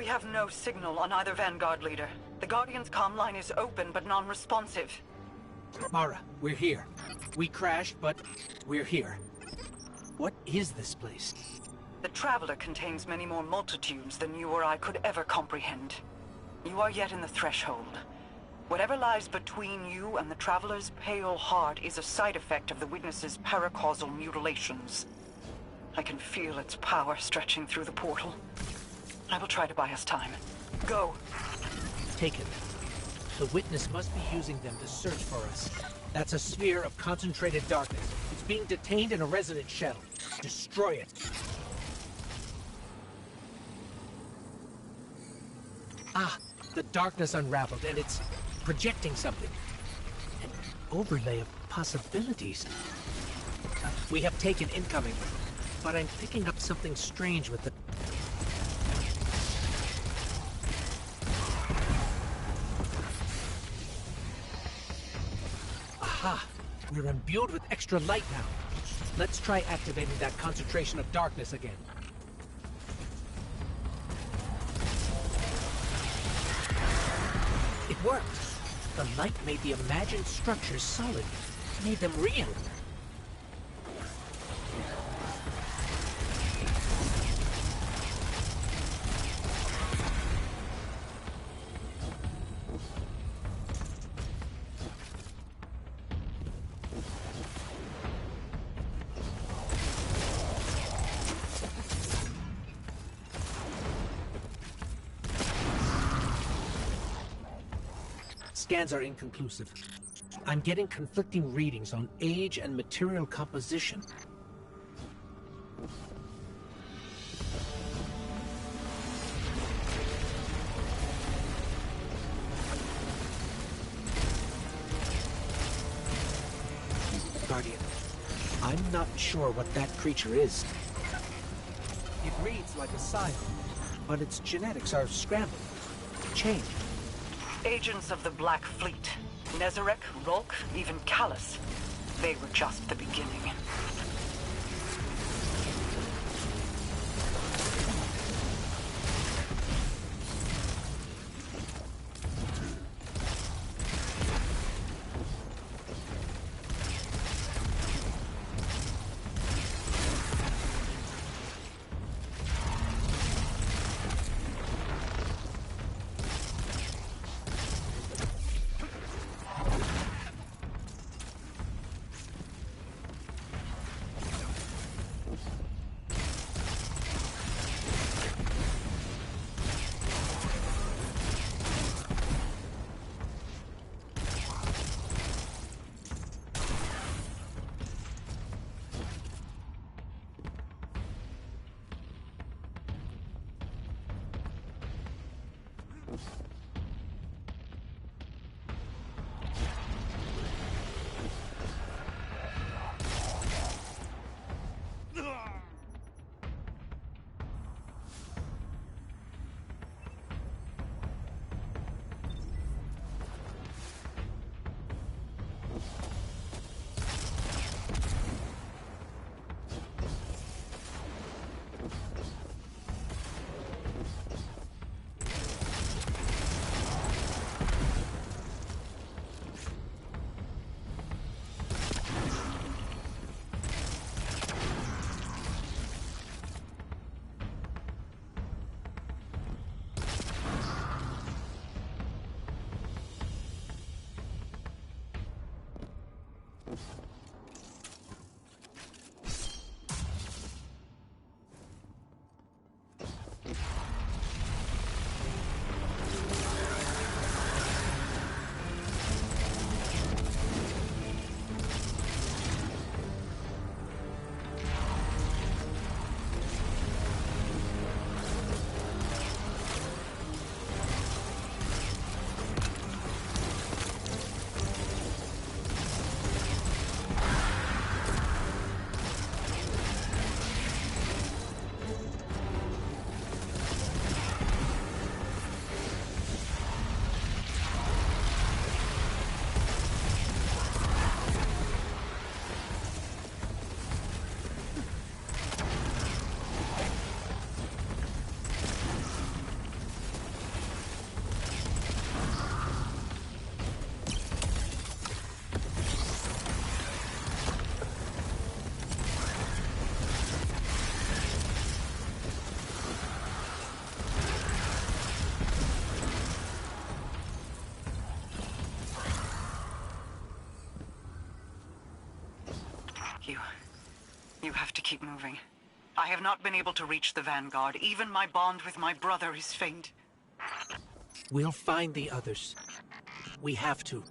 We have no signal on either Vanguard leader. The Guardian's comm line is open but non-responsive. Mara, we're here. We crashed, but we're here. What is this place? The Traveler contains many more multitudes than you or I could ever comprehend. You are yet in the threshold. Whatever lies between you and the Traveler's pale heart is a side effect of the Witness's paracausal mutilations. I can feel its power stretching through the portal. I will try to buy us time. Go. Take it. The Witness must be using them to search for us. That's a sphere of concentrated darkness. It's being detained in a resonant shell. Destroy it. Ah, the darkness unraveled, and it's projecting something. An overlay of possibilities. We have taken incoming, but I'm picking up something strange with the... Aha! We're imbued with extra light now. Let's try activating that concentration of darkness again. It worked. The light made the imagined structures solid, made them real. Scans are inconclusive. I'm getting conflicting readings on age and material composition. Guardian, I'm not sure what that creature is. It reads like a scion, but its genetics are scrambled, changed. Agents of the Black Fleet. Nezarec, Rulk, even Callus. They were just the beginning. You have to keep moving. I have not been able to reach the Vanguard. Even my bond with my brother is faint. We'll find the others. We have to.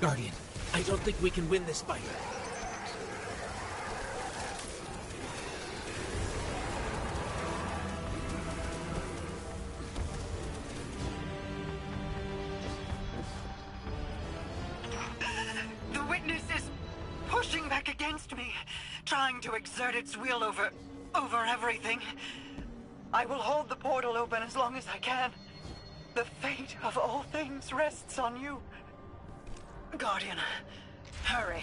Guardian, I don't think we can win this fight. The witness is pushing back against me, trying to exert its will over everything. I will hold the portal open as long as I can. The fate of all things rests on you. Guardian, hurry.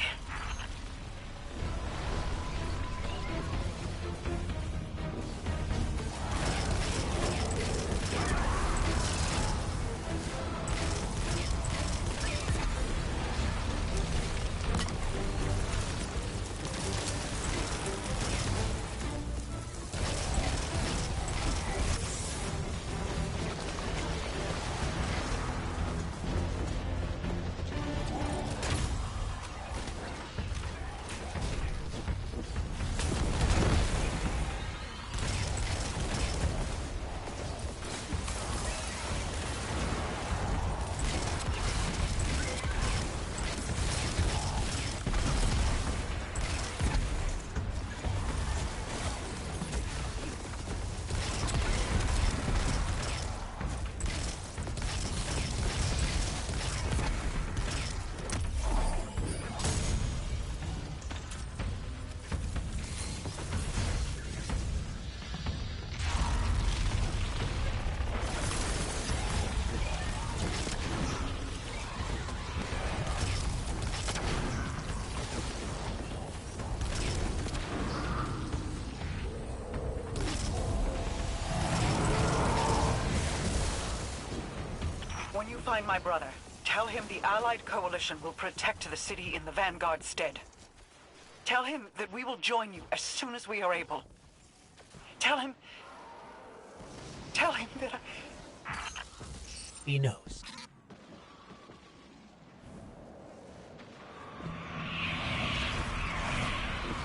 When you find my brother, tell him the Allied Coalition will protect the city in the Vanguard's stead. Tell him that we will join you as soon as we are able. Tell him that He knows.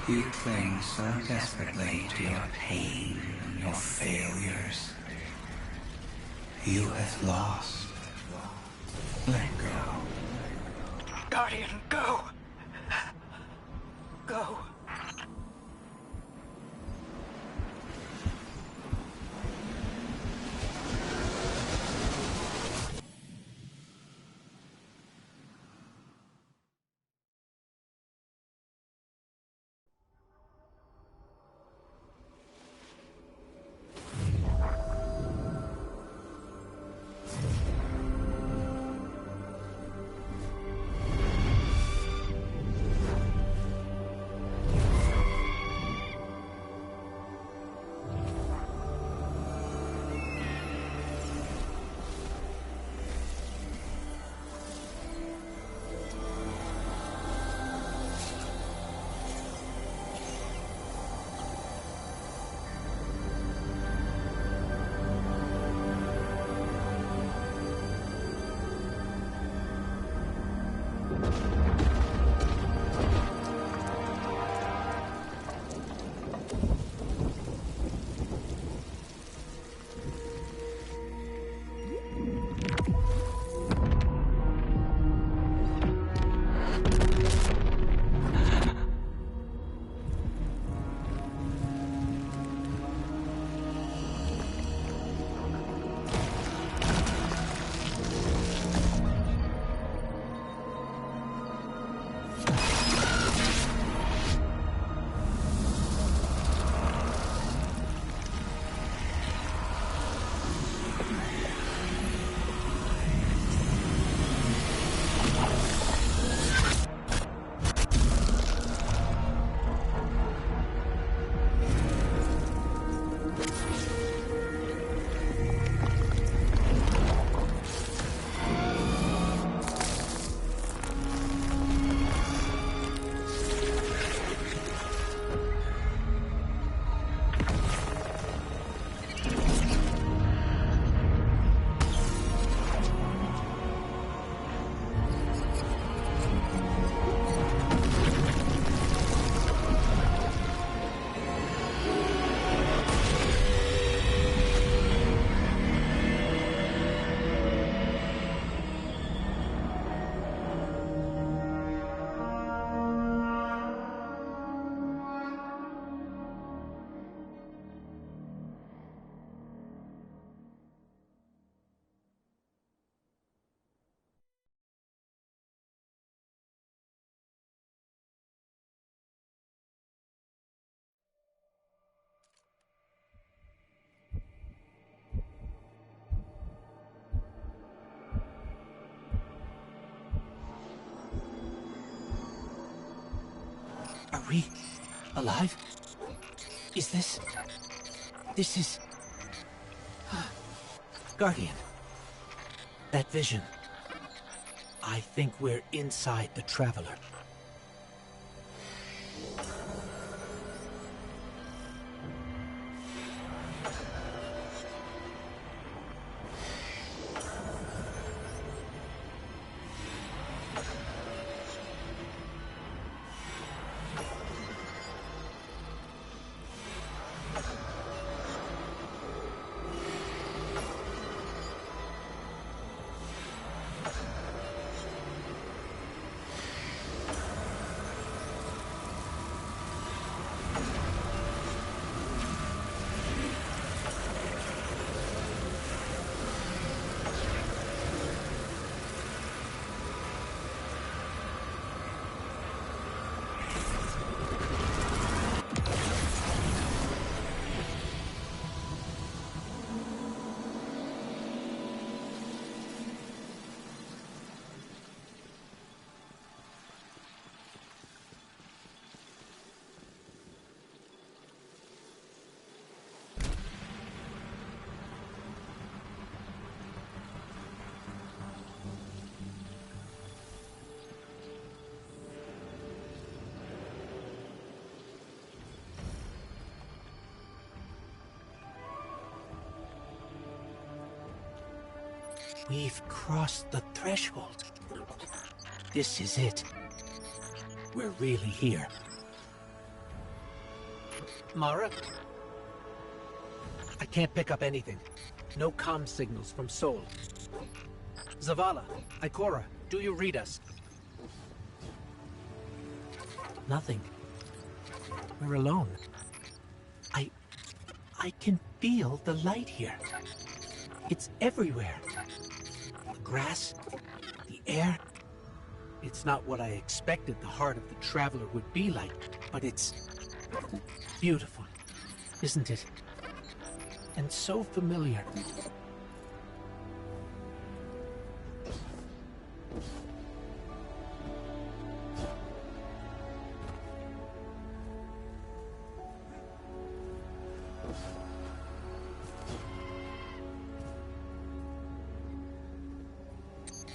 You cling so desperately to your pain and your failures. You have lost. Let go. Guardian, go! Go. Are we alive? Is this... This is... Guardian. That vision. I think we're inside the Traveler. We've crossed the threshold. This is it. We're really here. Mara? I can't pick up anything. No comm signals from Sol. Zavala, Ikora, do you read us? Nothing. We're alone. I can feel the light here. It's everywhere. The grass, the air. It's not what I expected the heart of the Traveler would be like, but it's beautiful, isn't it? And so familiar.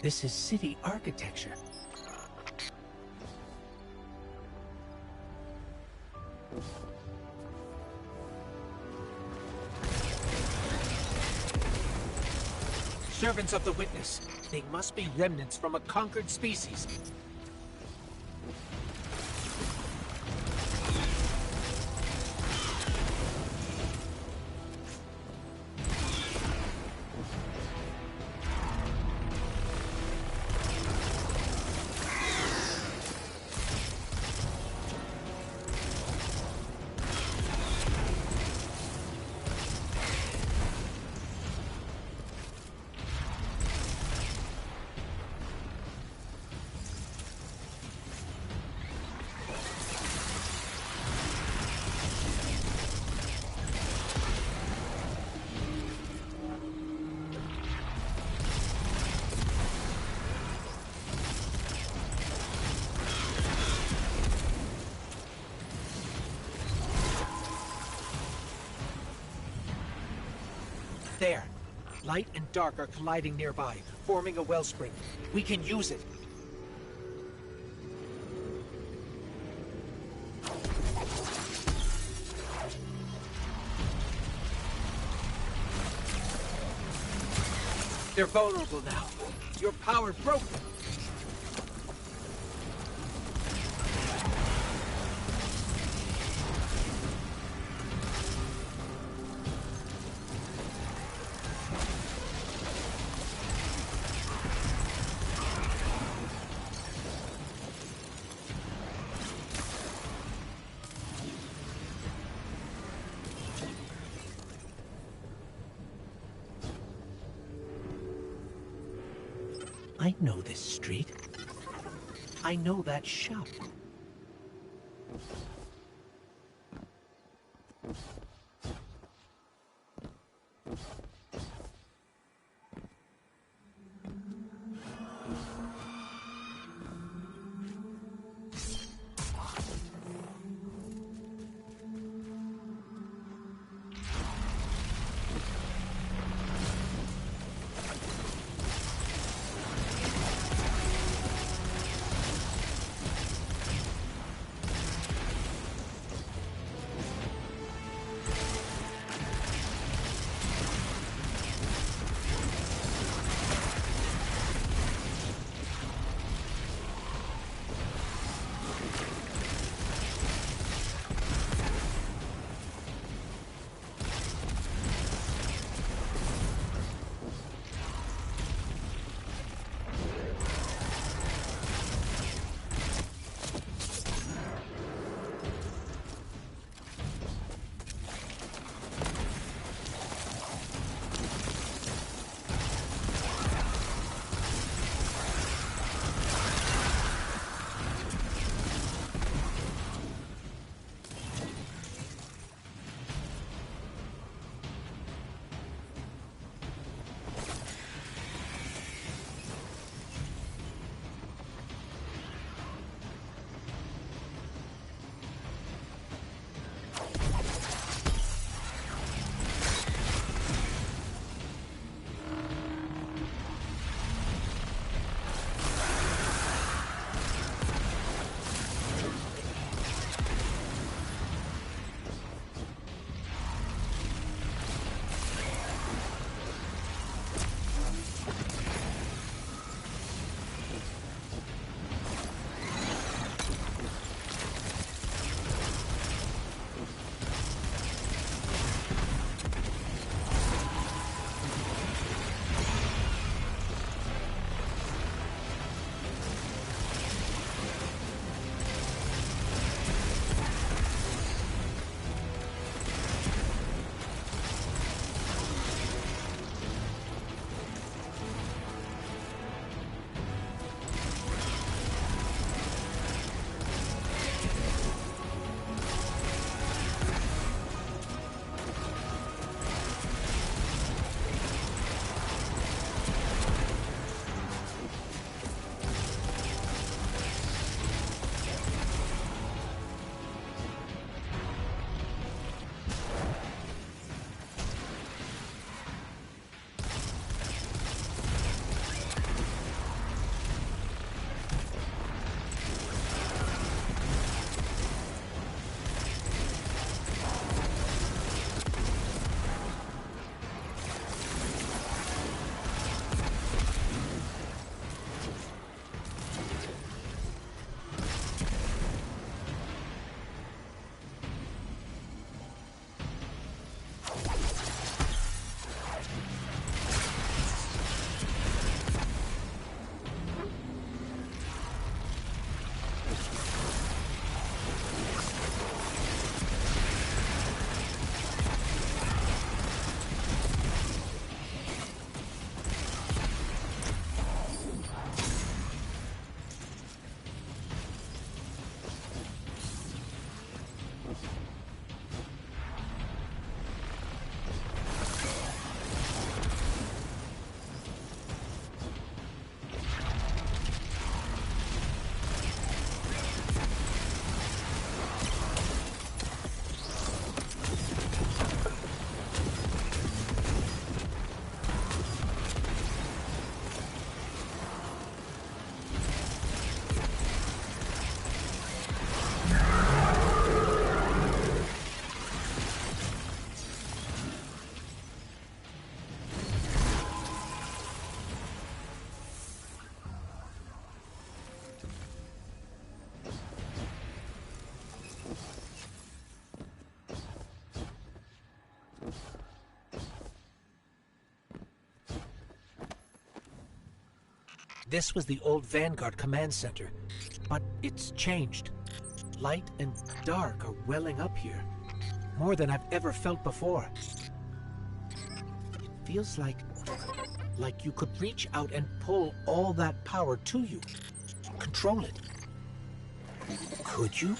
This is city architecture. Servants of the Witness. They must be remnants from a conquered species. There. Light and dark are colliding nearby, forming a wellspring. We can use it. They're vulnerable now. Your power broke them. I know this street. I know that shop. This was the old Vanguard command center, but it's changed. Light and dark are welling up here, more than I've ever felt before. It feels like you could reach out and pull all that power to you, control it. Could you?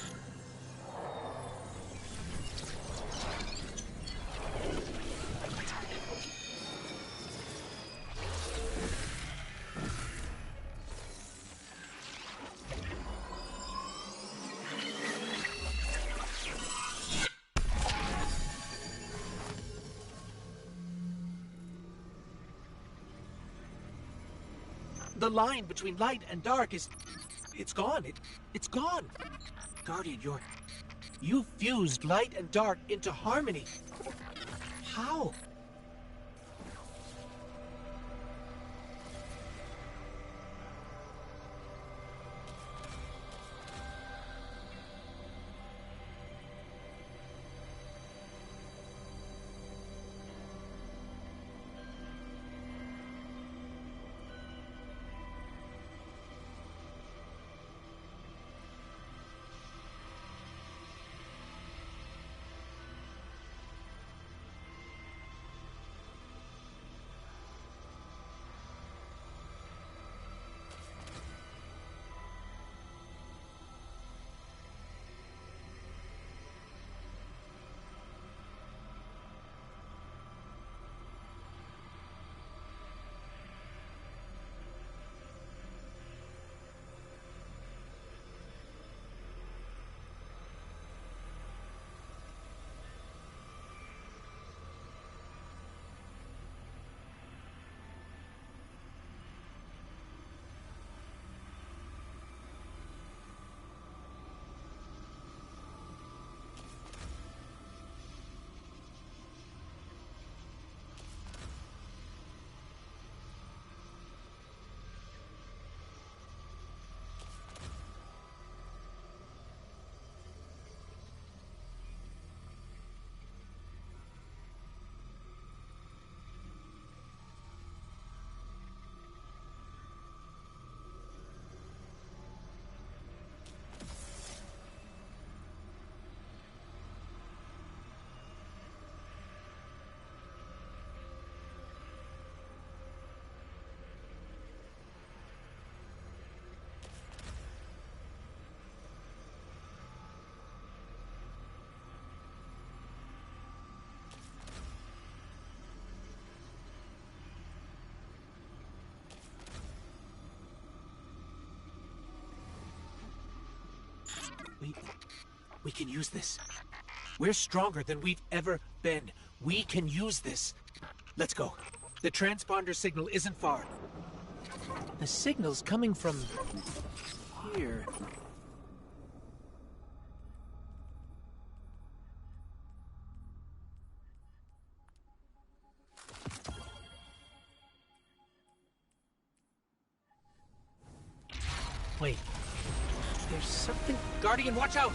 The line between light and dark it's gone. It's gone. Guardian, you fused light and dark into harmony. How? We can use this. We're stronger than we've ever been. We can use this. Let's go. The transponder signal isn't far. The signal's coming from here. Wait. There's something... Guardian, watch out!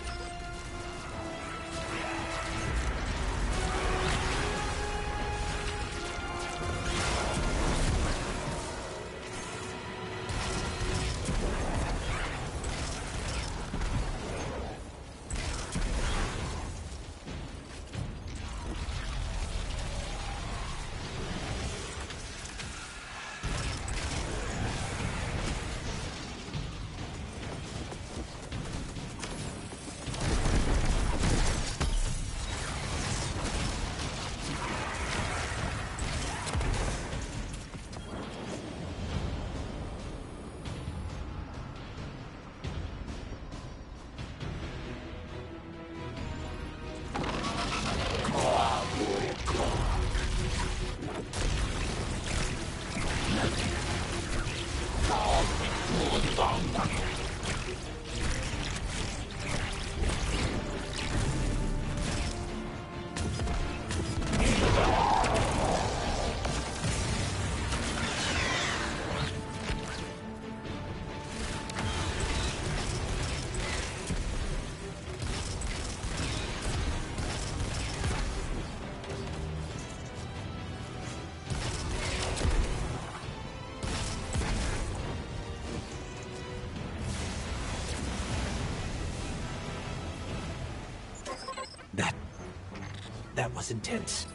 That was intense.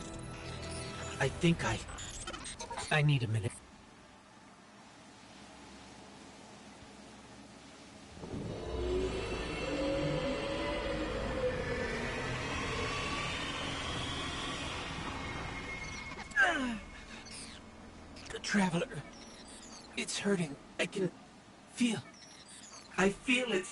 I think I need a minute. The Traveler. It's hurting. I can feel. I feel it.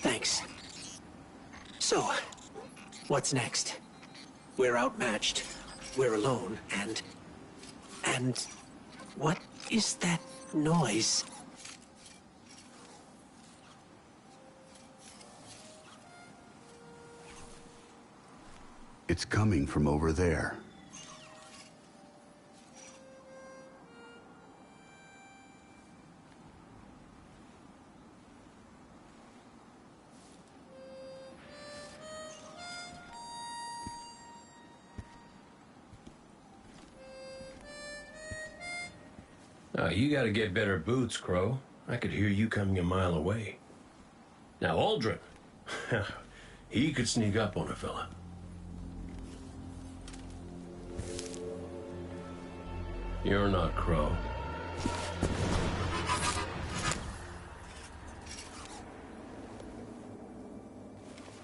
Thanks. So, what's next? We're outmatched. We're alone, and what is that noise? It's coming from over there. You gotta get better boots, Crow. I could hear you coming a mile away. Now, Aldrin, he could sneak up on a fella. You're not Crow.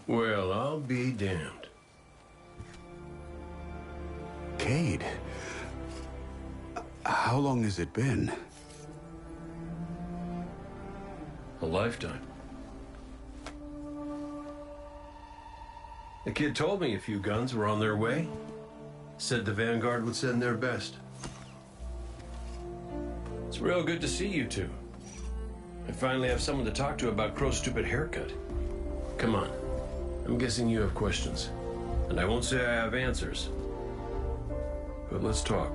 Well, I'll be damned. Cayde. How long has it been? A lifetime. The kid told me a few guns were on their way. Said the Vanguard would send their best. It's real good to see you two. I finally have someone to talk to about Crow's stupid haircut. Come on. I'm guessing you have questions. And I won't say I have answers. But let's talk.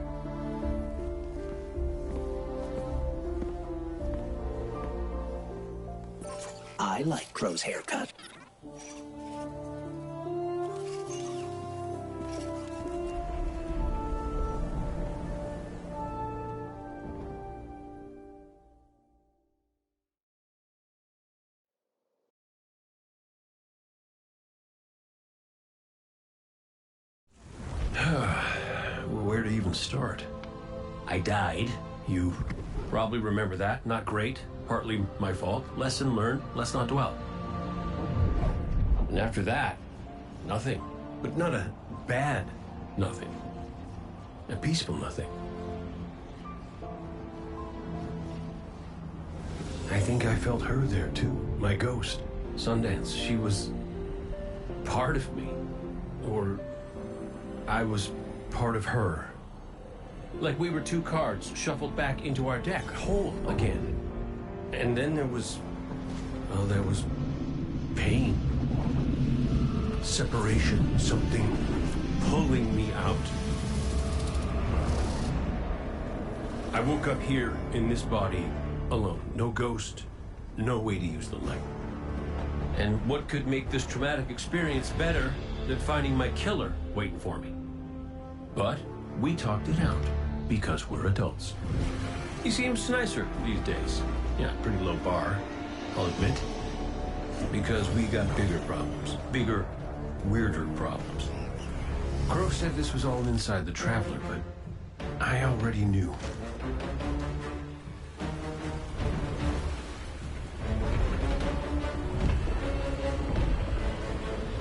I like Crow's haircut. to even start. I died. You probably remember that. Not great. Partly my fault. Lesson learned. Let's not dwell. And after that, nothing. But not a bad nothing. A peaceful nothing. I think I felt her there too. My ghost. Sundance. She was part of me. Or I was part of her. Like we were two cards shuffled back into our deck, whole again. And then there was pain. Separation, something pulling me out. I woke up here in this body alone. No ghost, no way to use the light. And what could make this traumatic experience better than finding my killer waiting for me? But we talked it out because we're adults. He seems nicer these days. Yeah, pretty low bar, I'll admit. Because we got bigger problems. Bigger, weirder problems. Crow said this was all inside the Traveler, but I already knew.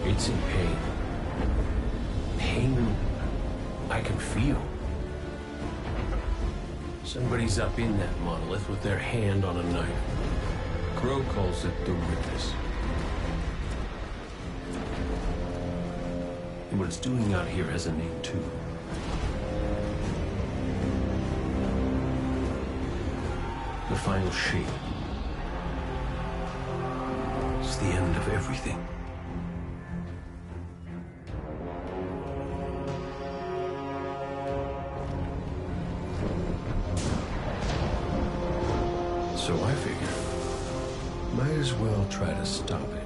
It's in pain. Pain I can feel. Somebody's up in that monolith with their hand on a knife. Crow calls it the Witness. And what it's doing out here has a name too. The final shape. It's the end of everything. So I figure, might as well try to stop it.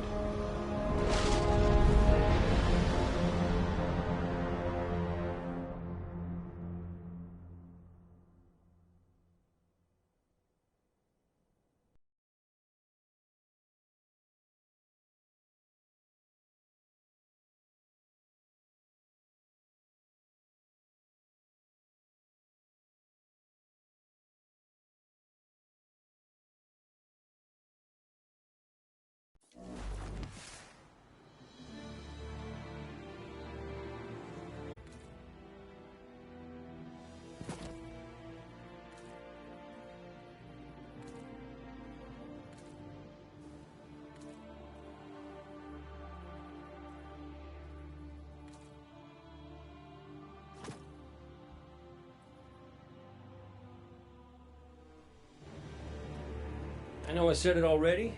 I know I said it already,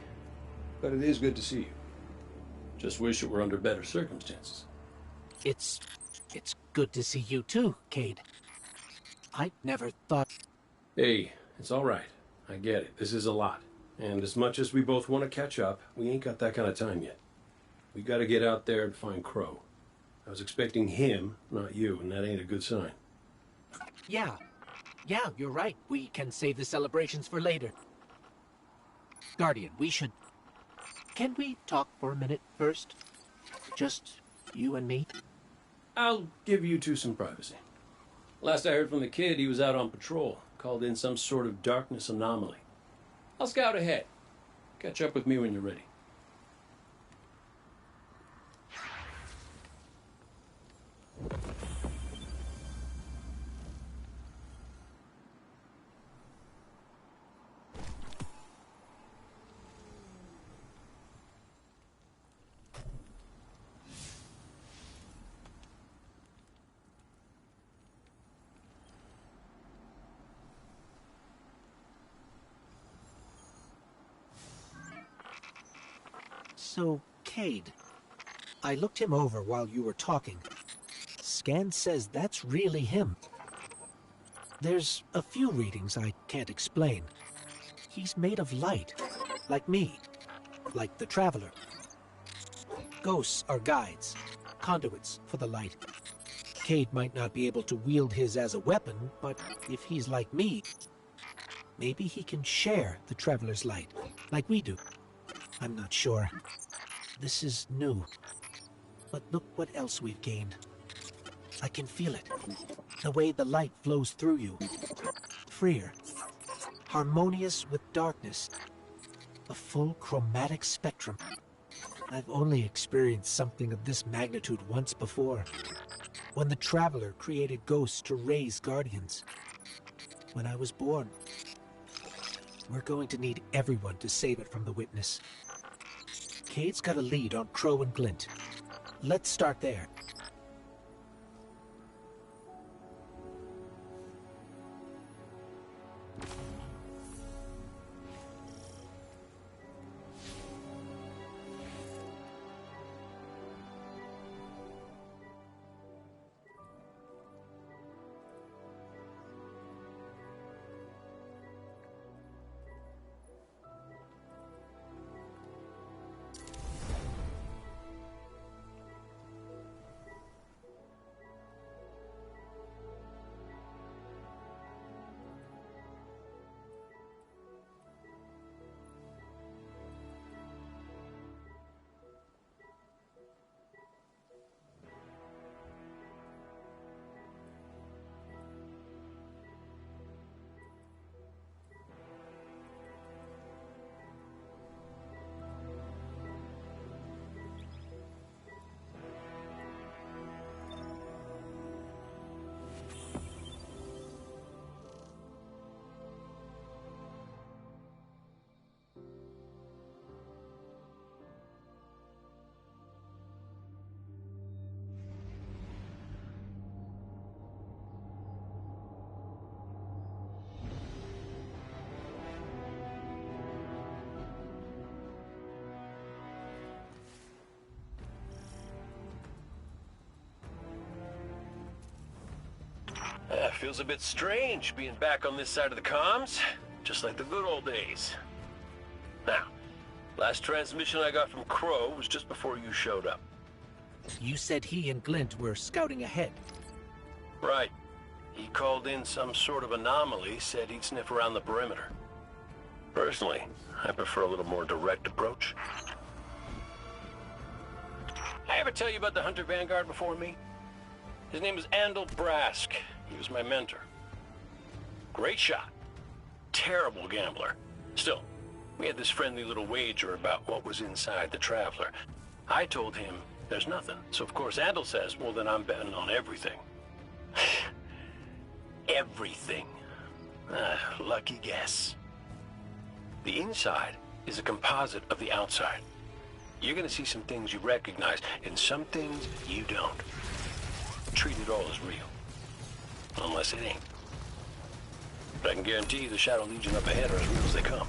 but it is good to see you. Just wish it were under better circumstances. It's good to see you too, Cade. I never thought... Hey, it's all right. I get it. This is a lot. And as much as we both want to catch up, we ain't got that kind of time yet. We got to get out there and find Crow. I was expecting him, not you, and that ain't a good sign. Yeah, you're right. We can save the celebrations for later. Guardian, we should... Can we talk for a minute first? Just you and me? I'll give you two some privacy. Last I heard from the kid, he was out on patrol. Called in some sort of darkness anomaly. I'll scout ahead. Catch up with me when you're ready. So, Cade, I looked him over while you were talking. Scan says that's really him. There's a few readings I can't explain. He's made of light, like me, like the Traveler. Ghosts are guides, conduits for the light. Cade might not be able to wield his as a weapon, but if he's like me, maybe he can share the Traveler's light, like we do. I'm not sure. This is new. But look what else we've gained. I can feel it. The way the light flows through you. Freer. Harmonious with darkness. A full chromatic spectrum. I've only experienced something of this magnitude once before. When the Traveler created ghosts to raise guardians. When I was born. We're going to need everyone to save it from the Witness. Cade's got a lead on Crow and Glint. Let's start there. Feels a bit strange being back on this side of the comms, just like the good old days. Now, last transmission I got from Crow was just before you showed up. You said he and Glint were scouting ahead. Right. He called in some sort of anomaly, said he'd sniff around the perimeter. Personally, I prefer a little more direct approach. I ever tell you about the Hunter Vanguard before me? His name was Andal Brask. He was my mentor. Great shot. Terrible gambler. Still, we had this friendly little wager about what was inside the Traveler. I told him there's nothing. So of course Andal says, well then I'm betting on everything. Everything. Lucky guess. The inside is a composite of the outside. You're gonna see some things you recognize and some things you don't. Treat it all as real. Unless it ain't. But I can guarantee you the Shadow Legion up ahead are as real as they come.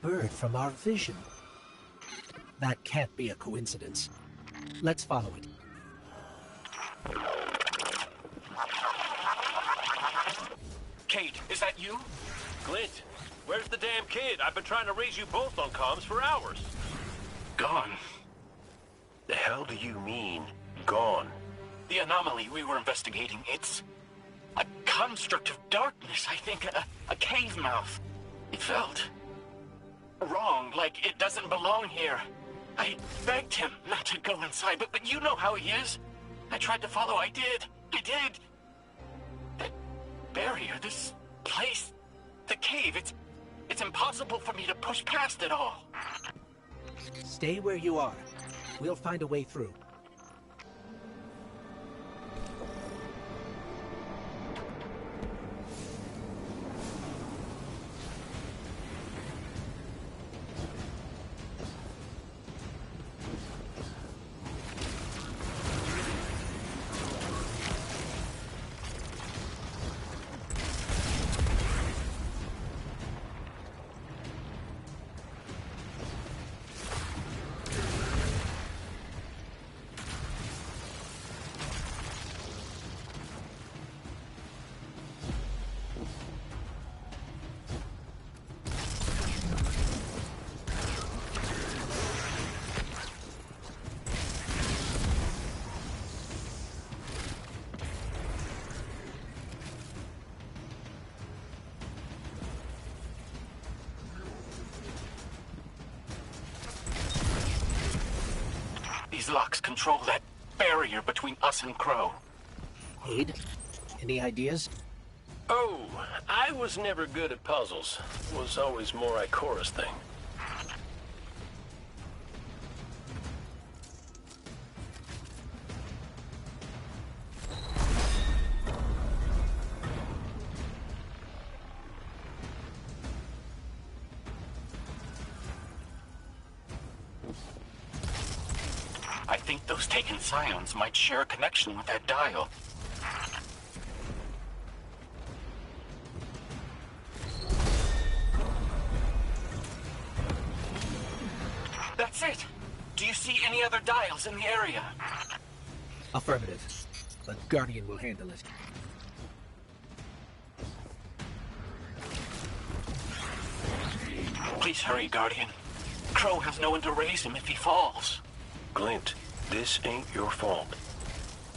Bird from our vision. That can't be a coincidence. Let's follow it. Cade, is that you? Glint, where's the damn kid? I've been trying to raise you both on comms for hours. Gone. The hell hell do you mean, gone? The anomaly we were investigating, it's a construct of darkness, I think. A cave mouth. It felt wrong, like it doesn't belong here. I begged him not to go inside, but you know how he is. I tried to follow, I did. That barrier, this place, the cave, it's impossible for me to push past it all. Stay where you are. We'll find a way through. These locks control that barrier between us and Crow. Cade, any ideas? Oh, I was never good at puzzles. It was always more Ikora's thing. I think those taken scions might share a connection with that dial. That's it! Do you see any other dials in the area? Affirmative. But Guardian will handle it. Please hurry, Guardian. Crow has no one to raise him if he falls. Glint, this ain't your fault.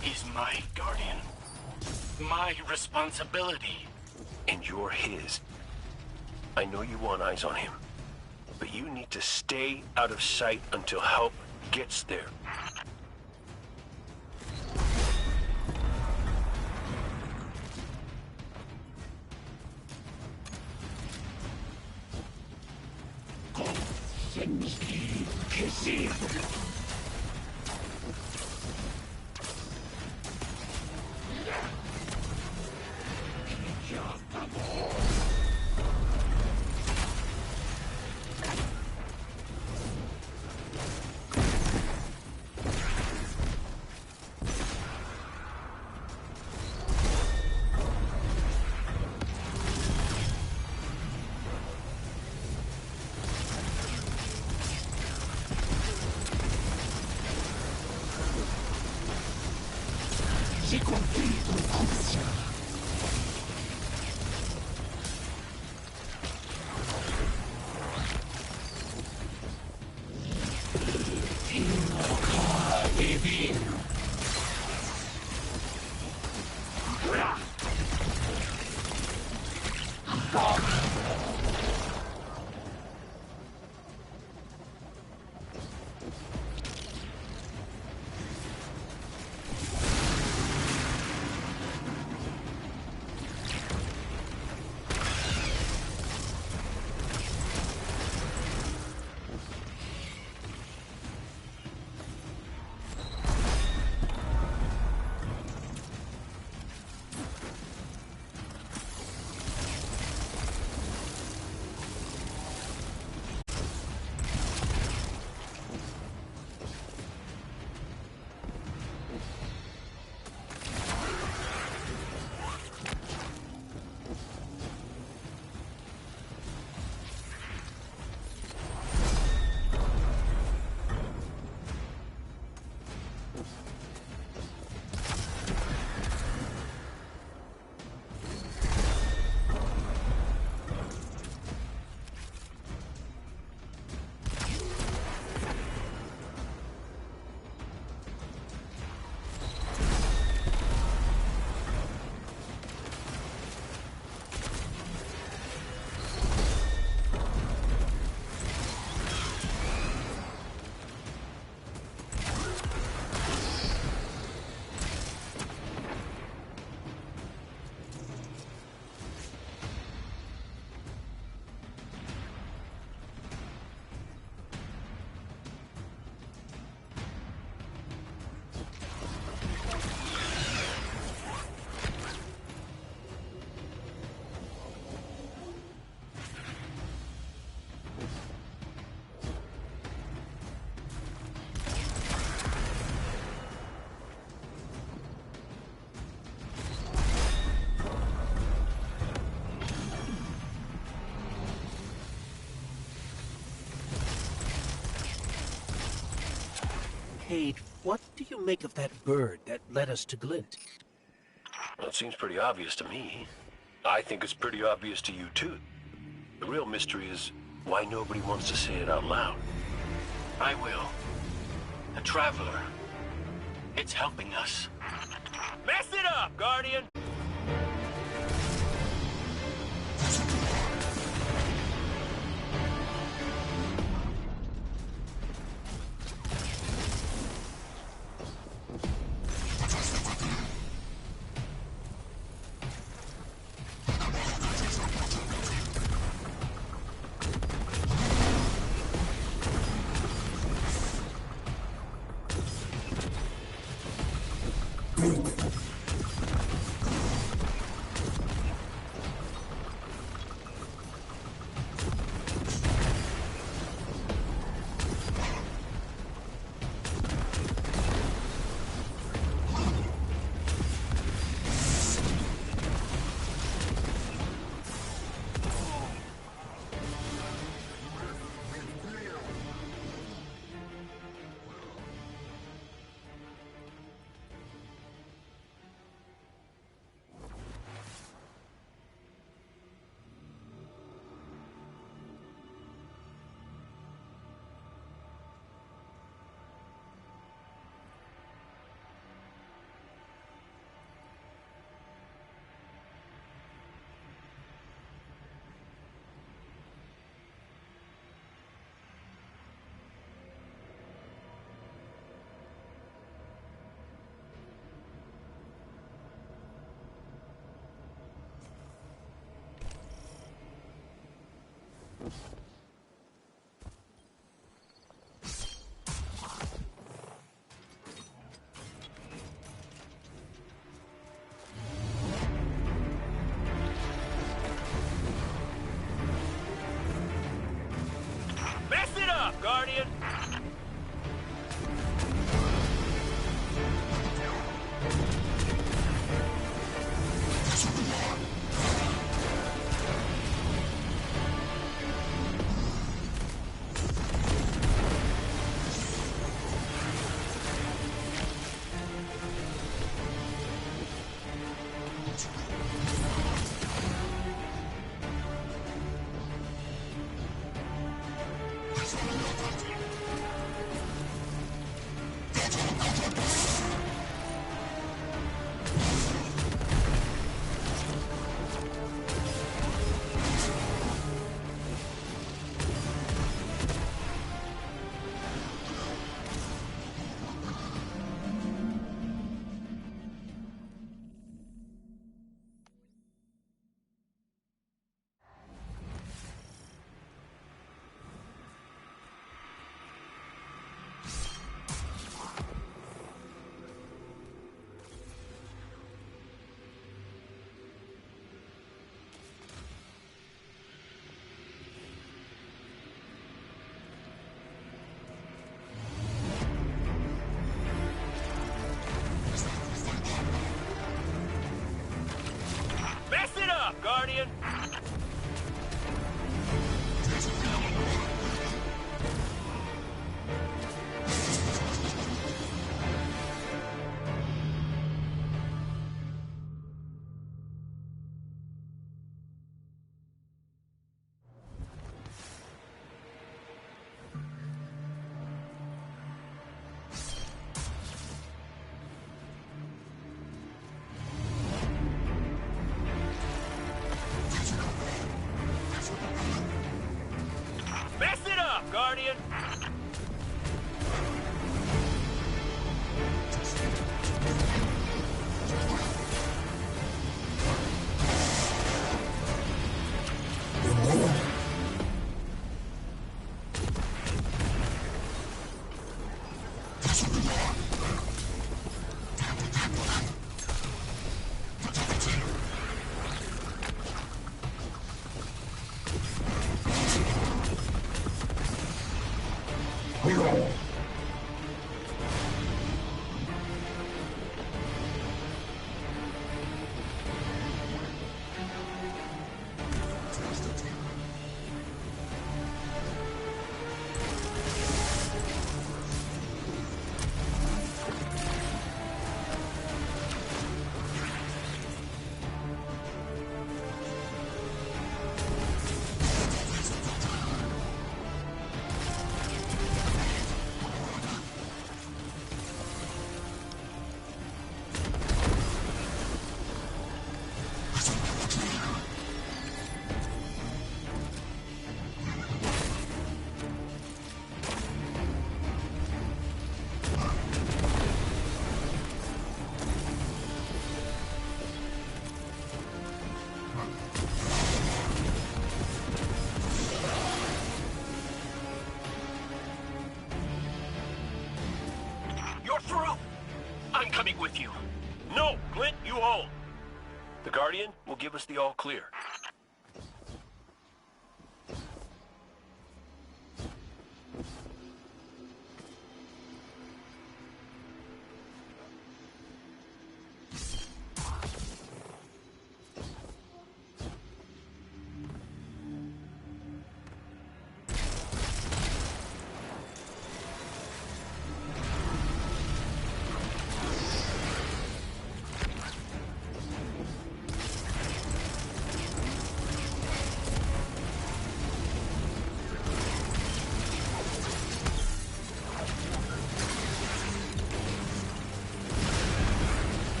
He's my Guardian. My responsibility. And you're his. I know you want eyes on him, but you need to stay out of sight until help gets there. Cade, what do you make of that bird that led us to Glint? Well, it seems pretty obvious to me. I think it's pretty obvious to you, too. The real mystery is why nobody wants to say it out loud. I will. The Traveler. It's helping us. Mess it up, Guardian! Mess it up, Guardian! Mess it up, Guardian! Clint, you hold. The Guardian will give us the all clear.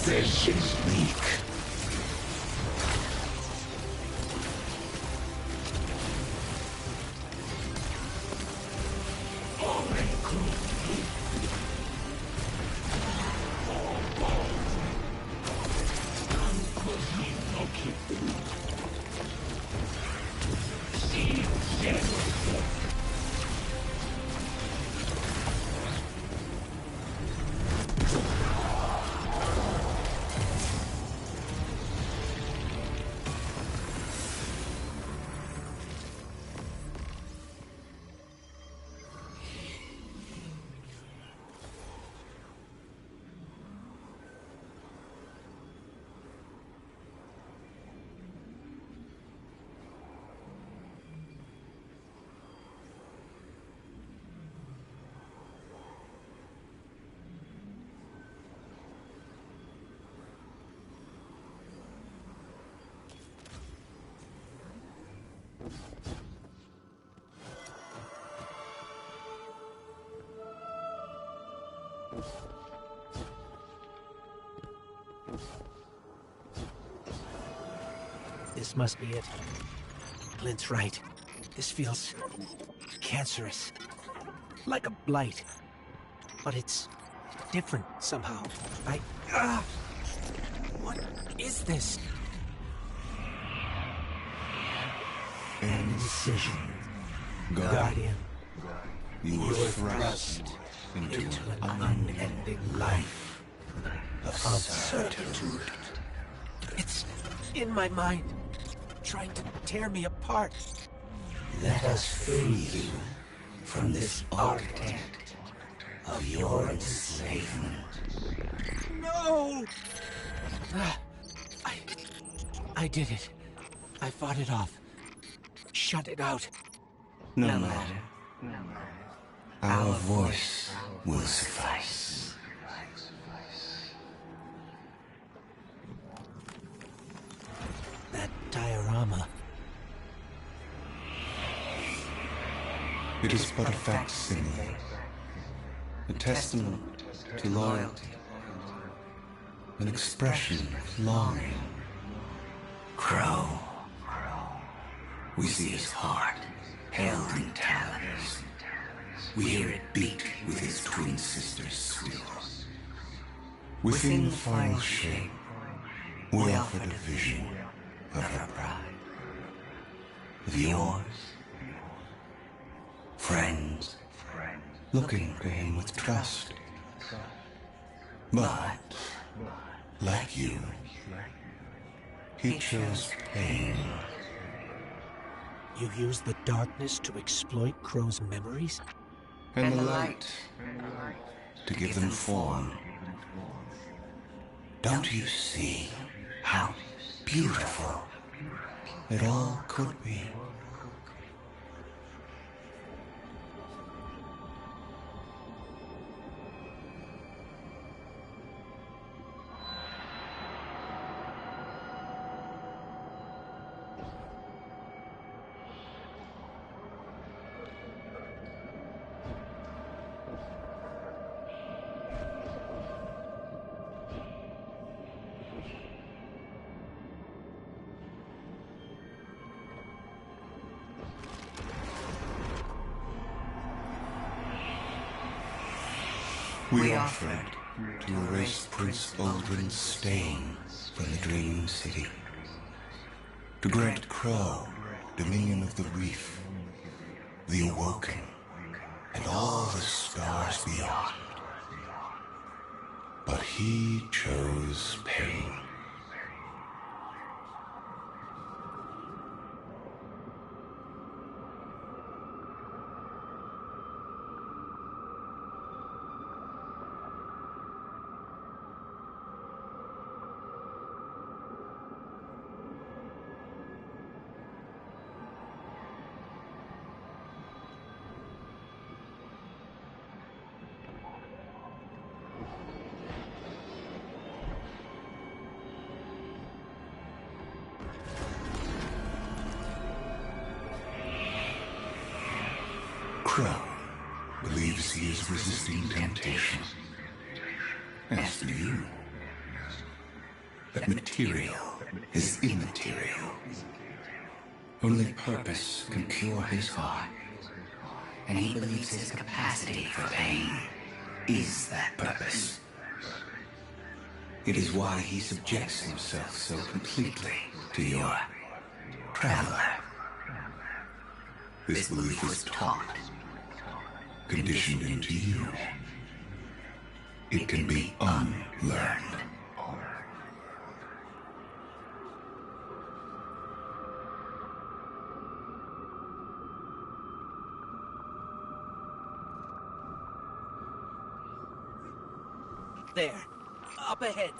Sensations leak. This must be it. Clint's right. This feels cancerous. Like a blight. But it's different somehow. What is this? Indecision. Guardian. You were thrust into an unending life of certitude. It's in my mind. Trying to tear me apart. Let us free you from this architect of your enslavement. No! I did it. I fought it off. Shut it out. No matter. Our voice will suffice. That diorama. It is but a facsimile, a testament to loyalty, an expression of longing. Crow. We see his heart held in talons. We hear it beat with his twin sister's squeal. Within the final shape, we offered a vision of her pride. Of yours. Friends, looking to him with trust. But, like you, he chose pain. You use the darkness to exploit Crow's memories? And the light to give them form. Don't you see how beautiful it all could be? We offered to erase Prince Uldren's stain from the Dream City. To grant Crow dominion of the Reef, the Awoken, and all the stars beyond. But he chose pain. Crow believes he is resisting temptation. As do you. That material is immaterial. Only purpose can cure his heart. And he believes his capacity for pain is that purpose. It is why he subjects himself so completely to your traveler. This belief was taught, conditioned into you. It can be unlearned. There. Up ahead.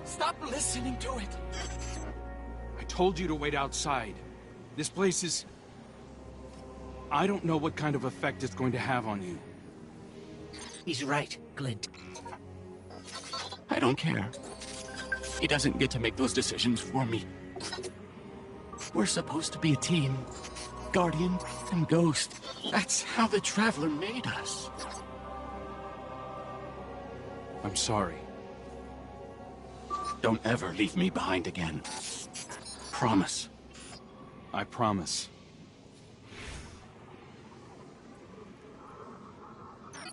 Stop listening to it! I told you to wait outside. This place is... I don't know what kind of effect it's going to have on you. He's right, Glint. I don't care. He doesn't get to make those decisions for me. We're supposed to be a team. Guardian and Ghost. That's how the Traveler made us. I'm sorry. Don't ever leave me behind again. Promise. I promise.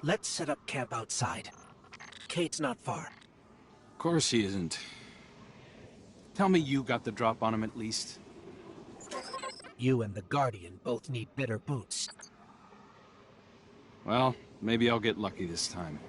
Let's set up camp outside. Cade's not far. Of course he isn't. Tell me you got the drop on him at least. You and the Guardian both need better boots. Well, maybe I'll get lucky this time.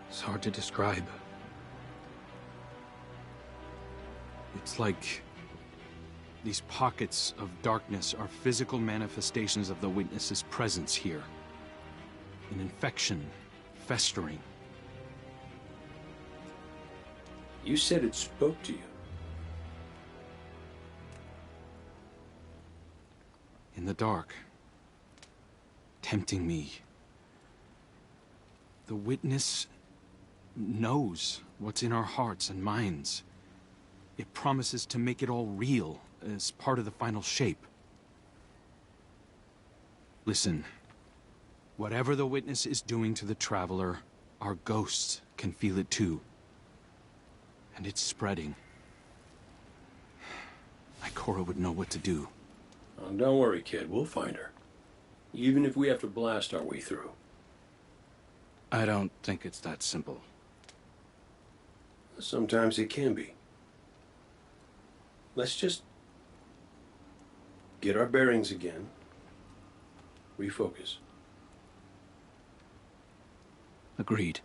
It's hard to describe. It's like these pockets of darkness are physical manifestations of the Witness's presence here. An infection, festering. You said it spoke to you. In the dark. Tempting me. The Witness knows what's in our hearts and minds. It promises to make it all real as part of the final shape. Listen, whatever the Witness is doing to the Traveler, Our ghosts can feel it too. And it's spreading. Ikora would know what to do. Oh, don't worry, kid. We'll find her. Even if we have to blast our way through. I don't think it's that simple. Sometimes it can be. Let's just get our bearings again. Refocus. Agreed.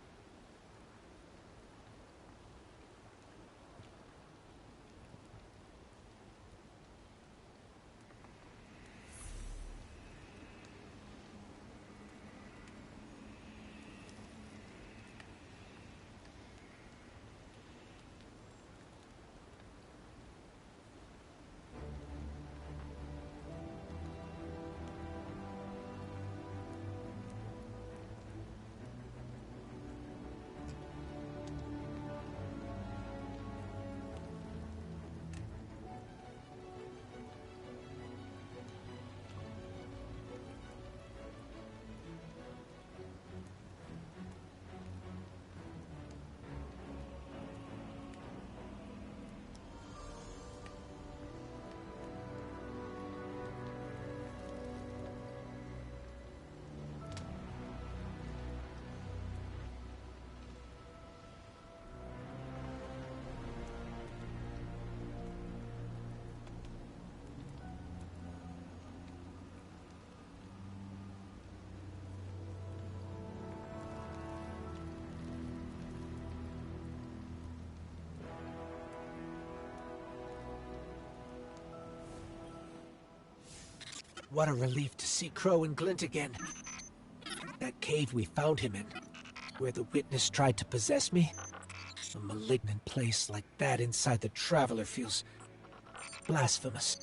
What a relief to see Crow and Glint again. That cave we found him in, where the witness tried to possess me. A malignant place like that inside the Traveler feels blasphemous.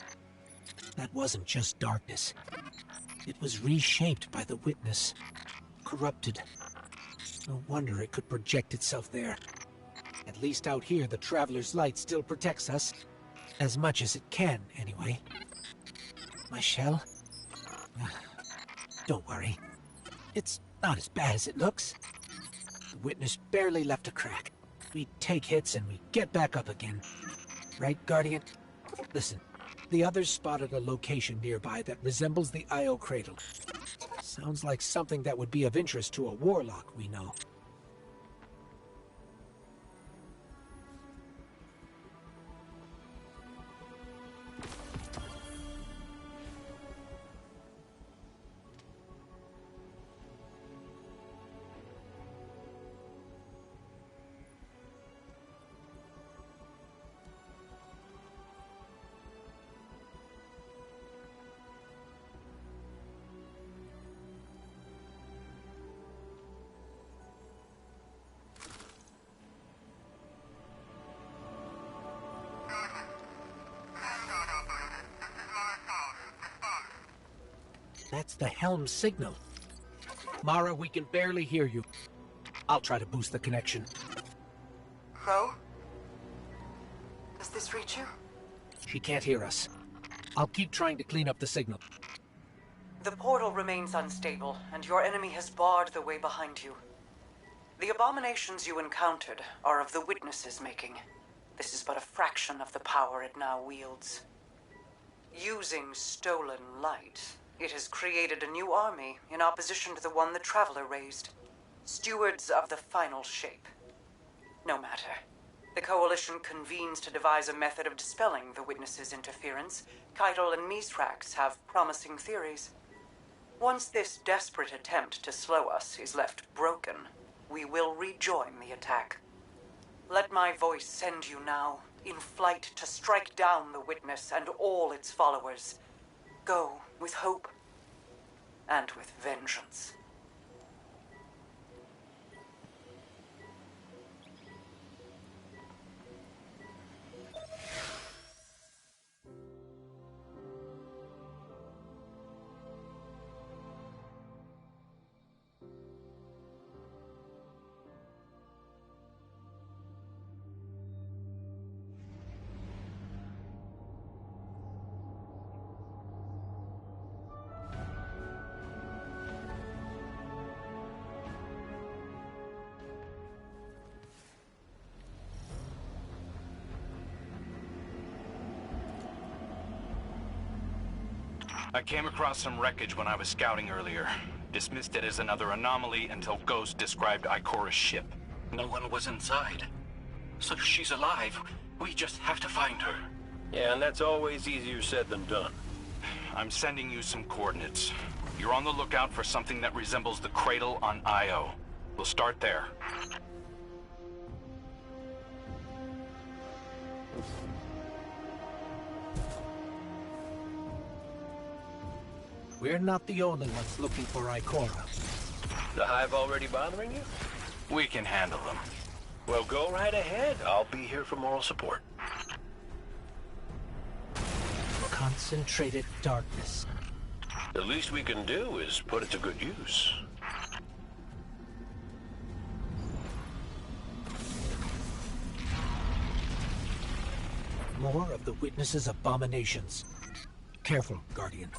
That wasn't just darkness. It was reshaped by the witness, corrupted. No wonder it could project itself there. At least out here, the Traveler's light still protects us. As much as it can, anyway. My shell? Don't worry. It's not as bad as it looks. The witness barely left a crack. We take hits and we get back up again. Right, Guardian? Listen, the others spotted a location nearby that resembles the Io Cradle. Sounds like something that would be of interest to a warlock we know. That's the helm signal. Mara, we can barely hear you. I'll try to boost the connection. Crow? Does this reach you? She can't hear us. I'll keep trying to clean up the signal. The portal remains unstable, and your enemy has barred the way behind you. The abominations you encountered are of the Witness's making. This is but a fraction of the power it now wields. Using stolen light, it has created a new army in opposition to the one the Traveler raised. Stewards of the final shape. No matter. The Coalition convenes to devise a method of dispelling the Witness's interference. Keitel and Mithrax have promising theories. Once this desperate attempt to slow us is left broken, we will rejoin the attack. Let my voice send you now, in flight to strike down the Witness and all its followers. Go with hope and with vengeance. I came across some wreckage when I was scouting earlier. Dismissed it as another anomaly until Ghost described Ikora's ship. No one was inside. So she's alive. We just have to find her. Yeah, and that's always easier said than done. I'm sending you some coordinates. You're on the lookout for something that resembles the cradle on Io. We'll start there. We're not the only ones looking for Ikora. The Hive already bothering you? We can handle them. Well, go right ahead. I'll be here for moral support. Concentrated darkness. The least we can do is put it to good use. More of the Witness's abominations. Careful, Guardian.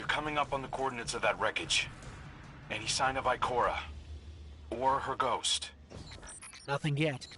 Coming up on the coordinates of that wreckage. Any sign of Ikora? Or her ghost? Nothing yet.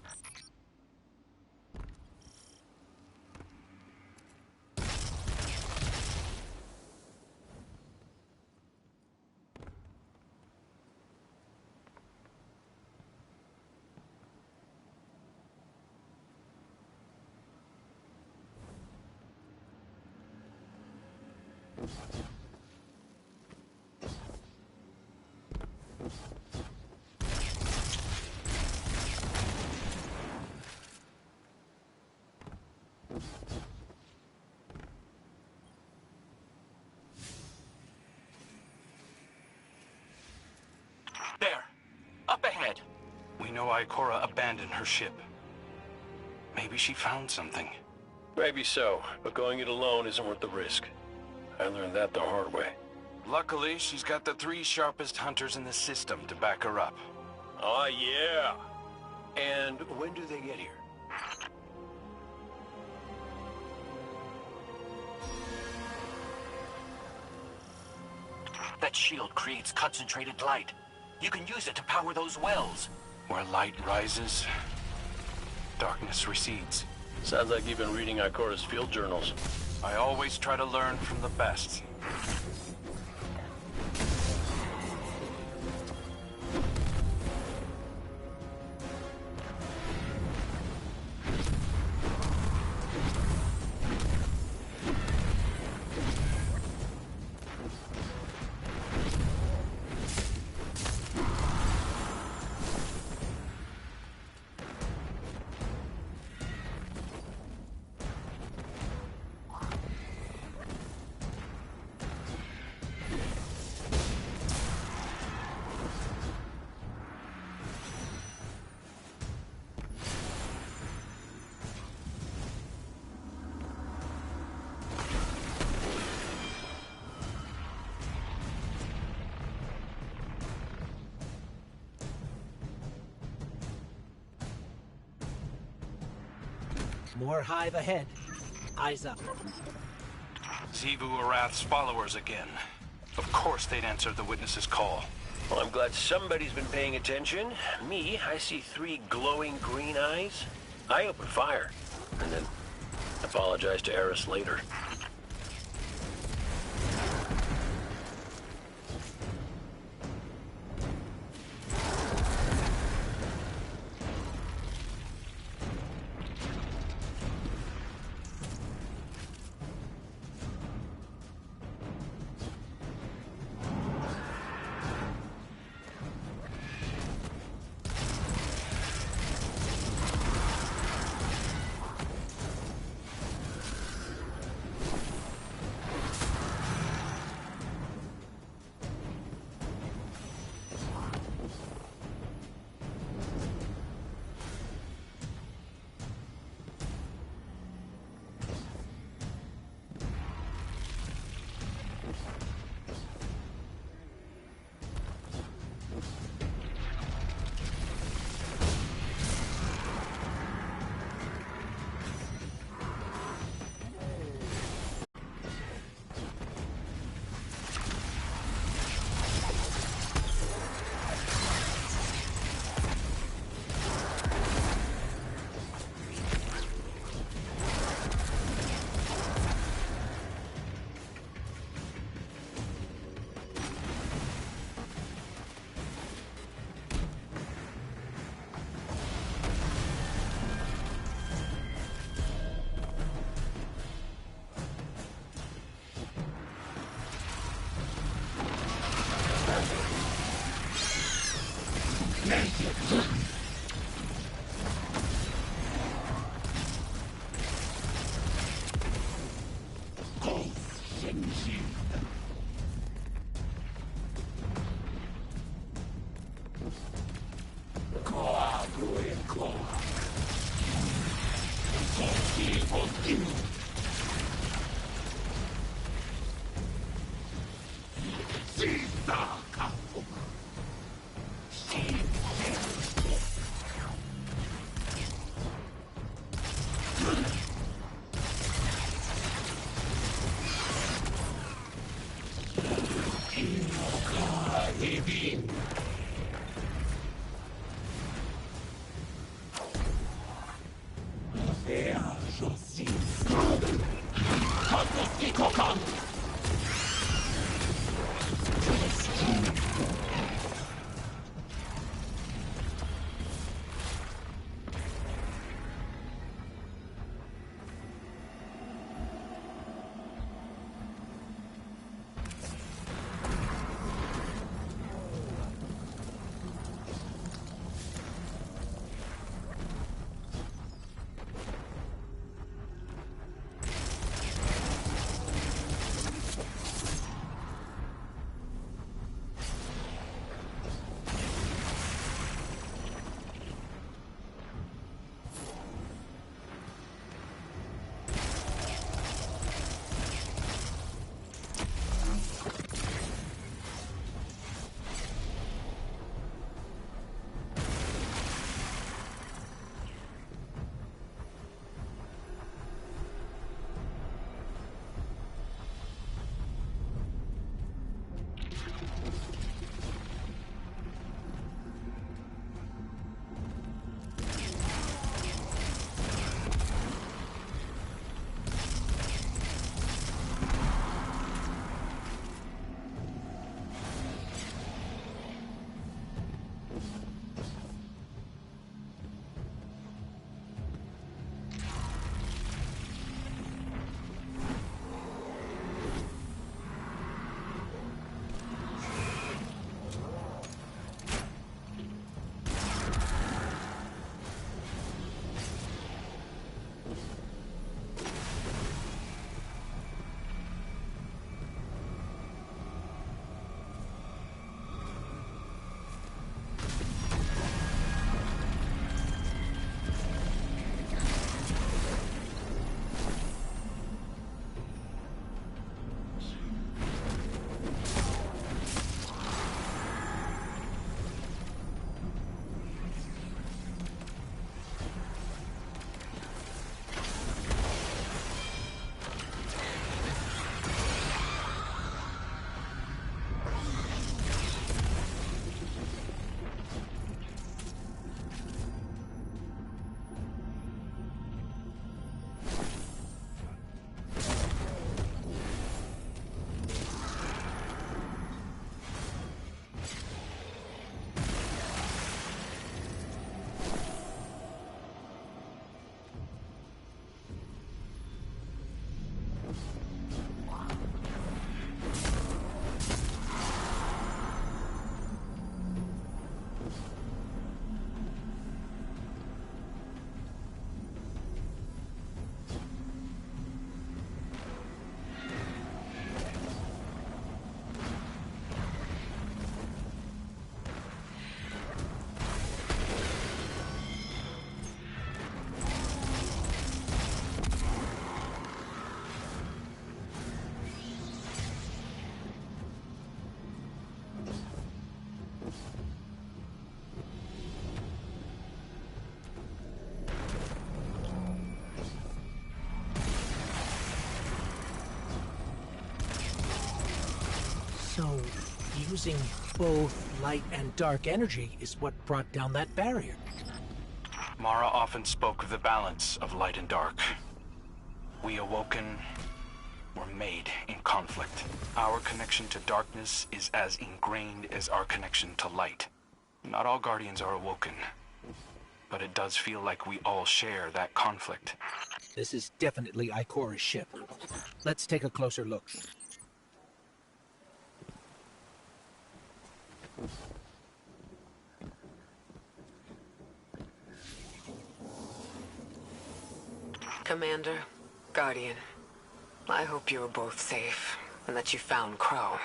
There. Up ahead. We know Ikora abandoned her ship. Maybe she found something. Maybe so, but going it alone isn't worth the risk. I learned that the hard way. Luckily, she's got the 3 sharpest hunters in the system to back her up. Oh, yeah. And when do they get here? That shield creates concentrated light. You can use it to power those wells. Where light rises, darkness recedes. Sounds like you've been reading Ikora's field journals. I always try to learn from the best. More Hive ahead. Eyes up. Xivu Arath's followers again. Of course they'd answer the Witness's call. Well, I'm glad somebody's been paying attention. Me, I see 3 glowing green eyes. I open fire, and then apologize to Eris later. So, using both light and dark energy is what brought down that barrier. Mara often spoke of the balance of light and dark. We Awoken were made in conflict. Our connection to darkness is as ingrained as our connection to light. Not all Guardians are Awoken, but it does feel like we all share that conflict. This is definitely Ikora's ship. Let's take a closer look. Commander, Guardian, I hope you are both safe, and that you found Crow.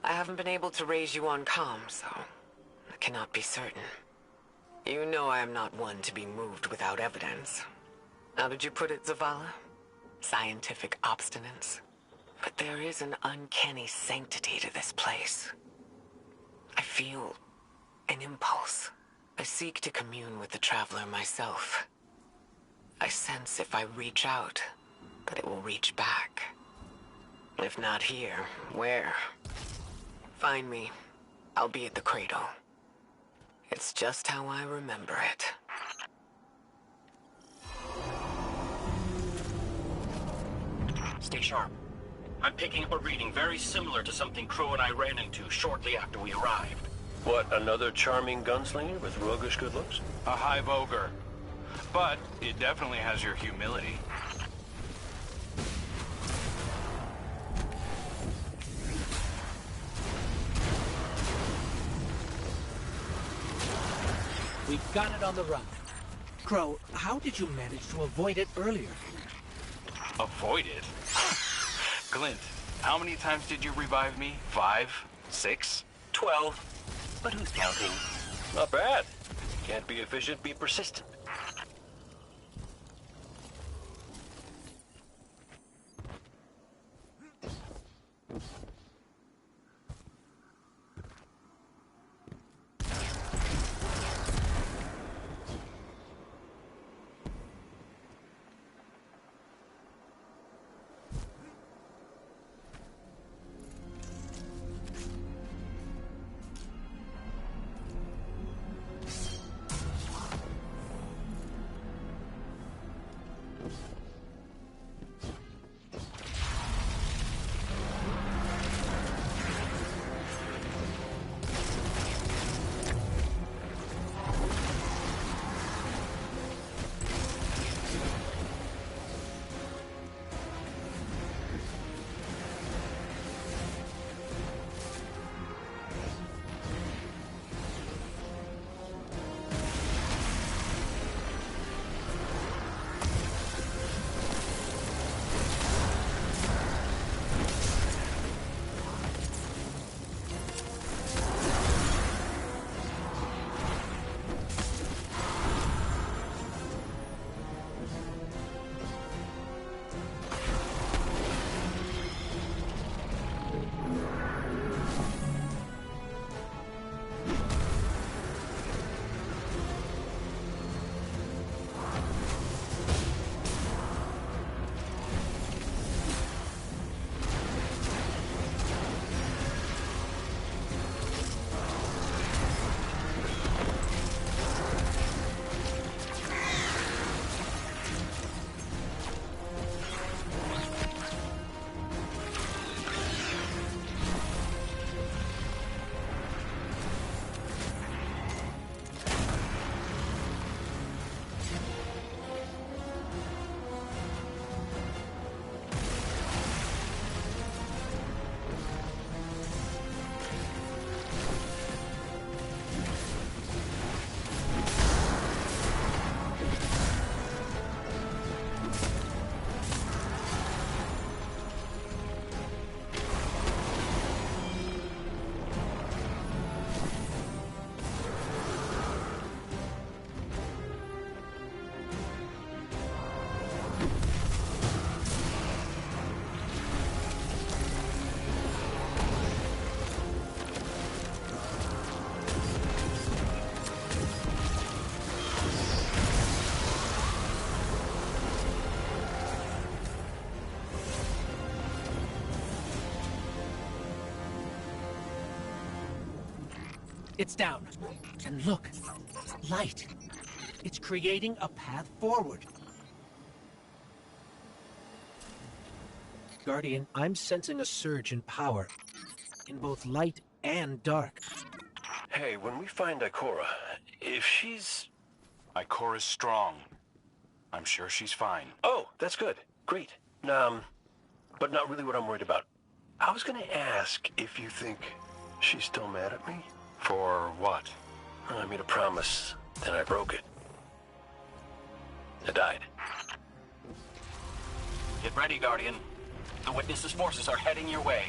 I haven't been able to raise you on comm, so I cannot be certain. You know I am not one to be moved without evidence. How did you put it, Zavala? Scientific obstinance? But there is an uncanny sanctity to this place. I feel an impulse. I seek to commune with the Traveler myself. I sense if I reach out, that it will reach back. If not here, where? Find me. I'll be at the cradle. It's just how I remember it. Stay sharp. I'm picking up a reading very similar to something Crow and I ran into shortly after we arrived. What, another charming gunslinger with roguish good looks? A hive ogre. But it definitely has your humility. We've got it on the run. Crow, how did you manage to avoid it earlier? Avoid it? Glint, how many times did you revive me? 5? 6? 12. But who's counting? Not bad. Can't be efficient, be persistent. It's down. And look, light. It's creating a path forward. Guardian, I'm sensing a surge in power, in both light and dark. Hey, when we find Ikora, if she's... Ikora's strong. I'm sure she's fine. Oh, that's good. Great. But not really what I'm worried about. I was gonna ask if you think she's still mad at me? For what? I made a promise, then I broke it. I died. Get ready, Guardian. The Witness's forces are heading your way.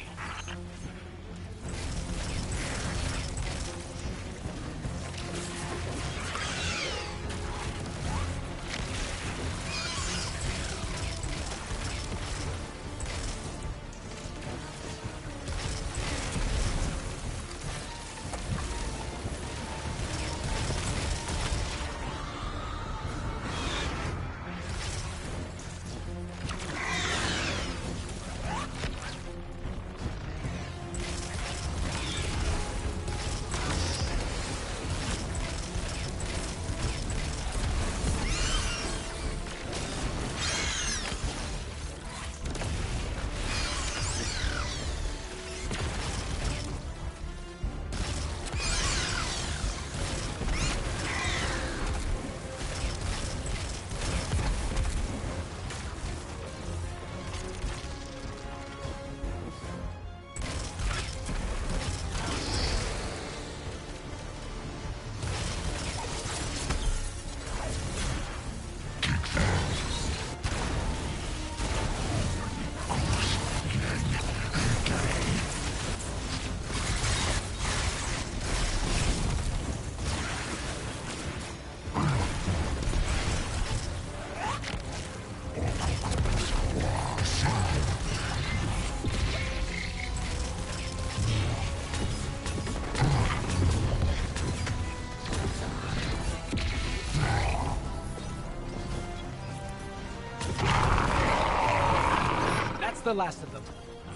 The last of them.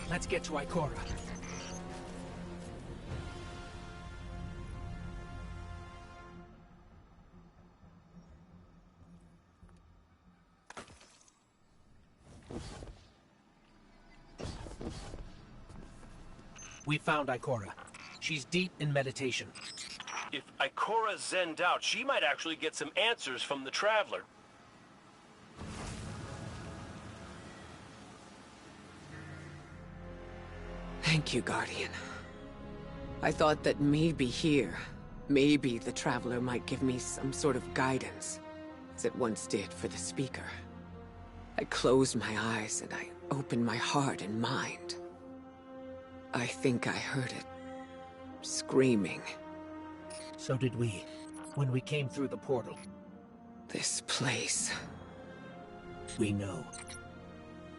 Let's get to Ikora. We found Ikora. She's deep in meditation. If Ikora zenned out, she might actually get some answers from the Traveler. Thank you, Guardian. I thought that maybe here, maybe the Traveler might give me some sort of guidance, as it once did for the Speaker. I closed my eyes and I opened my heart and mind. I think I heard it screaming. So did we, when we came through the portal. This place. We know.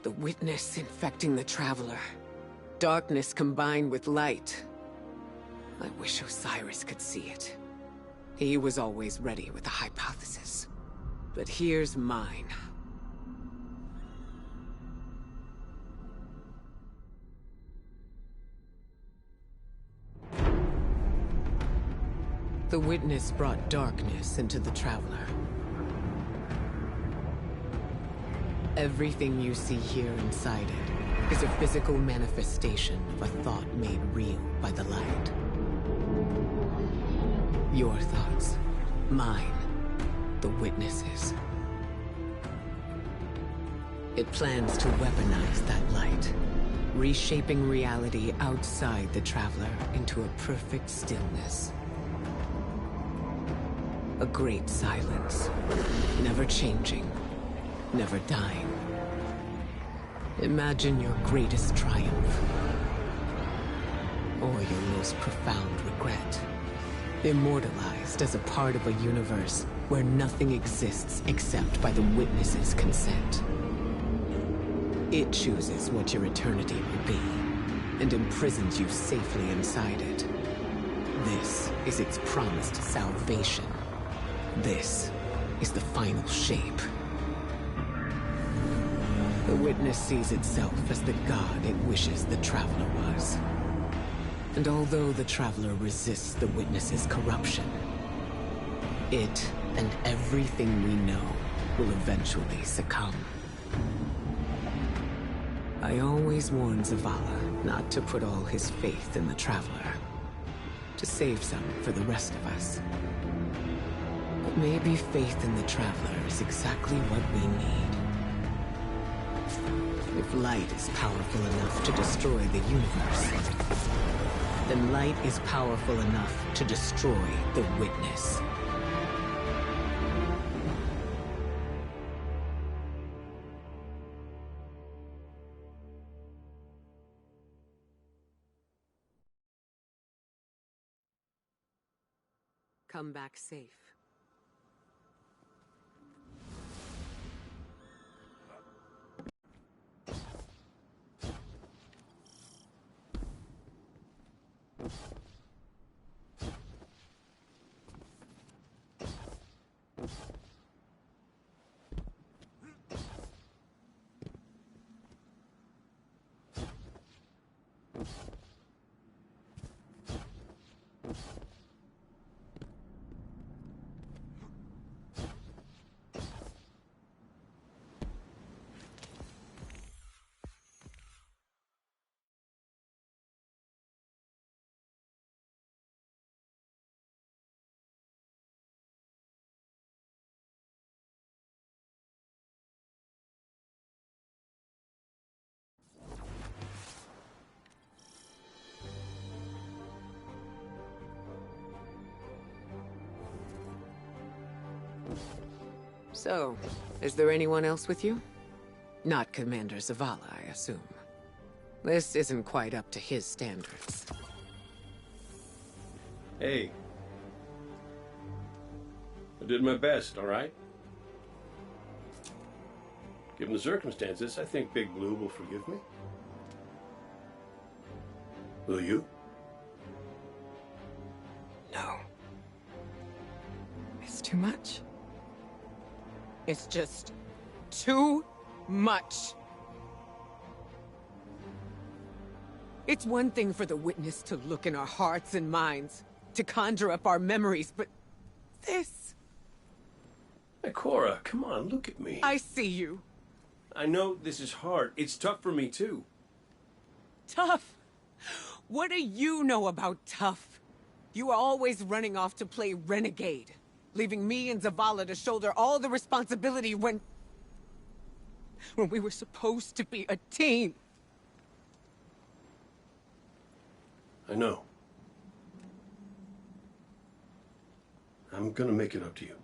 The Witness infecting the Traveler. Darkness combined with light. I wish Osiris could see it. He was always ready with a hypothesis. But here's mine. The Witness brought darkness into the Traveler. Everything you see here inside it is a physical manifestation of a thought made real by the light. Your thoughts, mine, the Witness's. It plans to weaponize that light, reshaping reality outside the Traveler into a perfect stillness. A great silence, never changing, never dying. Imagine your greatest triumph, or your most profound regret. Immortalized as a part of a universe where nothing exists except by the Witness's consent. It chooses what your eternity will be, and imprisons you safely inside it. This is its promised salvation. This is the final shape. The Witness sees itself as the god it wishes the Traveler was. And although the Traveler resists the Witness's corruption, it and everything we know will eventually succumb. I always warn Zavala not to put all his faith in the Traveler, to save some for the rest of us. But maybe faith in the Traveler is exactly what we need. If light is powerful enough to destroy the universe, then light is powerful enough to destroy the Witness. come back safe. So, is there anyone else with you? Not Commander Zavala, I assume. This isn't quite up to his standards. Hey. I did my best, all right? Given the circumstances, I think Big Blue will forgive me. Will you? No. It's too much. It's just too much. It's one thing for the witness to look in our hearts and minds, to conjure up our memories, but this... Ikora, come on, look at me. I see you. I know this is hard. It's tough for me, too. Tough? What do you know about tough? You are always running off to play renegade, leaving me and Zavala to shoulder all the responsibility when we were supposed to be a team. I know. I'm gonna make it up to you.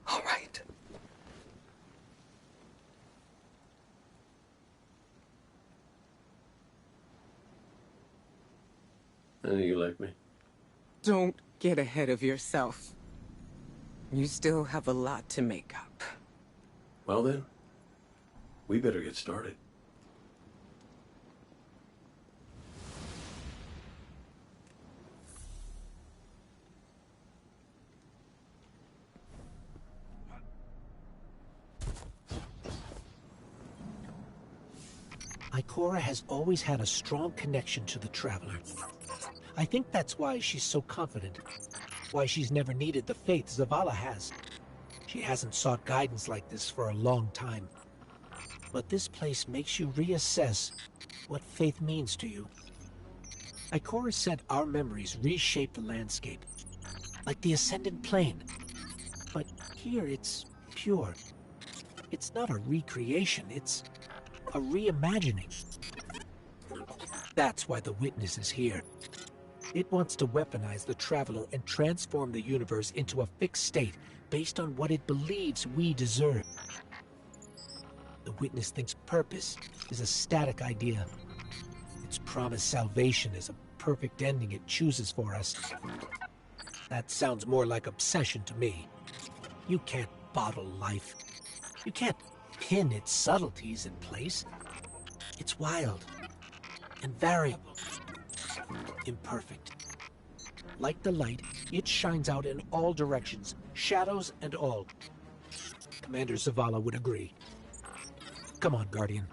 All right. I know you like me. Don't get ahead of yourself. You still have a lot to make up. Well then, we better get started. Ikora has always had a strong connection to the Traveler. I think that's why she's so confident. Why she's never needed the faith Zavala has. She hasn't sought guidance like this for a long time. But this place makes you reassess what faith means to you. Ikora said our memories reshape the landscape, like the Ascendant Plane. But here it's pure. It's not a recreation, it's a reimagining. That's why the Witness is here. It wants to weaponize the Traveler and transform the universe into a fixed state based on what it believes we deserve. The Witness thinks purpose is a static idea. Its promised salvation is a perfect ending it chooses for us. That sounds more like obsession to me. You can't bottle life. You can't pin its subtleties in place. It's wild and variable, imperfect. Like the light, it shines out in all directions, shadows and all. Commander Zavala would agree. Come on, Guardian.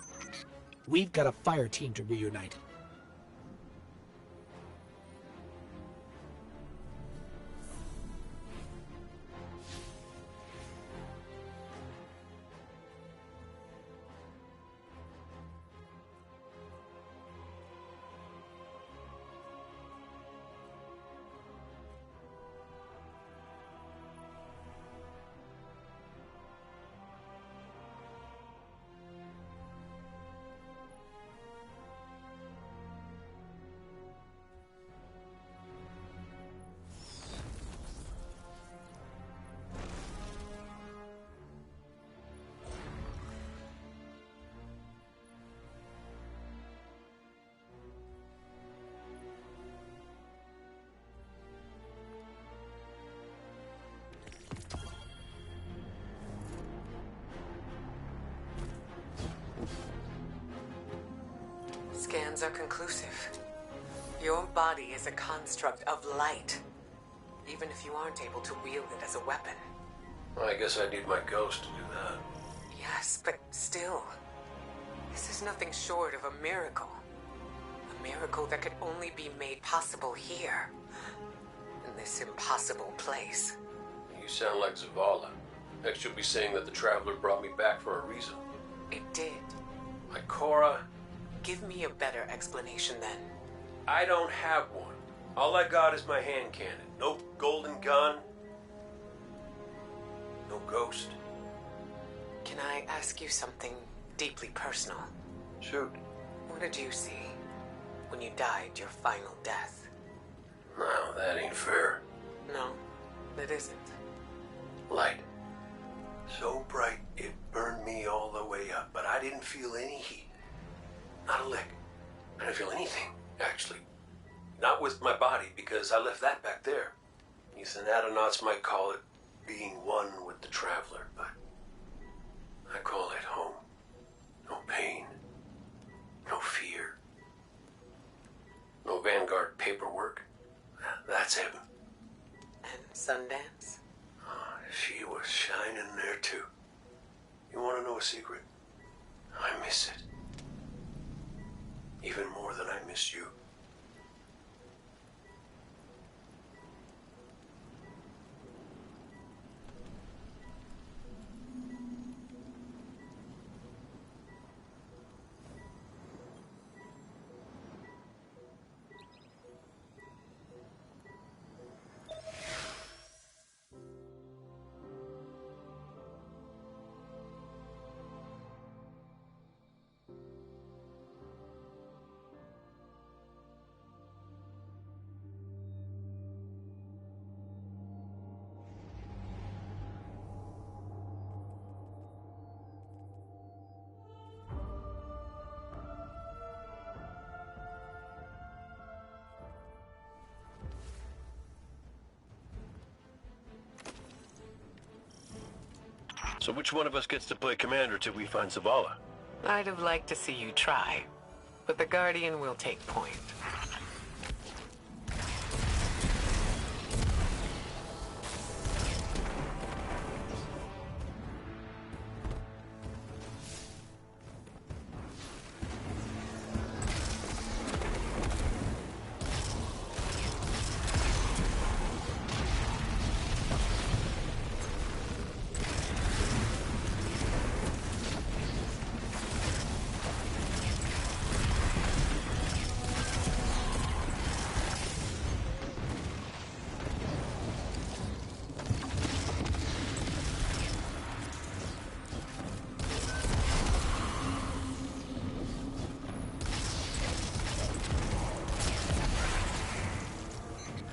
We've got a fire team to reunite. Scans are conclusive. Your body is a construct of light, even if you aren't able to wield it as a weapon. Well, I guess I need my ghost to do that. Yes, but still, this is nothing short of a miracle. A miracle that could only be made possible here, in this impossible place. You sound like Zavala. Next you'll be saying that the Traveler brought me back for a reason. It did. Ikora? Give me a better explanation then. I don't have one. All I got is my hand cannon. No golden gun. No ghost. Can I ask you something deeply personal? Shoot. What did you see when you died your final death? No, that ain't fair. No, it isn't. Light. So bright it burned me all the way up, but I didn't feel any heat. Not a lick. I didn't feel anything, actually. Not with my body, because I left that back there. You Thanatonauts might call it being one with the Traveler, but I call it home. No pain. No fear. No Vanguard paperwork. That's heaven. And Sundance? Oh, she was shining there too. You want to know a secret? I miss it. Even more than I miss you. So which one of us gets to play commander till we find Zavala? I'd have liked to see you try, but the Guardian will take point.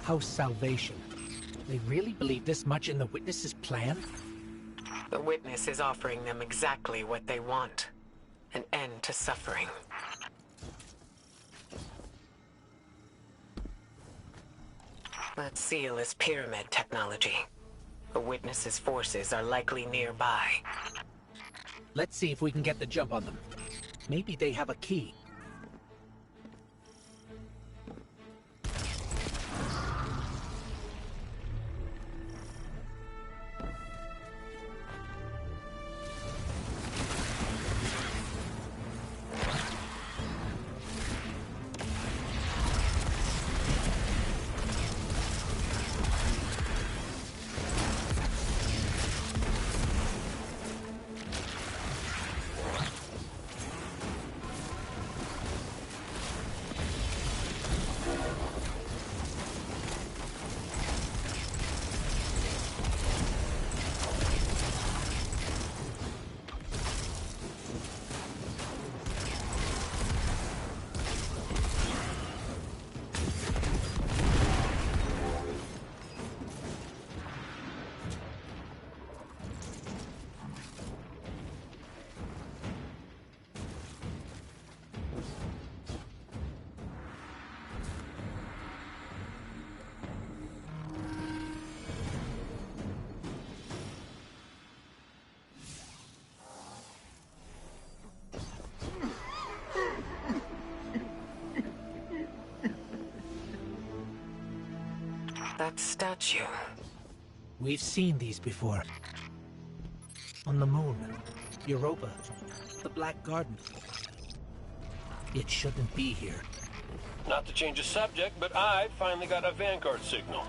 House Salvation. They really believe this much in the Witness's plan? The Witness is offering them exactly what they want. An end to suffering. That seal is pyramid technology. The Witness's forces are likely nearby. Let's see if we can get the jump on them. Maybe they have a key. That statue. We've seen these before. On the moon, Europa, the Black Garden. It shouldn't be here. Not to change the subject, but I finally got a Vanguard signal.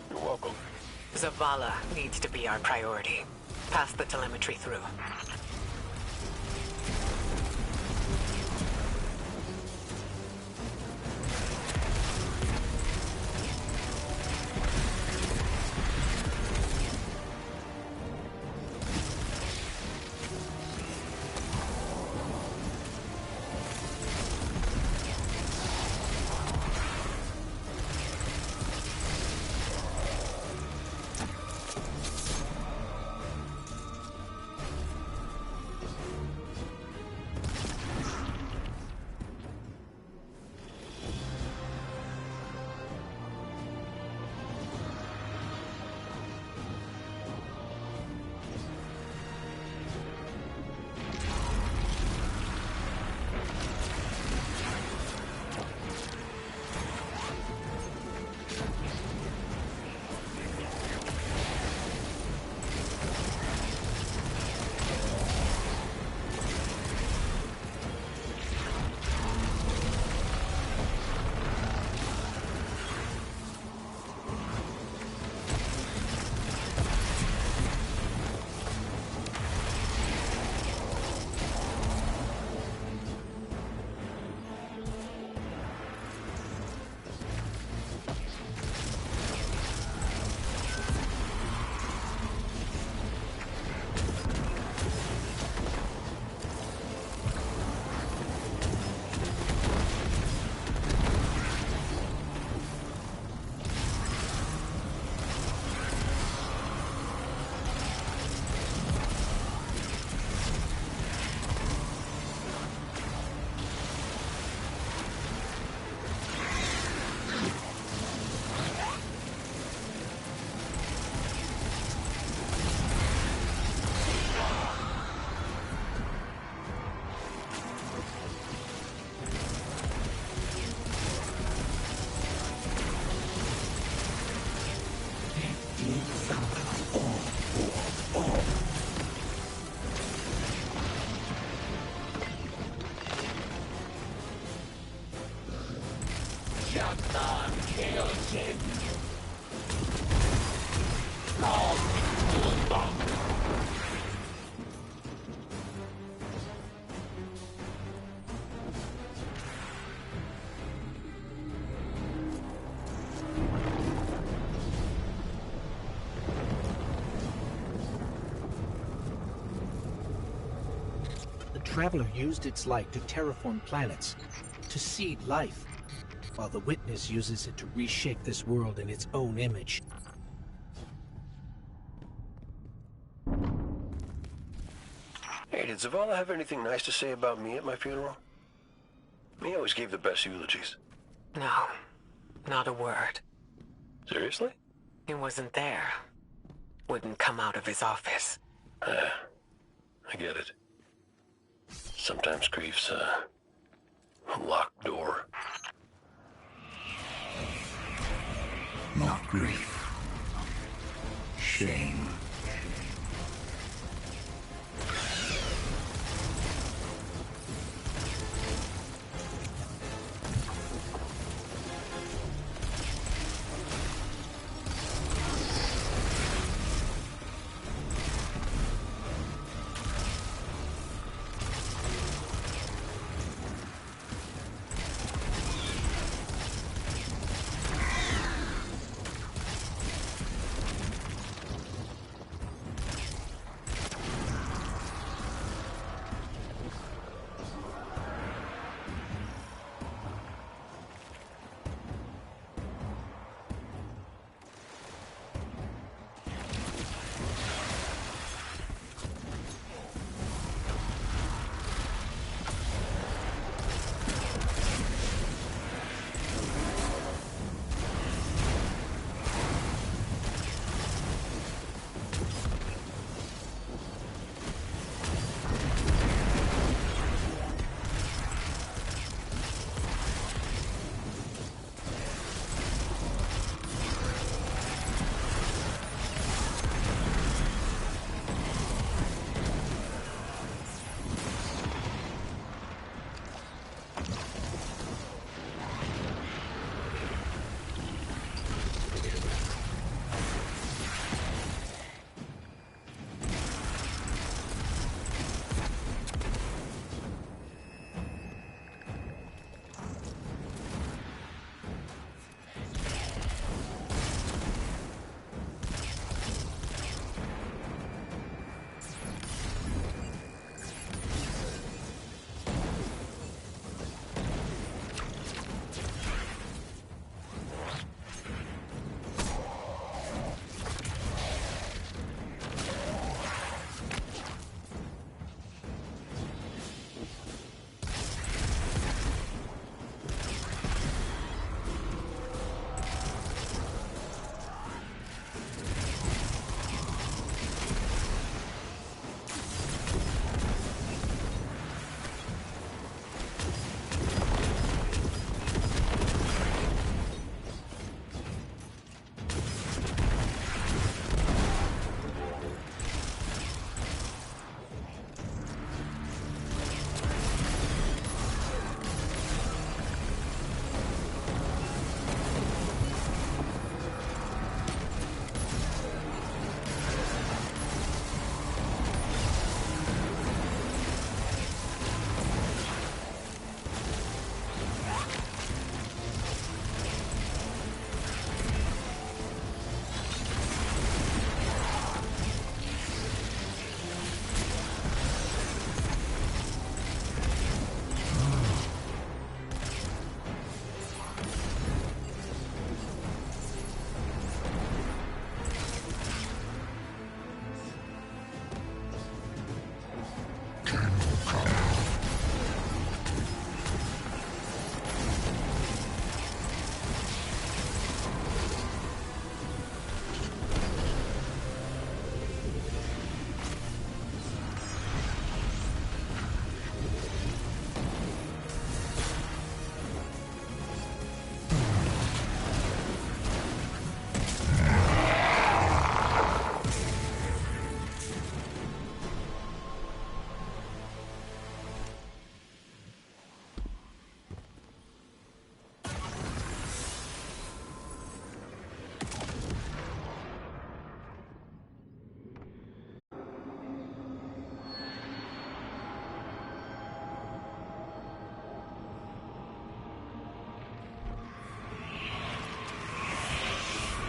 You're welcome. Zavala needs to be our priority. Pass the telemetry through. Traveler used its light to terraform planets, to seed life, while the Witness uses it to reshape this world in its own image. Hey, did Zavala have anything nice to say about me at my funeral? He always gave the best eulogies. No, not a word. Seriously? He wasn't there. Wouldn't come out of his office. I get it. Sometimes grief's a locked door. Not grief. Shame.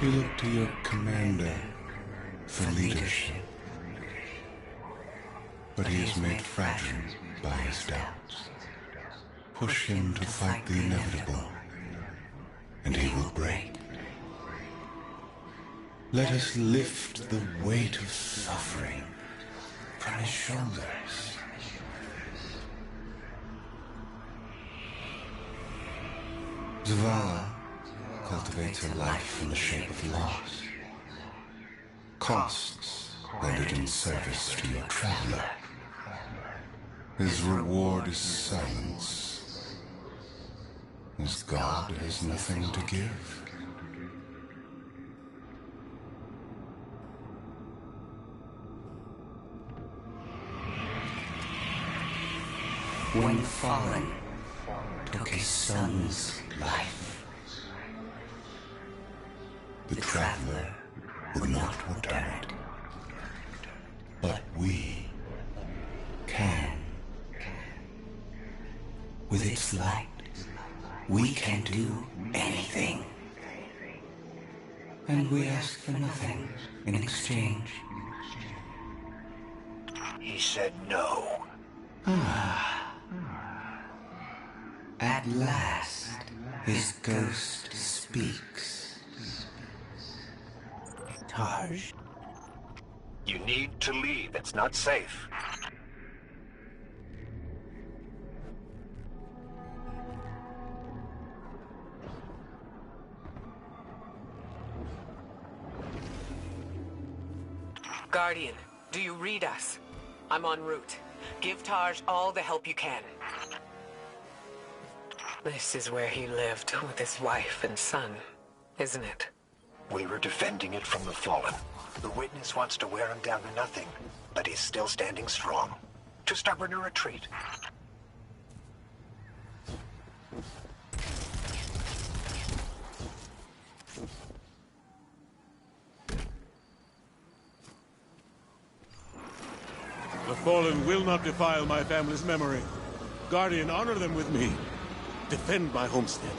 You look to your commander for leadership. But he is made fragile by his doubts. Push him to fight the inevitable, and he will break. Let us lift the weight of suffering from his shoulders. Zavala cultivates a life in the shape of loss. Costs rendered in service to your traveler. His reward is silence. His god has nothing to give. When the Fallen took his son's life, The traveler would not return it. But we can. with its light, we can do anything. And we ask for nothing in exchange. He said no. At last, his ghost speaks. Taj. You need to leave. It's not safe. Guardian, do you read us? I'm en route. Give Taj all the help you can. This is where he lived with his wife and son, isn't it? We were defending it from the Fallen. The Witness wants to wear him down to nothing, but he's still standing strong. Too stubborn to retreat. The Fallen will not defile my family's memory. Guardian, honor them with me. Defend my homestead.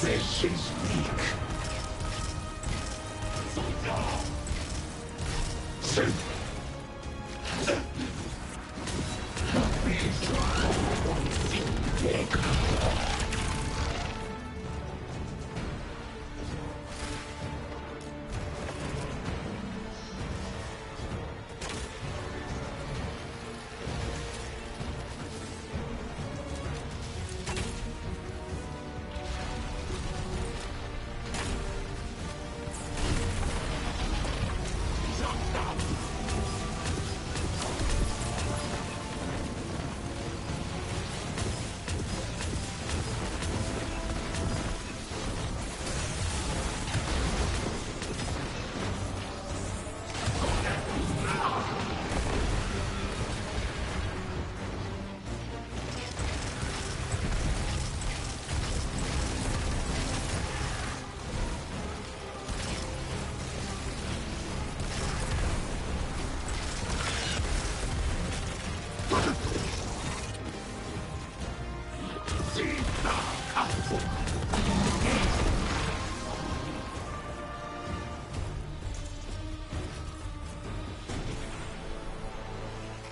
This is weak.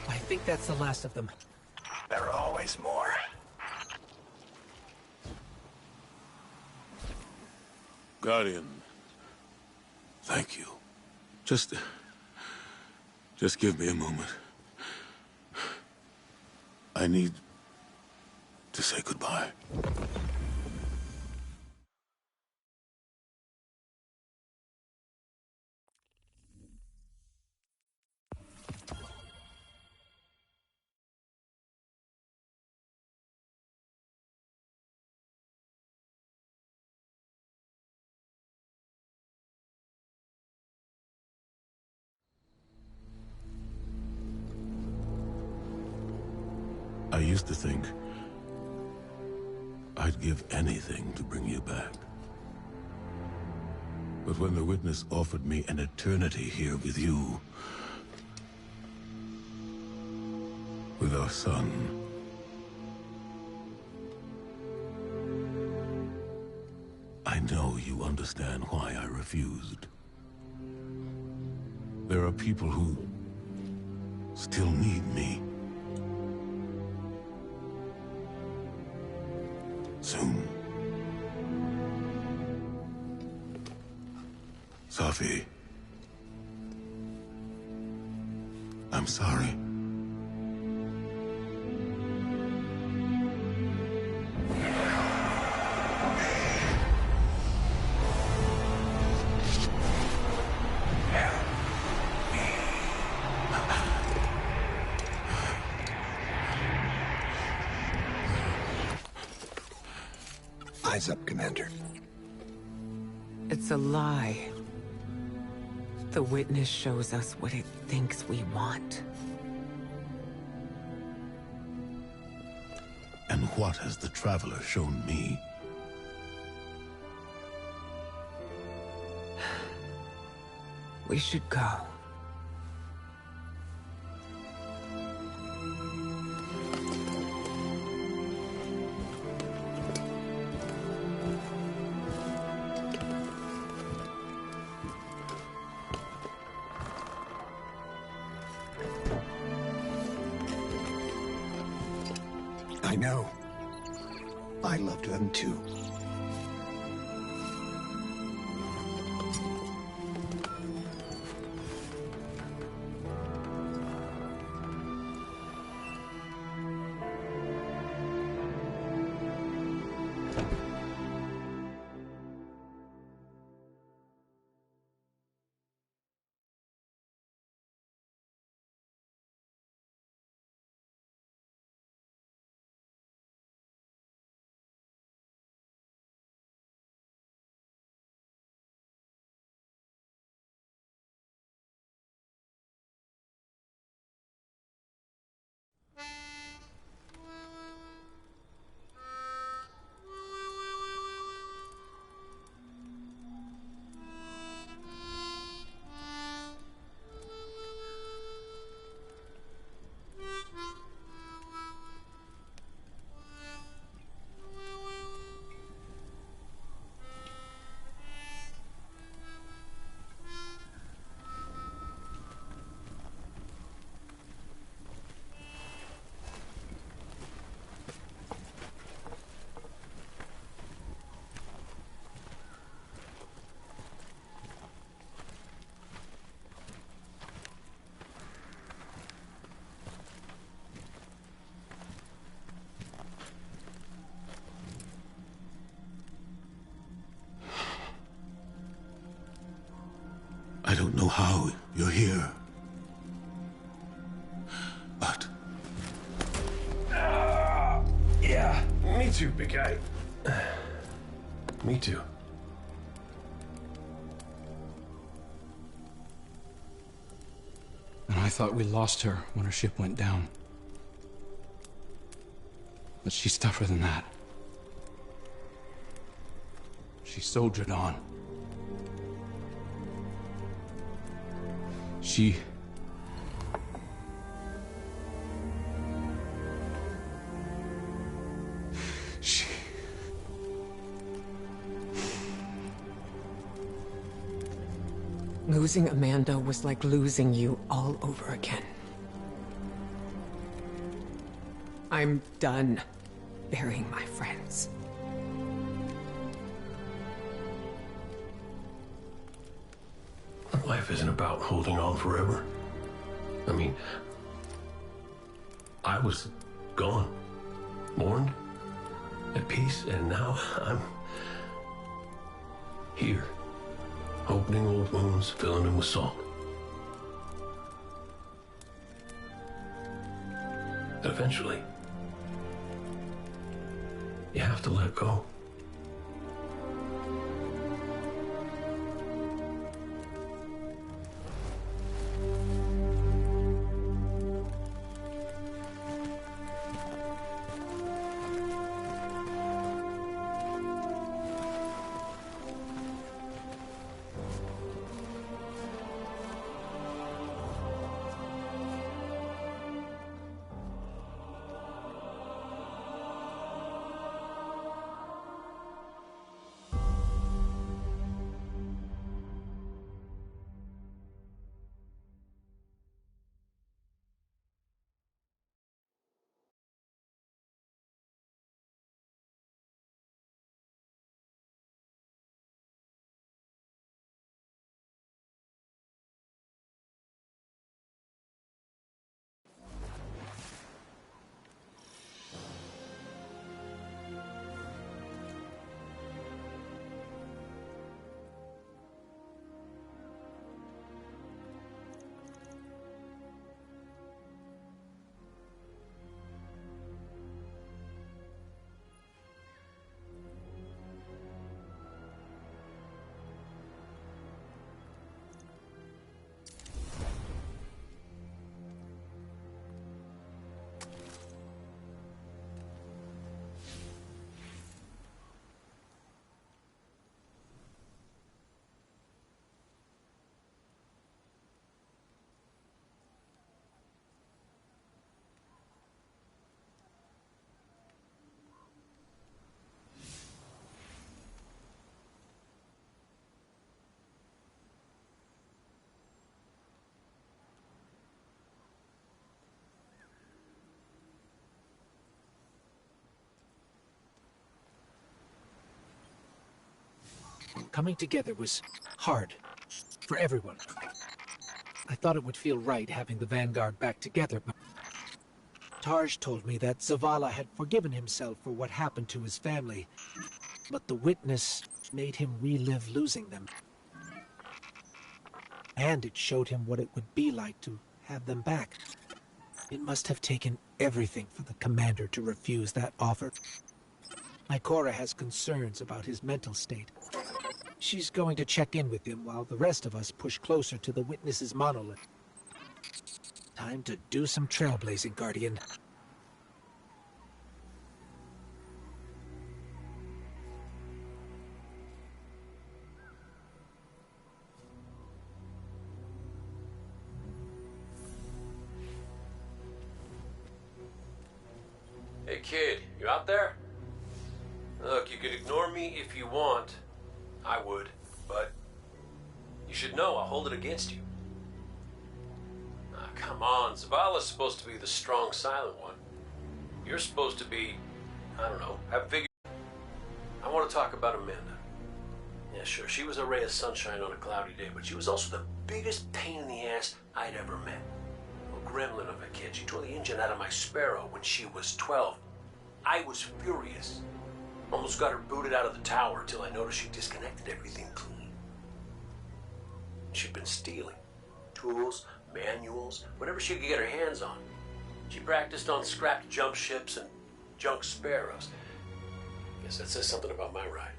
I think that's the last of them. There are always more. Guardian, thank you. Just give me a moment. I need to say goodbye. I used to think I'd give anything to bring you back. But when the Witness offered me an eternity here with you, with our son, I know you understand why I refused. There are people who still need me. Soon. Safi. I'm sorry. Eyes up, Commander. It's a lie. The Witness shows us what it thinks we want. And what has the Traveler shown me? We should go. I know. I loved them too. I don't know how you're here. But... Yeah, me too, big guy. Me too. And I thought we lost her when her ship went down. But she's tougher than that. She soldiered on. She Losing Amanda was like losing you all over again. I'm done burying my friends. Life isn't about holding on forever. I mean, I was gone, mourned, at peace, and now I'm here, opening old wounds, filling them with salt. And eventually, you have to let go. Coming together was hard for everyone. I thought it would feel right having the Vanguard back together, but Tarj told me that Zavala had forgiven himself for what happened to his family, but the witness made him relive losing them. And it showed him what it would be like to have them back. It must have taken everything for the commander to refuse that offer. Ikora has concerns about his mental state. She's going to check in with him while the rest of us push closer to the witness's monolith. Time to do some trailblazing, Guardian. Hey kid, you out there? Look, you could ignore me if you want. I would, but you should know I'll hold it against you. Ah, come on, Zavala's supposed to be the strong, silent one. You're supposed to be, I don't know, have figured. I want to talk about Amanda. Yeah, sure, she was a ray of sunshine on a cloudy day, but she was also the biggest pain in the ass I'd ever met. A gremlin of a kid. She tore the engine out of my Sparrow when she was 12. I was furious. Almost got her booted out of the tower till I noticed she disconnected everything clean. She'd been stealing. Tools, manuals, whatever she could get her hands on. She practiced on scrapped jump ships and junk Sparrows. Guess that says something about my ride.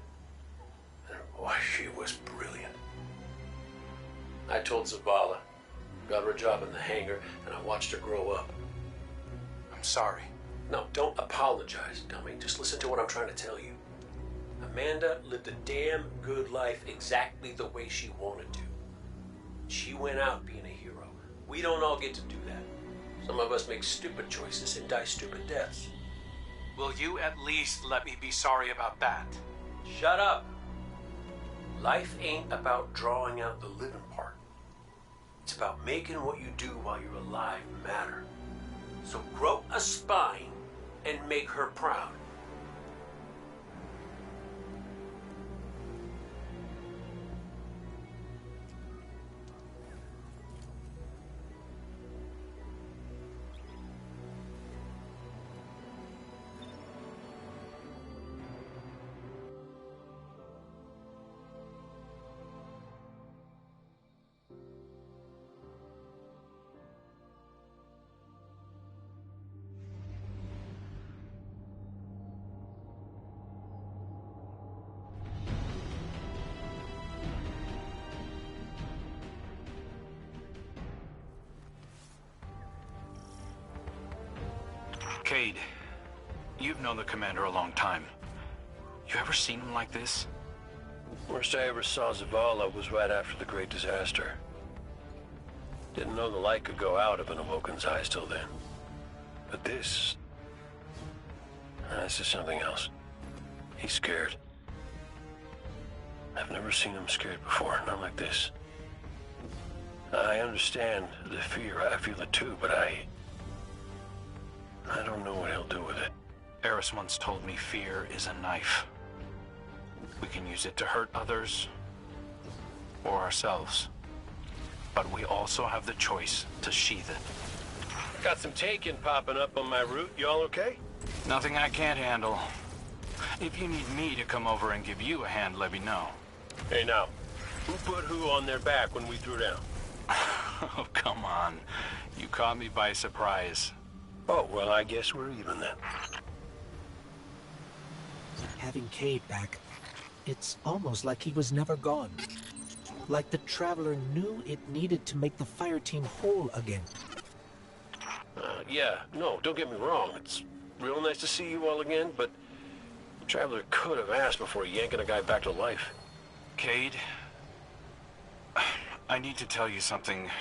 And boy, she was brilliant. I told Zavala, got her a job in the hangar, and I watched her grow up. I'm sorry. No, don't apologize, dummy. Just listen to what I'm trying to tell you. Amanda lived a damn good life exactly the way she wanted to. She went out being a hero. We don't all get to do that. Some of us make stupid choices and die stupid deaths. Will you at least let me be sorry about that? Shut up. Life ain't about drawing out the living part. It's about making what you do while you're alive matter. So grow a spine and make her proud. Cade, you've known the commander a long time. You ever seen him like this? Worst I ever saw Zavala was right after the Great Disaster. Didn't know the light could go out of an Awoken's eyes till then. But this is something else. He's scared. I've never seen him scared before, not like this. I understand the fear, I feel it too, but I don't know what he'll do with it. Eris once told me fear is a knife. We can use it to hurt others or ourselves. But we also have the choice to sheath it. Got some taken popping up on my route. You all okay? Nothing I can't handle. If you need me to come over and give you a hand, let me know. Hey now, who put who on their back when we threw down? Oh, come on. You caught me by surprise. Oh, well, I guess we're even then. Having Cade back, it's almost like he was never gone. Like the Traveler knew it needed to make the fire team whole again. Yeah, no, don't get me wrong. It's real nice to see you all again, but the Traveler could have asked before yanking a guy back to life. Cade, I need to tell you something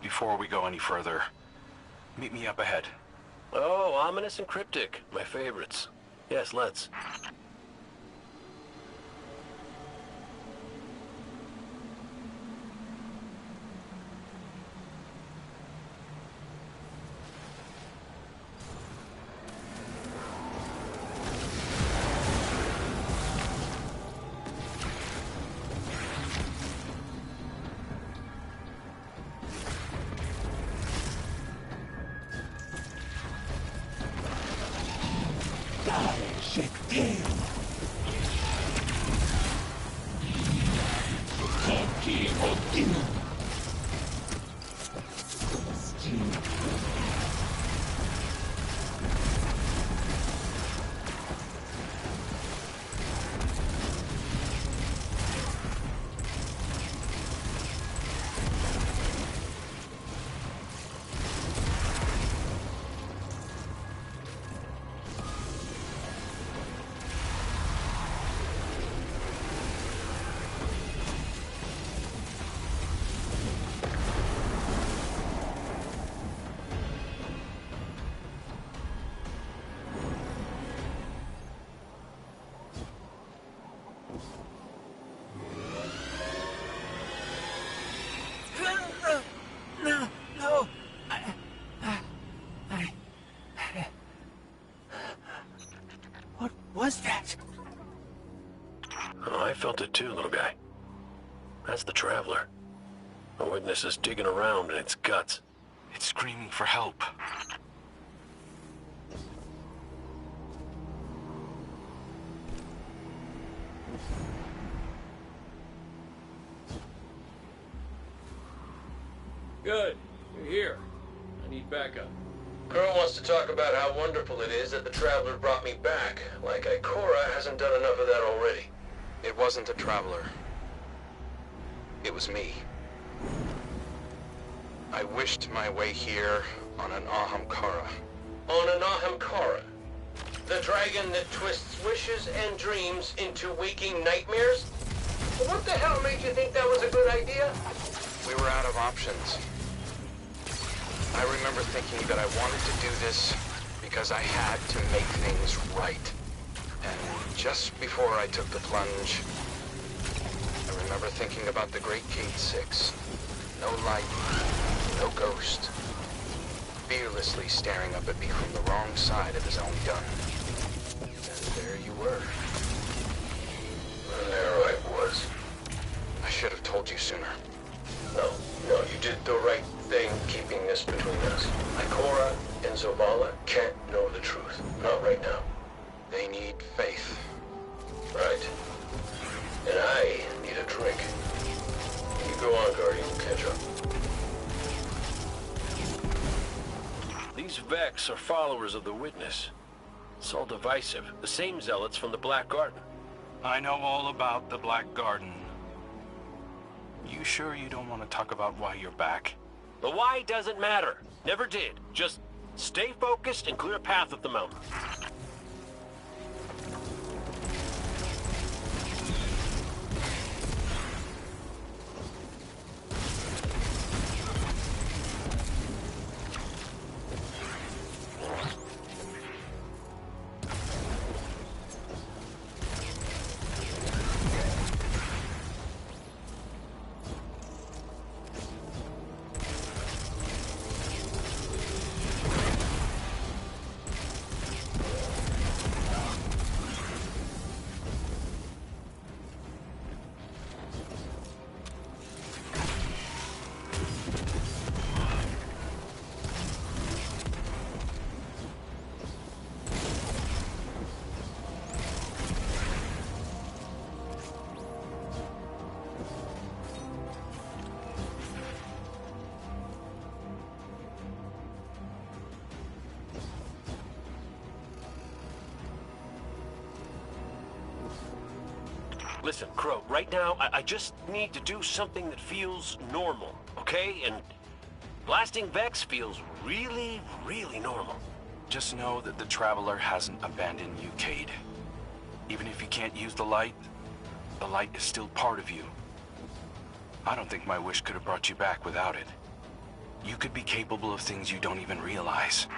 before we go any further. Meet me up ahead. Oh, ominous and cryptic. My favorites. Yes, let's. Was that? Oh, I felt it too, little guy. That's the Traveler. The witness is digging around in its guts. It's screaming for help. Good. You're here. I need backup. Colonel wants to talk about how wonderful it is that the Traveler brought me back. Like Ikora hasn't done enough of that already. It wasn't a Traveler. It was me. I wished my way here on an Ahamkara. On an Ahamkara? The dragon that twists wishes and dreams into waking nightmares? What the hell made you think that was a good idea? We were out of options. I remember thinking that I wanted to do this because I had to make things right. And just before I took the plunge, I remember thinking about the great Cayde 6. No light, no ghost. Fearlessly staring up at me from the wrong side of his own gun. And there you were. There I was. I should have told you sooner. No, you did the right thing keeping this between us. Ikora and Zavala can't know the truth. Not right now. They need faith. Right. And I need a drink. You go on, Guardian. We'll catch up. These Vex are followers of the Witness. It's all divisive. The same zealots from the Black Garden. I know all about the Black Garden. You sure you don't want to talk about why you're back? The why doesn't matter. Never did. Just stay focused and clear a path up the mountain. Listen, Crow, right now, I just need to do something that feels normal, okay? And blasting Vex feels really, really normal. Just know that the Traveler hasn't abandoned you, Cayde. Even if you can't use the light is still part of you. I don't think my wish could have brought you back without it. You could be capable of things you don't even realize.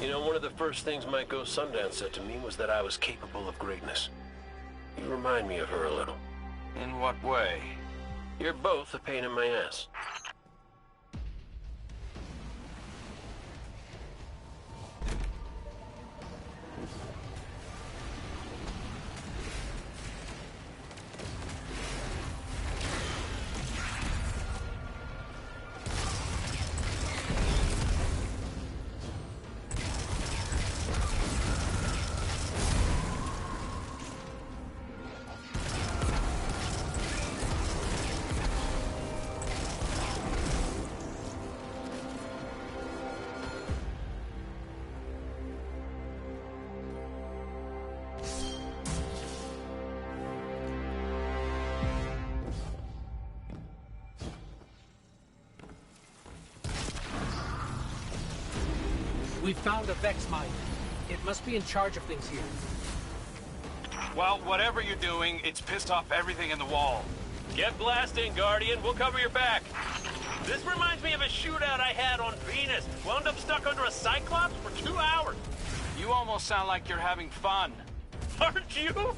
You know, one of the first things my ghost Sundance said to me was that I was capable of greatness. You remind me of her a little. In what way? You're both a pain in my ass. We found a Vex mine. It must be in charge of things here. Well, whatever you're doing, it's pissed off everything in the wall. Get blasting, Guardian. We'll cover your back. This reminds me of a shootout I had on Venus. Wound up stuck under a Cyclops for 2 hours. You almost sound like you're having fun. Aren't you?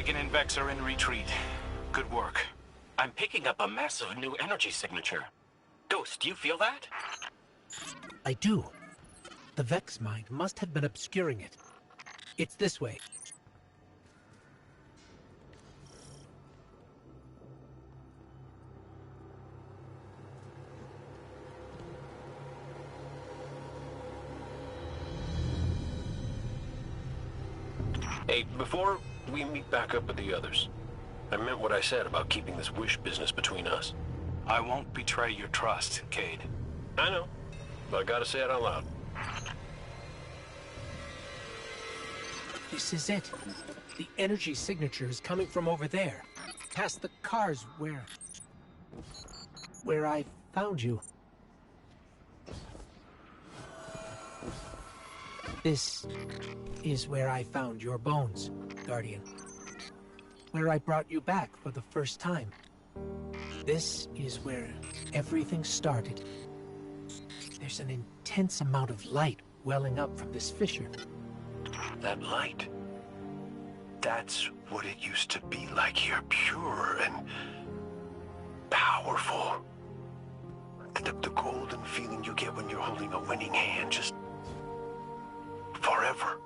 Reagan and Vex are in retreat. Good work. I'm picking up a massive new energy signature. Ghost, do you feel that? I do. The Vex mind must have been obscuring it. It's this way. Hey, before we meet back up with the others, I meant what I said about keeping this wish business between us. I won't betray your trust, Cade. I know, but I gotta say it out loud. This is it. The energy signature is coming from over there. Past the cars where I found you. This is where I found your bones, Guardian. Where I brought you back for the first time. This is where everything started. There's an intense amount of light welling up from this fissure. That light. That's what it used to be like here, pure and powerful. The golden feeling you get when you're holding a winning hand, just forever.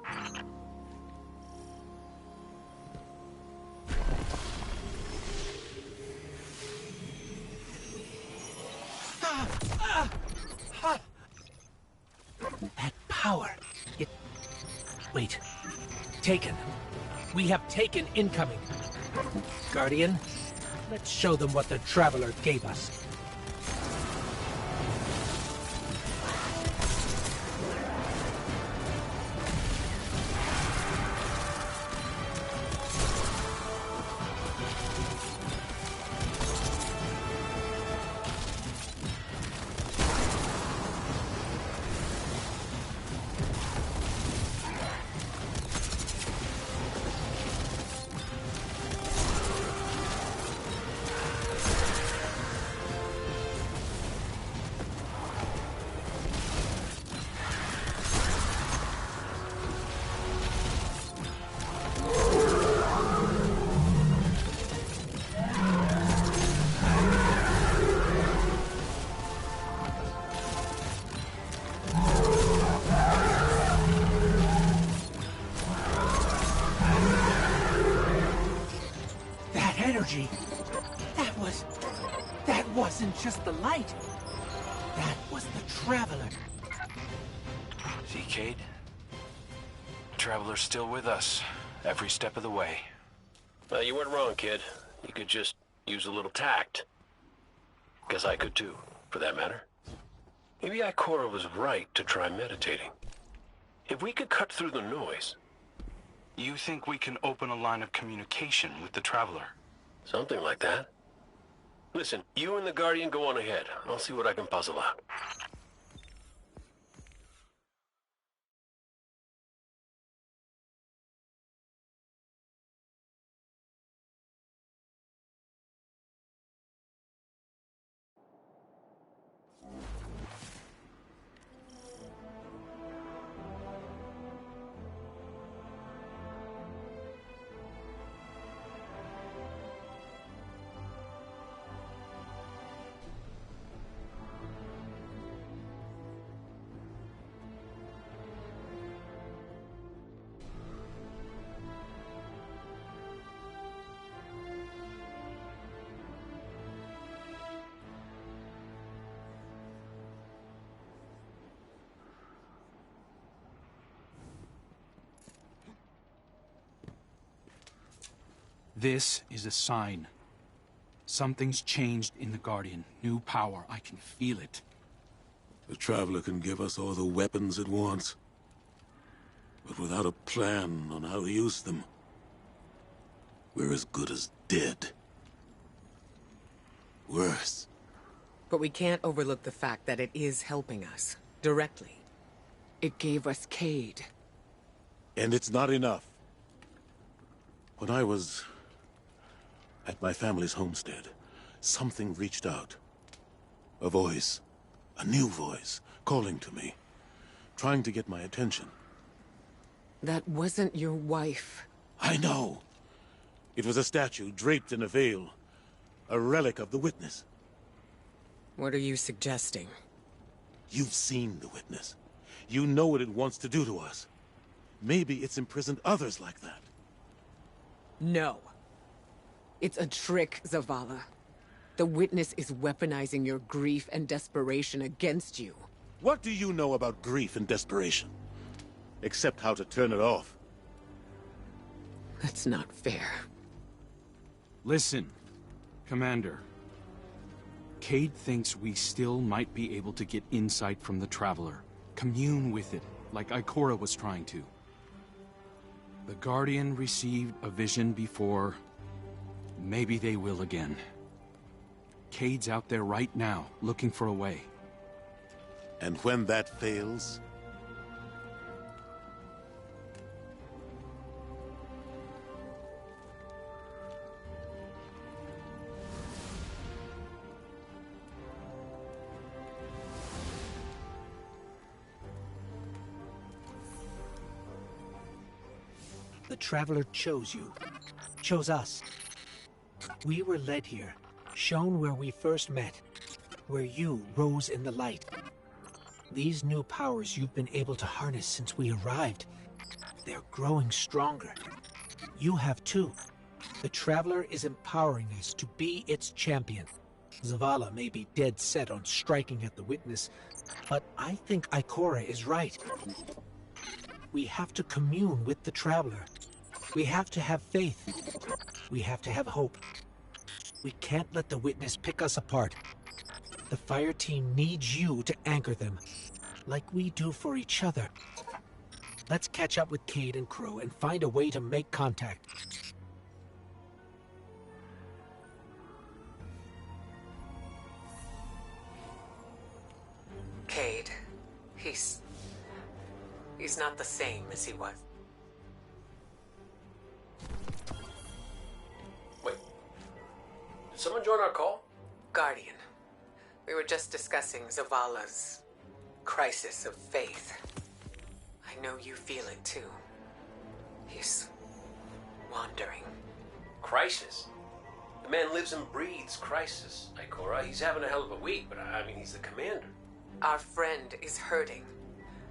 That power, it... Wait. Taken. We have taken incoming. Guardian, let's show them what the Traveler gave us. Energy. That wasn't just the light. That was the Traveler. See, Cade? The Traveler's still with us, every step of the way. Well, you weren't wrong, kid. You could just use a little tact. Guess I could too, for that matter. Maybe Ikora was right to try meditating. If we could cut through the noise... You think we can open a line of communication with the Traveler? Something like that. Listen, you and the Guardian go on ahead. I'll see what I can puzzle out. This is a sign. Something's changed in the Guardian. New power. I can feel it. The Traveler can give us all the weapons it wants. But without a plan on how to use them, we're as good as dead. Worse. But we can't overlook the fact that it is helping us. Directly. It gave us Cade. And it's not enough. When I was at my family's homestead, something reached out. A voice. A new voice. Calling to me. Trying to get my attention. That wasn't your wife. I know. It was a statue draped in a veil. A relic of the Witness. What are you suggesting? You've seen the Witness. You know what it wants to do to us. Maybe it's imprisoned others like that. No. It's a trick, Zavala. The Witness is weaponizing your grief and desperation against you. What do you know about grief and desperation? Except how to turn it off. That's not fair. Listen, Commander. Cayde thinks we still might be able to get insight from the Traveler. Commune with it, like Ikora was trying to. The Guardian received a vision before. Maybe they will again. Cayde's out there right now, looking for a way. And when that fails? The Traveler chose you. Chose us. We were led here, shown where we first met, where you rose in the light. These new powers you've been able to harness since we arrived, they're growing stronger. You have too. The Traveler is empowering us to be its champion. Zavala may be dead set on striking at the Witness, but I think Ikora is right. We have to commune with the Traveler. We have to have faith. We have to have hope. We can't let the Witness pick us apart. The fire team needs you to anchor them, like we do for each other. Let's catch up with Cayde and Crow and find a way to make contact. Cayde, he's not the same as he was. Wait. Did someone join our call? Guardian. We were just discussing Zavala's crisis of faith. I know you feel it too. He's wandering. Crisis? The man lives and breathes crisis, Ikora. He's having a hell of a week, but I mean, he's the commander. Our friend is hurting.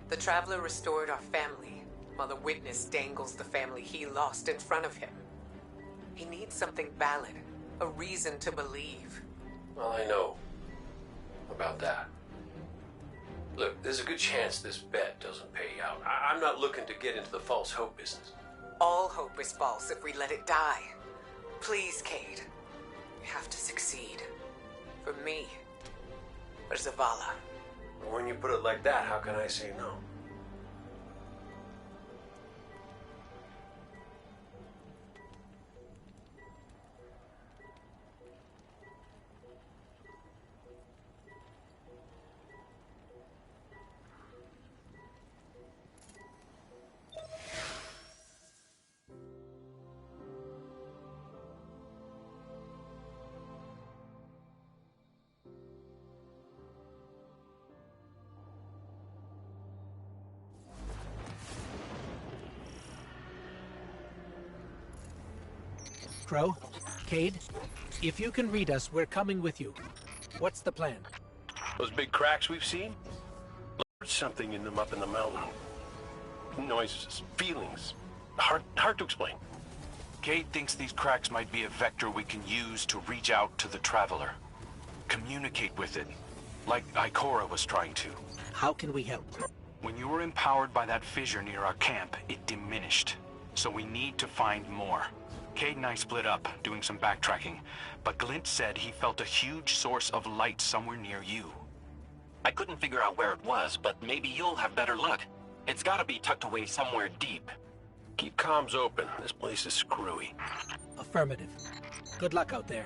The Traveler restored our family, while the Witness dangles the family he lost in front of him. He needs something valid, a reason to believe. Well, I know about that. Look, there's a good chance this bet doesn't pay out. I'm not looking to get into the false hope business. All hope is false if we let it die. Please, Cayde. We have to succeed. For me. For Zavala. When you put it like that, how can I say no? Crow, Cayde, if you can read us, we're coming with you. What's the plan? Those big cracks we've seen? There's something in them up in the mountain. Noises, feelings. Hard to explain. Cayde thinks these cracks might be a vector we can use to reach out to the Traveler. Communicate with it, like Ikora was trying to. How can we help? When you were empowered by that fissure near our camp, it diminished. So we need to find more. Cayde and I split up, doing some backtracking, but Glint said he felt a huge source of light somewhere near you. I couldn't figure out where it was, but maybe you'll have better luck. It's gotta be tucked away somewhere deep. Keep comms open. This place is screwy. Affirmative. Good luck out there.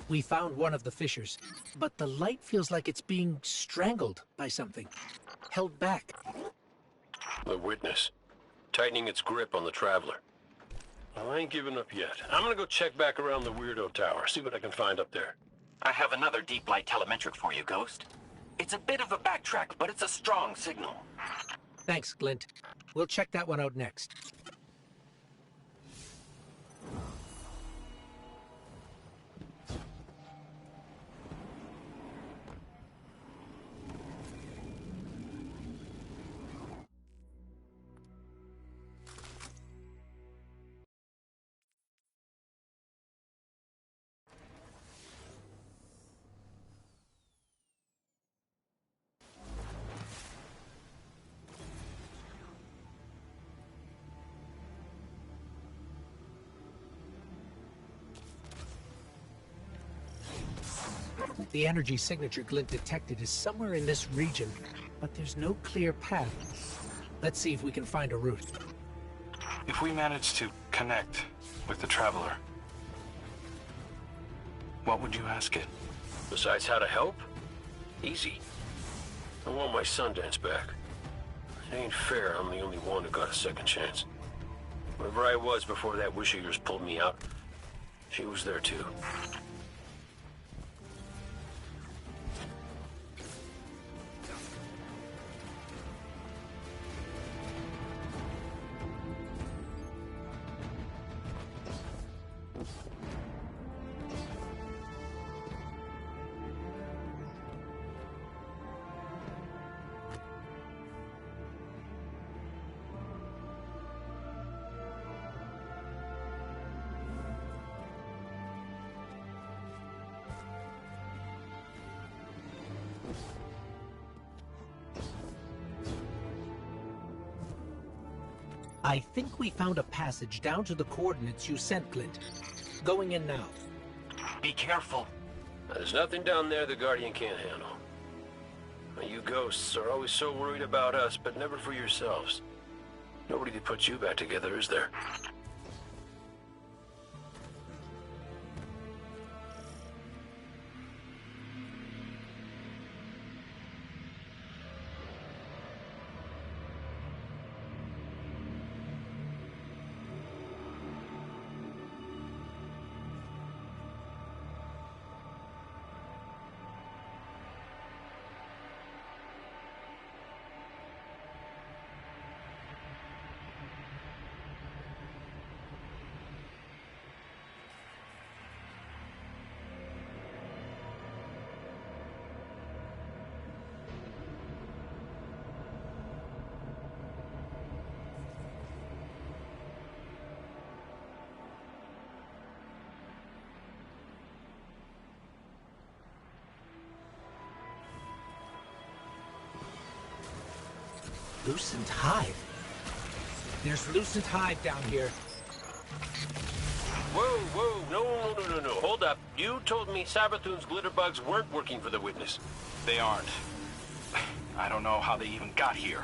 We found one of the fissures, but the light feels like it's being strangled by something. Held back. The witness. Tightening its grip on the Traveler. Well, I ain't giving up yet. I'm gonna go check back around the Weirdo Tower, see what I can find up there. I have another deep light telemetric for you, Ghost. It's a bit of a backtrack, but it's a strong signal. Thanks, Glint. We'll check that one out next. The energy signature Glint detected is somewhere in this region, but there's no clear path. Let's see if we can find a route. If we manage to connect with the Traveler, what would you ask it? Besides how to help? Easy. I want my Sundance back. It ain't fair I'm the only one who got a second chance. Wherever I was before that wish of yours pulled me out, she was there too. I think we found a passage down to the coordinates you sent, Glint. Going in now. Be careful. There's nothing down there the Guardian can't handle. You ghosts are always so worried about us, but never for yourselves. Nobody to put you back together, is there? Lucent Hive. There's Lucent Hive down here. Whoa, no. Hold up. You told me Savathun's glitterbugs weren't working for the Witness. They aren't. I don't know how they even got here.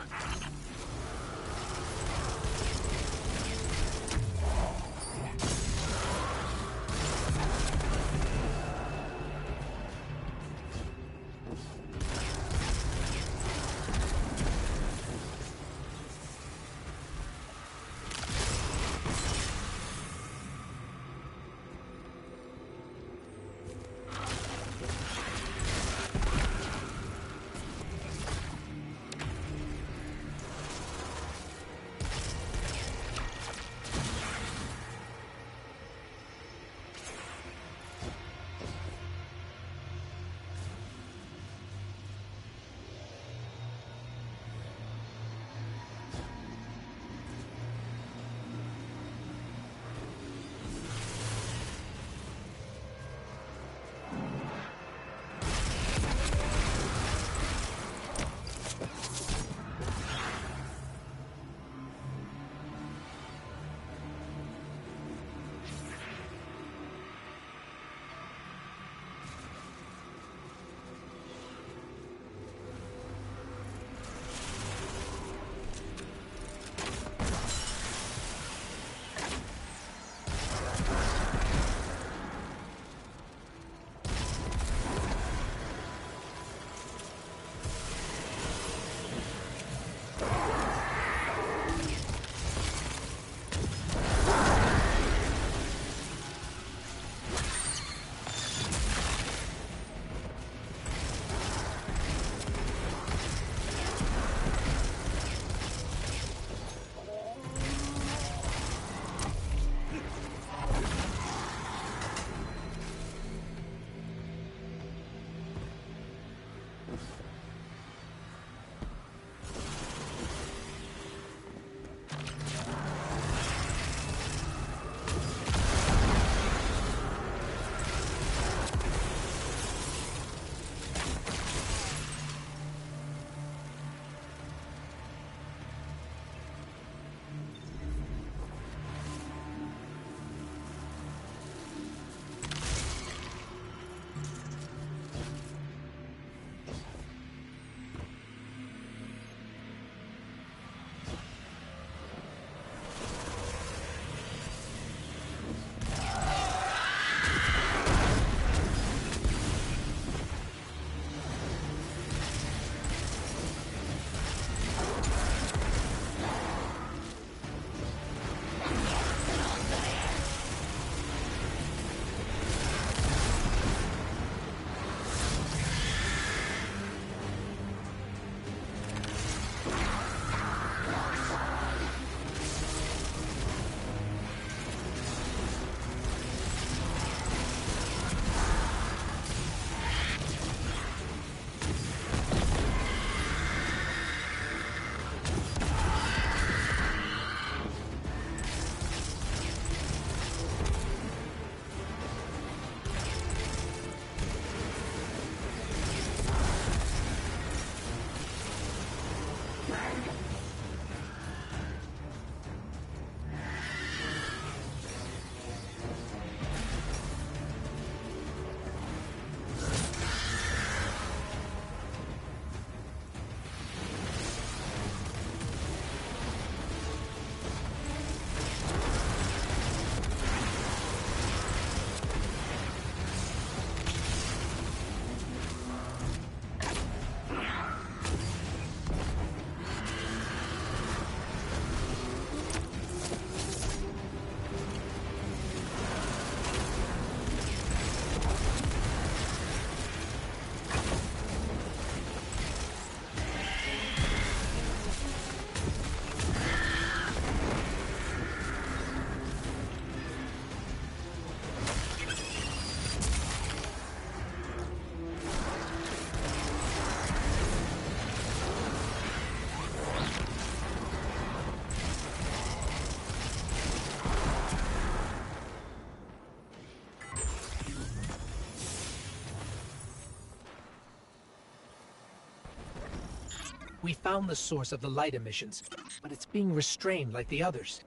We found the source of the light emissions, but it's being restrained like the others.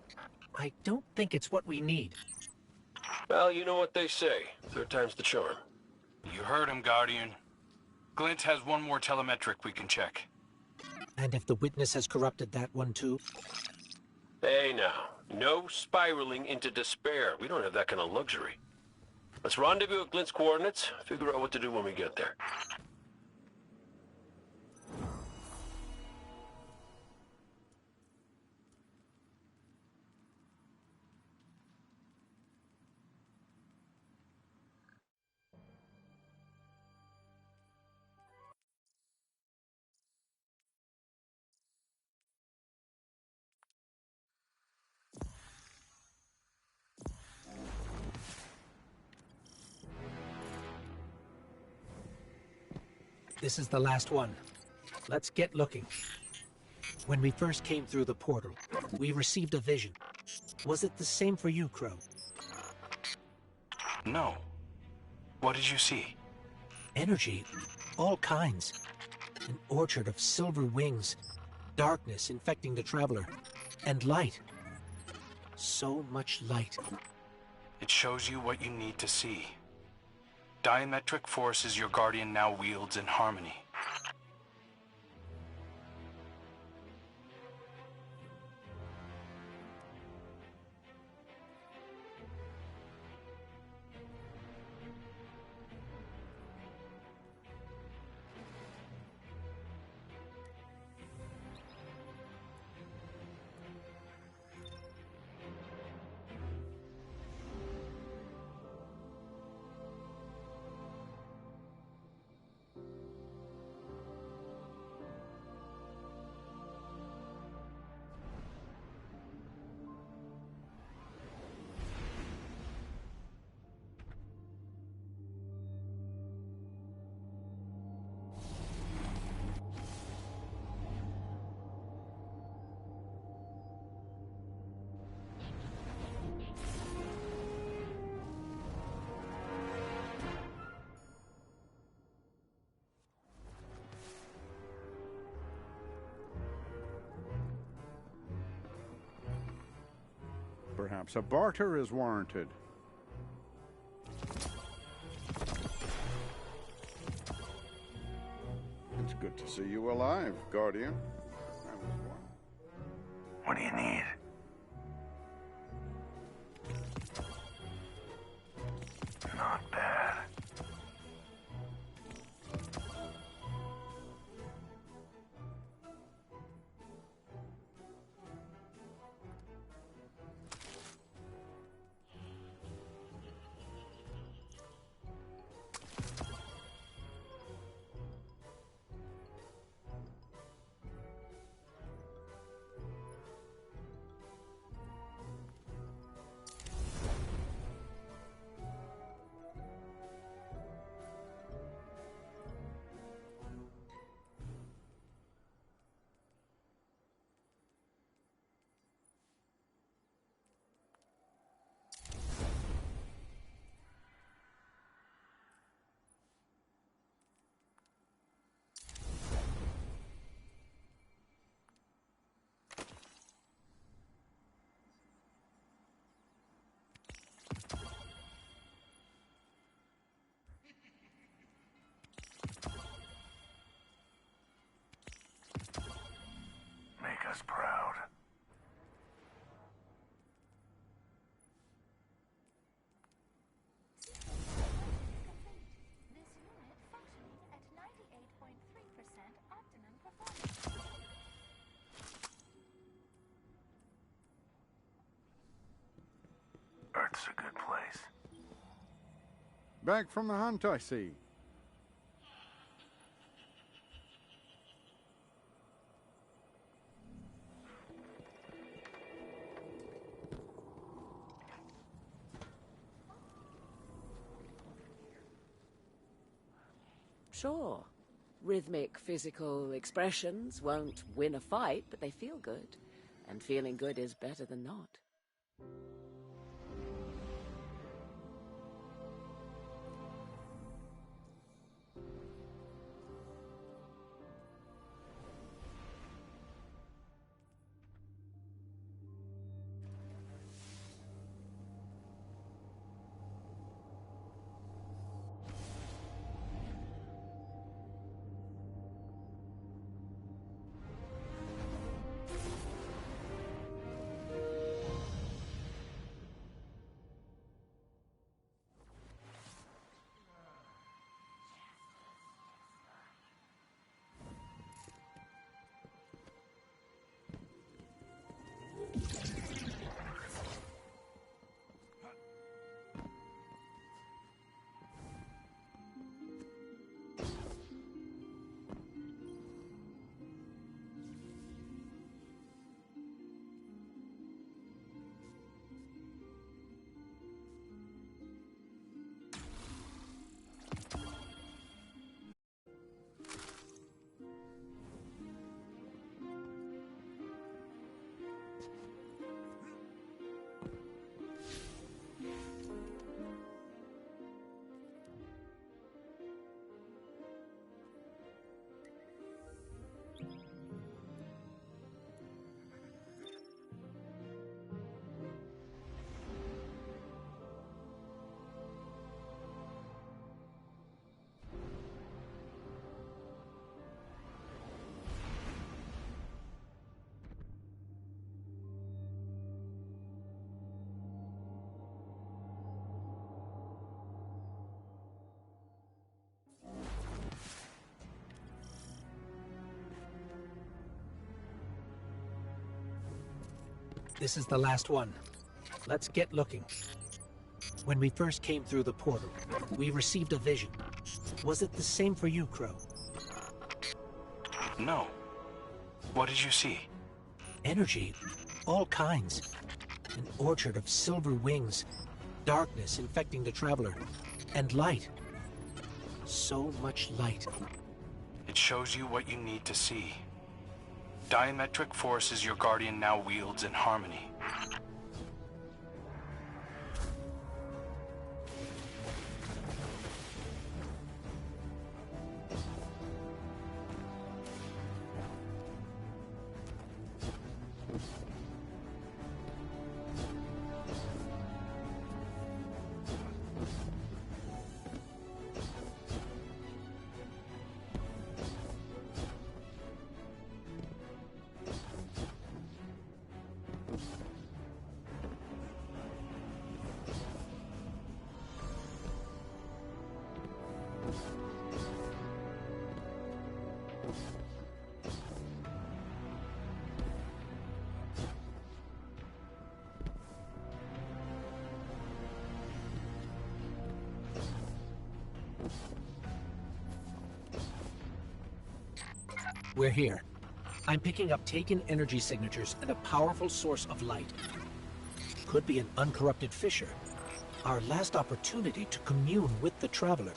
I don't think it's what we need. Well, you know what they say. Third time's the charm. You heard him, Guardian. Glint has one more telemetric we can check. And if the witness has corrupted that one too? Hey now, no spiraling into despair. We don't have that kind of luxury. Let's rendezvous at Glint's coordinates, figure out what to do when we get there. This is the last one. Let's get looking. When we first came through the portal, we received a vision. Was it the same for you, Crow? No. What did you see? Energy. All kinds. An orchard of silver wings. Darkness infecting the Traveler. And light. So much light. It shows you what you need to see. Diametric forces your Guardian now wields in harmony. Perhaps a barter is warranted. It's good to see you alive, Guardian. What do you need? Not bad. Make us proud. Earth's a good place. Back from the hunt, I see. Sure. Rhythmic physical expressions won't win a fight, but they feel good. And feeling good is better than not. This is the last one. Let's get looking. When we first came through the portal, we received a vision. Was it the same for you, Crow? No. What did you see? Energy. All kinds. An orchard of silver wings. Darkness infecting the Traveler. And light. So much light. It shows you what you need to see. Diametric forces your Guardian now wields in harmony. We're here. I'm picking up taken energy signatures and a powerful source of light. Could be an uncorrupted fissure. Our last opportunity to commune with the Traveler.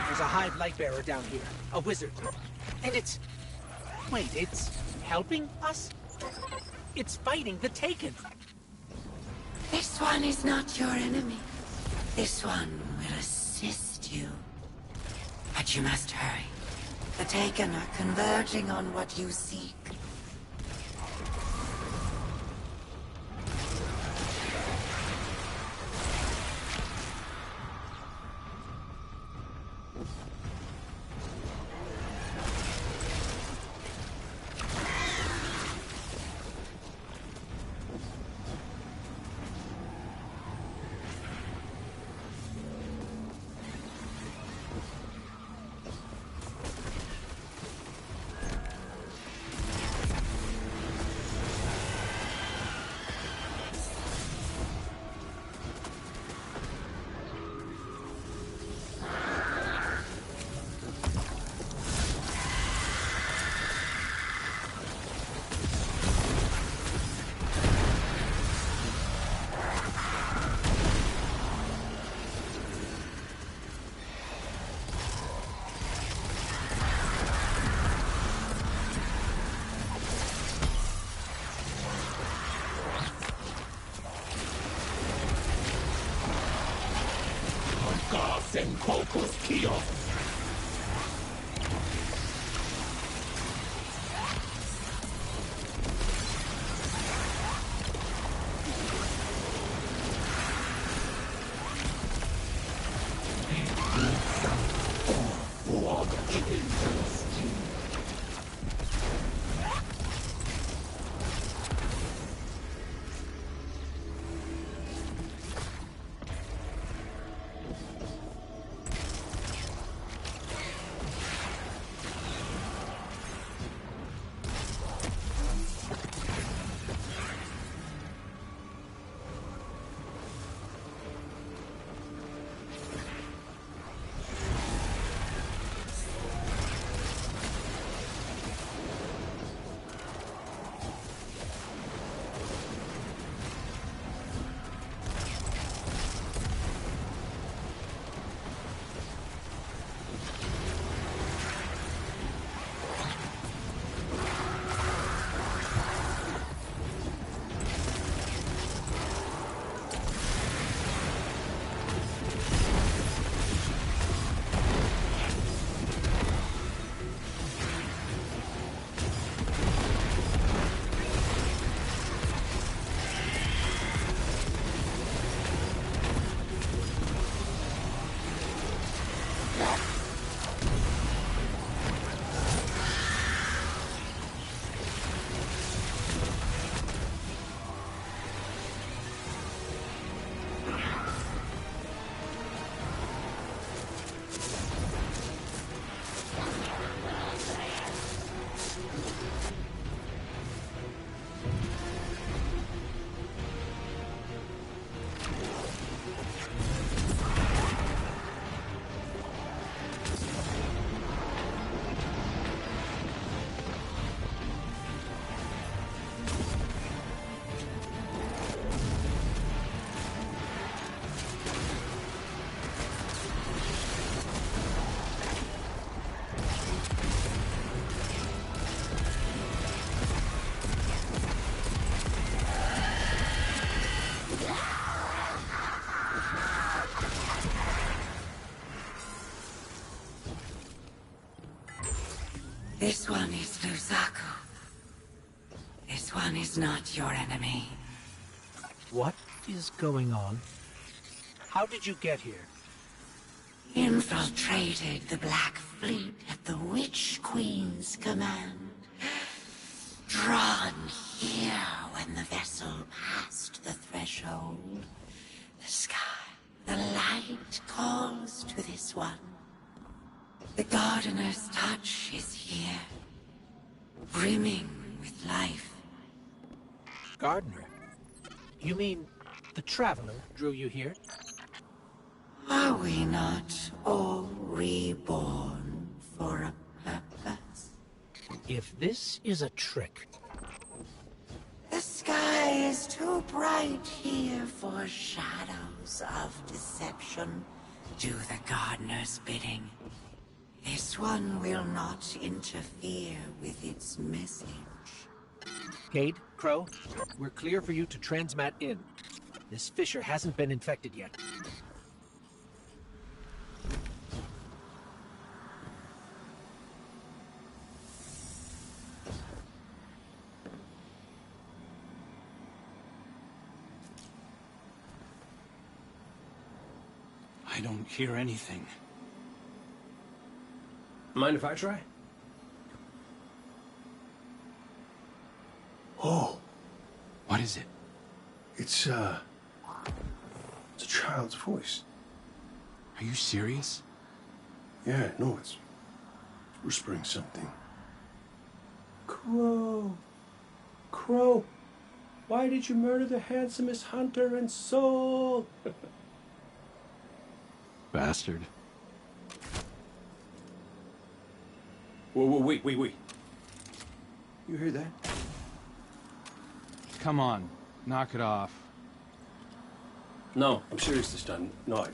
There's a Hive Lightbearer down here. A wizard. And it's... Wait, it's helping us? It's fighting the Taken. This one is not your enemy. This one will assist you. But you must hurry. The Taken are converging on what you seek. This one is Luzaku. This one is not your enemy. What is going on? How did you get here? Infiltrated the Black Fleet at the Witch Queen's command. Drawn here when the vessel passed the threshold. The sky, the light calls to this one. The Gardener's touch is here, brimming with life. Gardener? You mean the Traveler drew you here? Are we not all reborn for a purpose? If this is a trick... The sky is too bright here for shadows of deception. Do the Gardener's bidding. This one will not interfere with its message. Cade, Crow, we're clear for you to transmat in. This fissure hasn't been infected yet. I don't hear anything. Mind if I try? Oh. What is it? It's a child's voice. Are you serious? Yeah, no, it's whispering something. Crow. Crow. Why did you murder the handsomest hunter in Seoul? Bastard. Whoa, wait. You hear that? Come on, knock it off. No, I'm serious this time. No,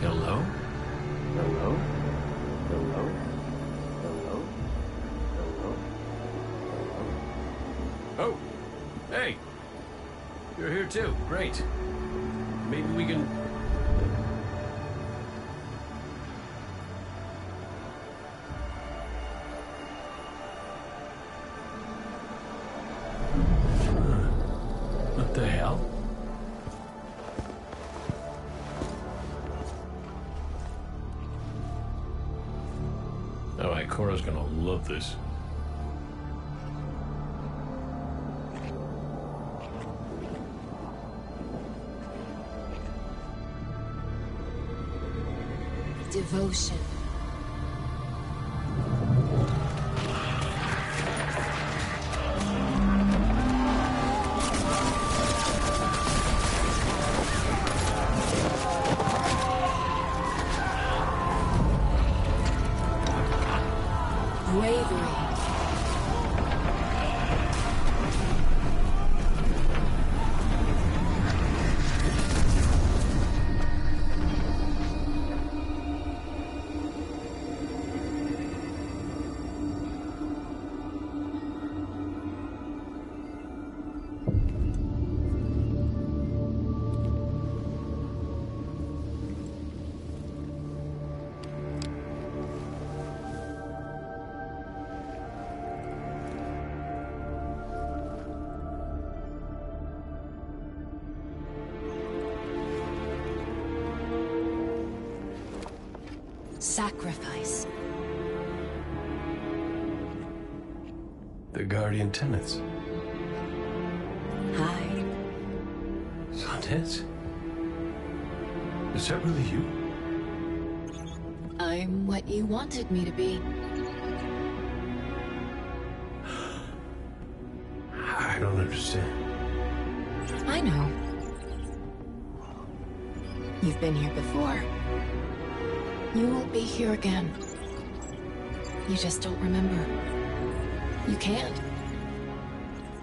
Hello? Hello? Hello? Hello? Hello? Oh! Hey! You're here too. Great. Maybe we can... What the hell? Oh, Ikora's gonna love this. Devotion. Bravery. Sacrifice. The Guardian Tenets. Hi. Sundance? Is that really you? I'm what you wanted me to be. I don't understand. I know. You've been here before. You will be here again. You just don't remember. You can't.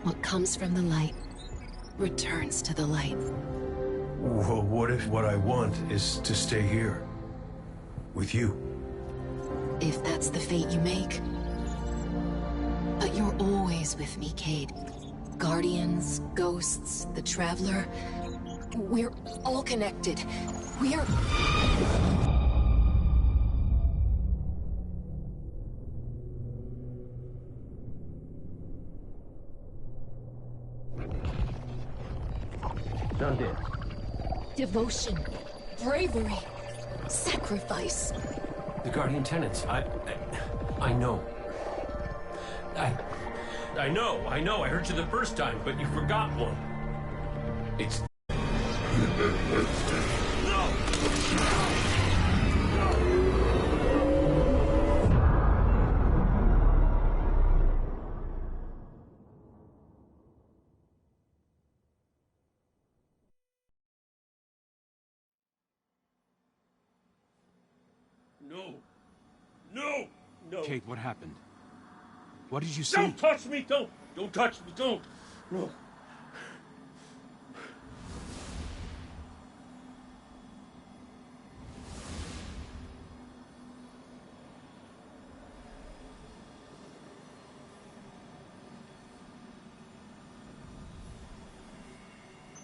What comes from the light returns to the light. Well, what if what I want is to stay here? With you? If that's the fate you make, You're always with me, Cade. Guardians, ghosts, the Traveler. We're all connected. We're... Done dead. Devotion, bravery, sacrifice. The Guardian tenants. I know. I know. I heard you the first time, but you forgot one. It's... No. Cade, what happened? What did you see? Don't touch me! Don't touch me! Don't! No.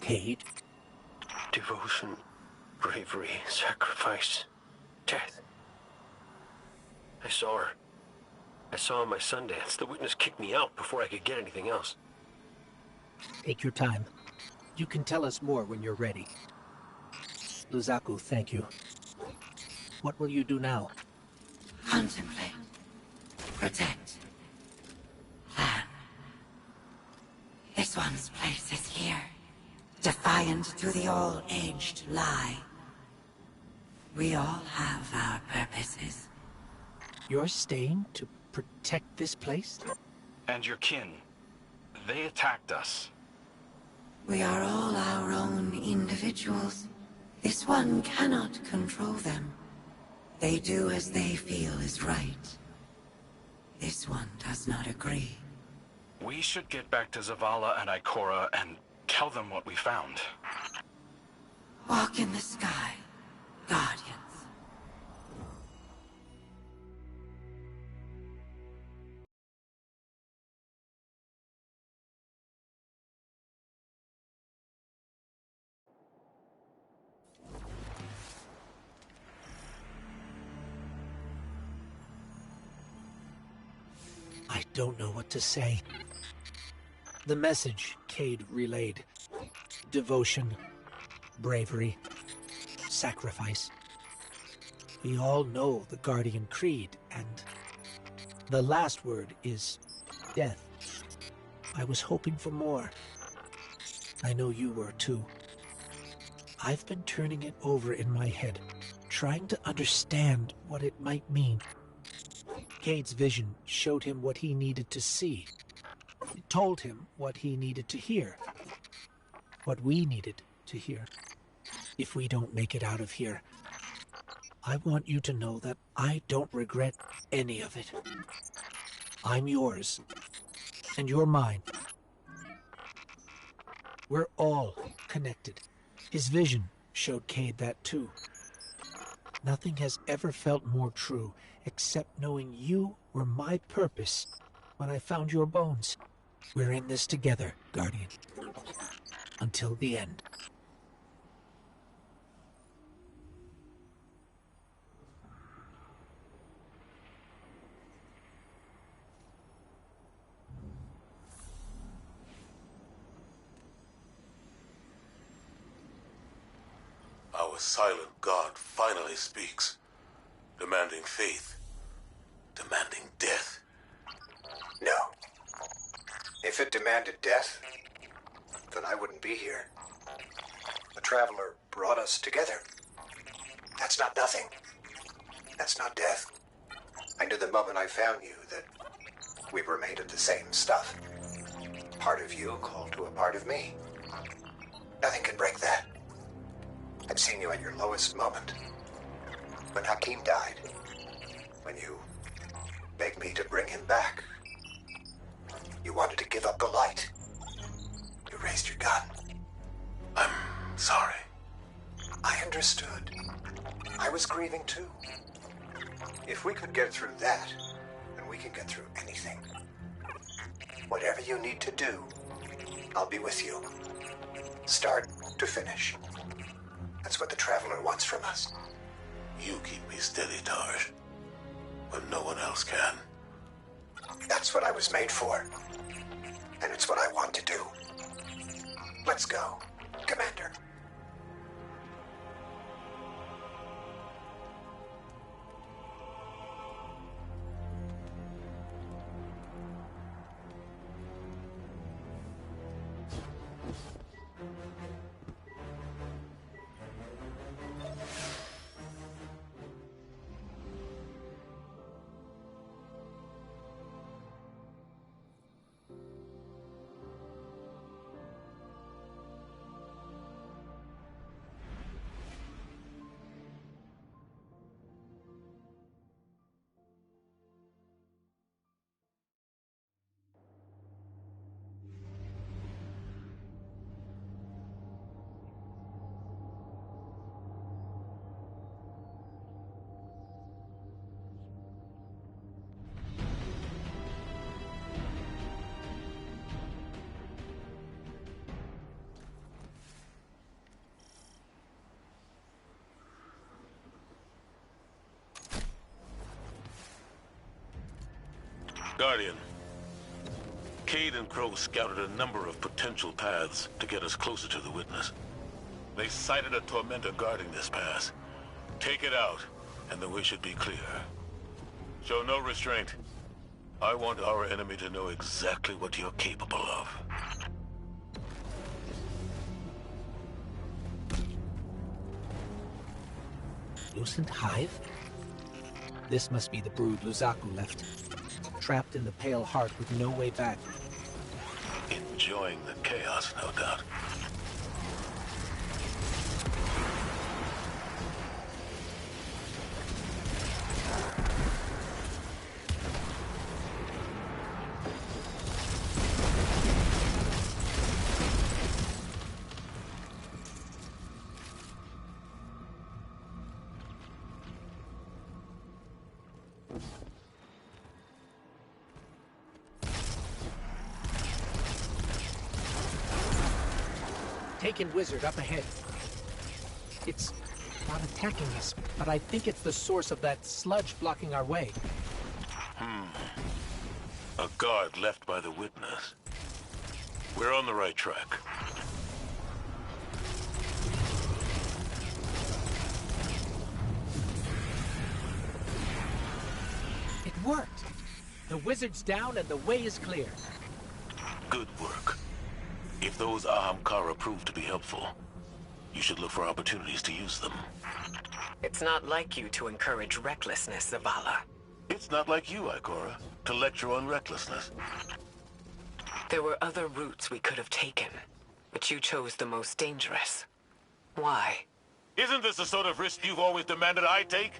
Cade? Devotion, bravery, sacrifice, death. I saw her. I saw my Sundance. The witness kicked me out before I could get anything else. Take your time. You can tell us more when you're ready. Luzaku, thank you. What will you do now? Contemplate. Protect. Plan. This one's place is here. Defiant to the all-aged lie. We all have our purposes. You're staying to protect this place? And your kin. They attacked us. We are all our own individuals. This one cannot control them. They do as they feel is right. This one does not agree. We should get back to Zavala and Ikora and tell them what we found. Walk in the sky, Guardians. I don't know what to say. The message Cade relayed. Devotion, bravery, sacrifice. We all know the Guardian Creed, and the last word is death. I was hoping for more. I know you were too. I've been turning it over in my head, trying to understand what it might mean. Cade's vision showed him what he needed to see. It told him what he needed to hear. What we needed to hear. If we don't make it out of here, I want you to know that I don't regret any of it. I'm yours, and you're mine. We're all connected. His vision showed Cade that too. Nothing has ever felt more true, except knowing you were my purpose when I found your bones. We're in this together, Guardian. Until the end. Our silent God finally speaks, demanding faith, demanding death. No. If it demanded death, then I wouldn't be here. The Traveler brought us together. That's not nothing. That's not death. I knew the moment I found you that we were made of the same stuff. Part of you called to a part of me. Nothing can break that. I've seen you at your lowest moment. When Hakim died. When you begged me to bring him back. You wanted to give up the light. You raised your gun. I'm sorry. I understood. I was grieving too. If we could get through that, then we can get through anything. Whatever you need to do, I'll be with you. Start to finish. That's what the Traveler wants from us. You keep me steady, Tarj, when no one else can. That's what I was made for. And it's what I want to do. Let's go, Commander. Guardian, Cayde and Crow scouted a number of potential paths to get us closer to the Witness. They sighted a Tormentor guarding this pass. Take it out, and the way should be clear. Show no restraint. I want our enemy to know exactly what you're capable of. Lucent Hive? This must be the brood Luzaku left. Trapped in the Pale Heart with no way back. Enjoying the chaos, no doubt. Taken Wizard up ahead. It's not attacking us, but I think it's the source of that sludge blocking our way. A guard left by the Witness. We're on the right track. It worked. The Wizard's down and the way is clear. Good work. If those Ahamkara prove to be helpful, you should look for opportunities to use them. It's not like you to encourage recklessness, Zavala. It's not like you, Ikora, to lecture on recklessness. There were other routes we could have taken, but you chose the most dangerous. Why? Isn't this the sort of risk you've always demanded I take?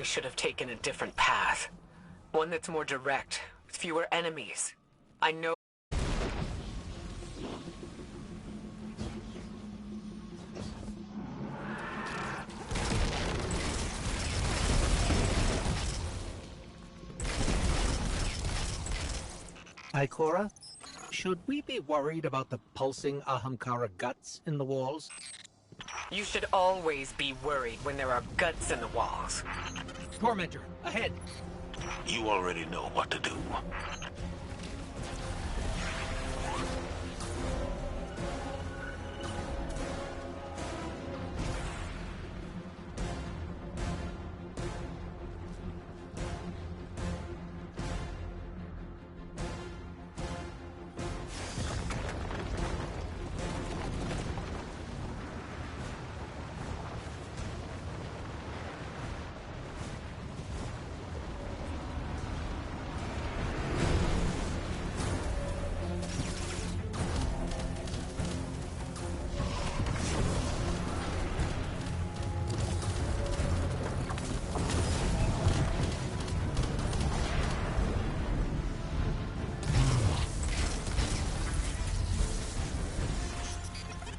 We should have taken a different path. One that's more direct, with fewer enemies. I know... Ikora, should we be worried about the pulsing Ahamkara guts in the walls? You should always be worried when there are guts in the walls. Tormentor, ahead! You already know what to do.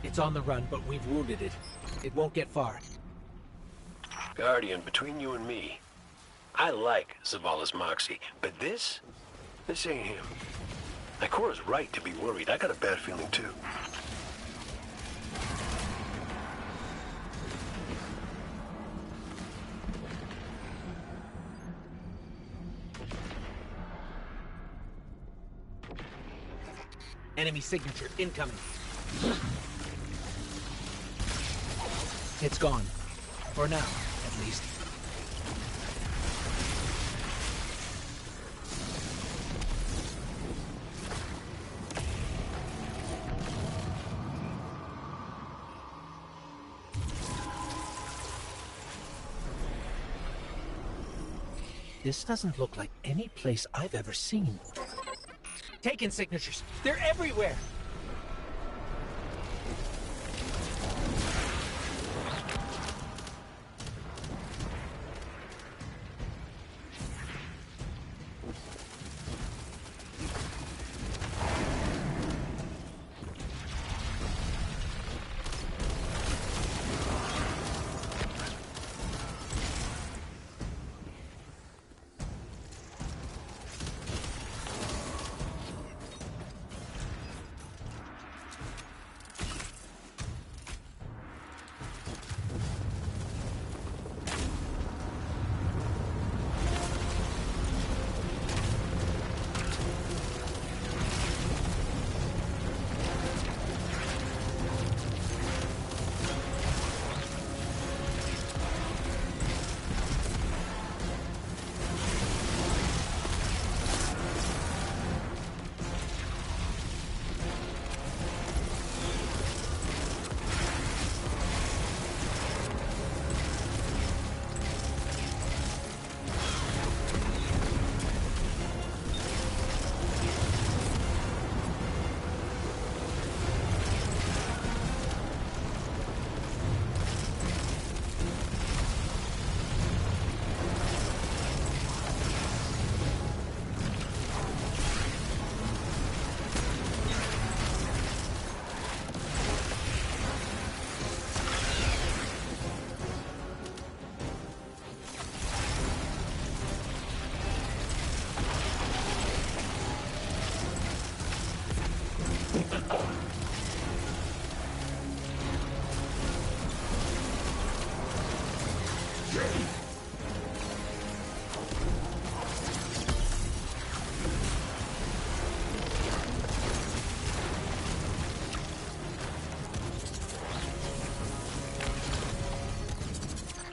It's on the run, but we've wounded it. It won't get far. Guardian, between you and me, I like Zavala's moxie, but this ain't him. Ikora's right to be worried. I got a bad feeling too. Enemy signature incoming. It's gone. For now, at least. This doesn't look like any place I've ever seen. Taken signatures. They're everywhere!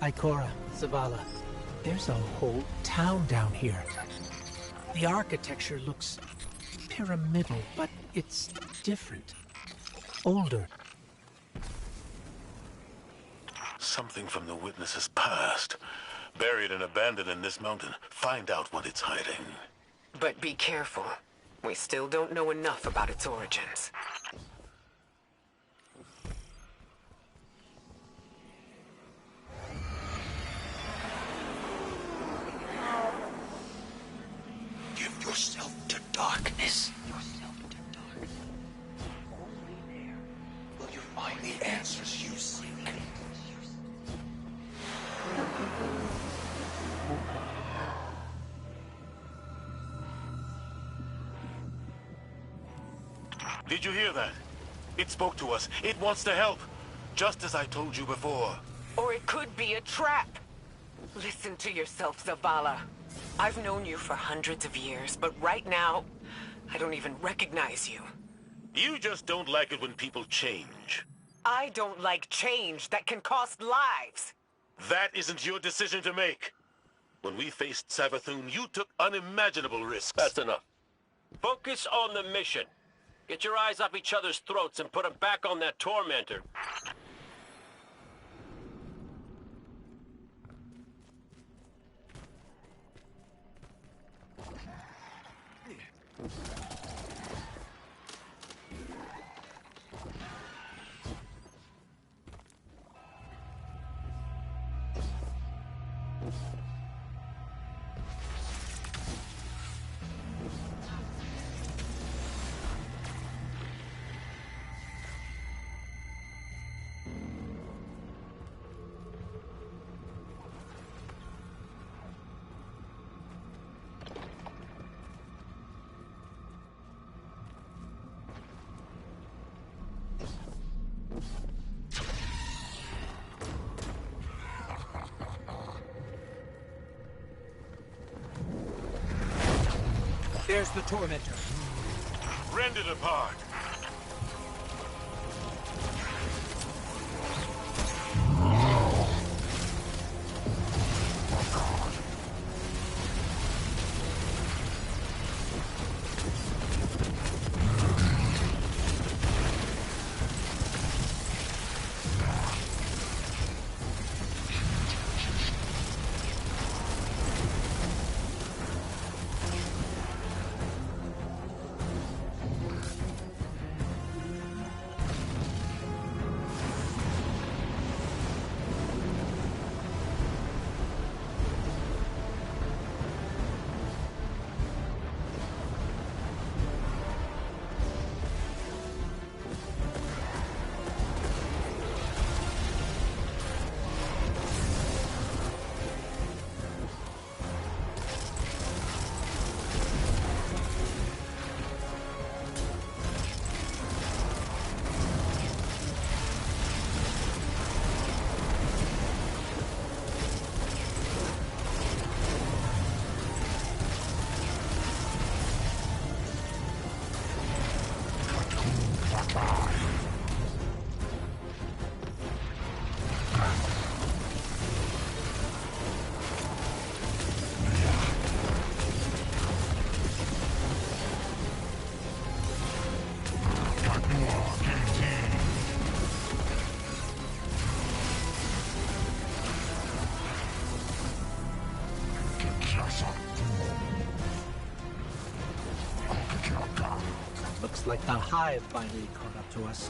Ikora, Zavala, there's a whole town down here. The architecture looks pyramidal, but it's different. Older. Something from the witness's past. Buried and abandoned in this mountain. Find out what it's hiding. But be careful. We still don't know enough about its origins. the answers you seek. Did you hear that? It spoke to us. It wants to help. Just as I told you before. Or it could be a trap. Listen to yourself, Zavala. I've known you for hundreds of years, but right now, I don't even recognize you. You just don't like it when people change. I don't like change that can cost lives. That isn't your decision to make. When we faced Savathun, you took unimaginable risks. That's enough. Focus on the mission. Get your eyes off each other's throats and put them back on that tormentor. There's the tormentor. Rend it apart. Looks like the Hive finally caught up to us.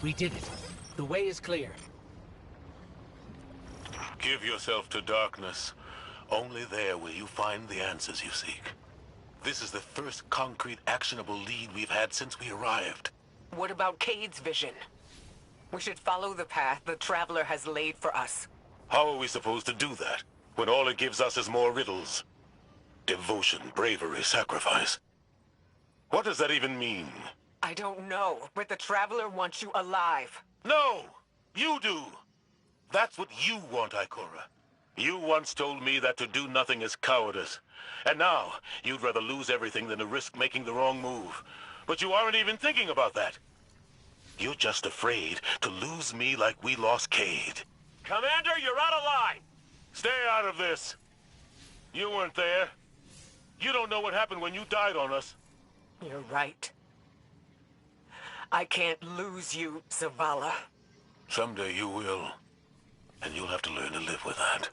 We did it. The way is clear. Give yourself to darkness. Only there will you find the answers you seek. This is the first concrete, actionable lead we've had since we arrived. What about Cade's vision? We should follow the path the Traveler has laid for us. How are we supposed to do that, when all it gives us is more riddles? Devotion, bravery, sacrifice. What does that even mean? I don't know, but the Traveler wants you alive. No! You do! That's what you want, Ikora. You once told me that to do nothing is cowardice. And now, you'd rather lose everything than to risk making the wrong move. But you aren't even thinking about that. You're just afraid to lose me like we lost Cade. Commander, you're out of line! Stay out of this. You weren't there. You don't know what happened when you died on us. You're right. I can't lose you, Zavala. Someday you will. And you'll have to learn to live with that.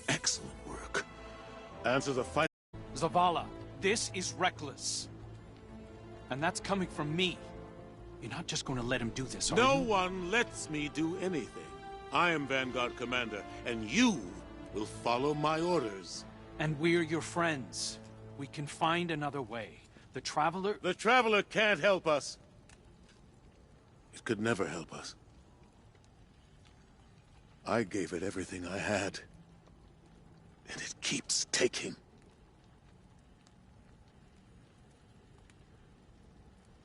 Excellent work. Answers a fight. Zavala, this is reckless. And that's coming from me. You're not just going to let him do this, are you? No one lets me do anything. I am Vanguard Commander, and you will follow my orders. And we're your friends. We can find another way. The Traveler... The Traveler can't help us. It could never help us. I gave it everything I had. And it keeps taking.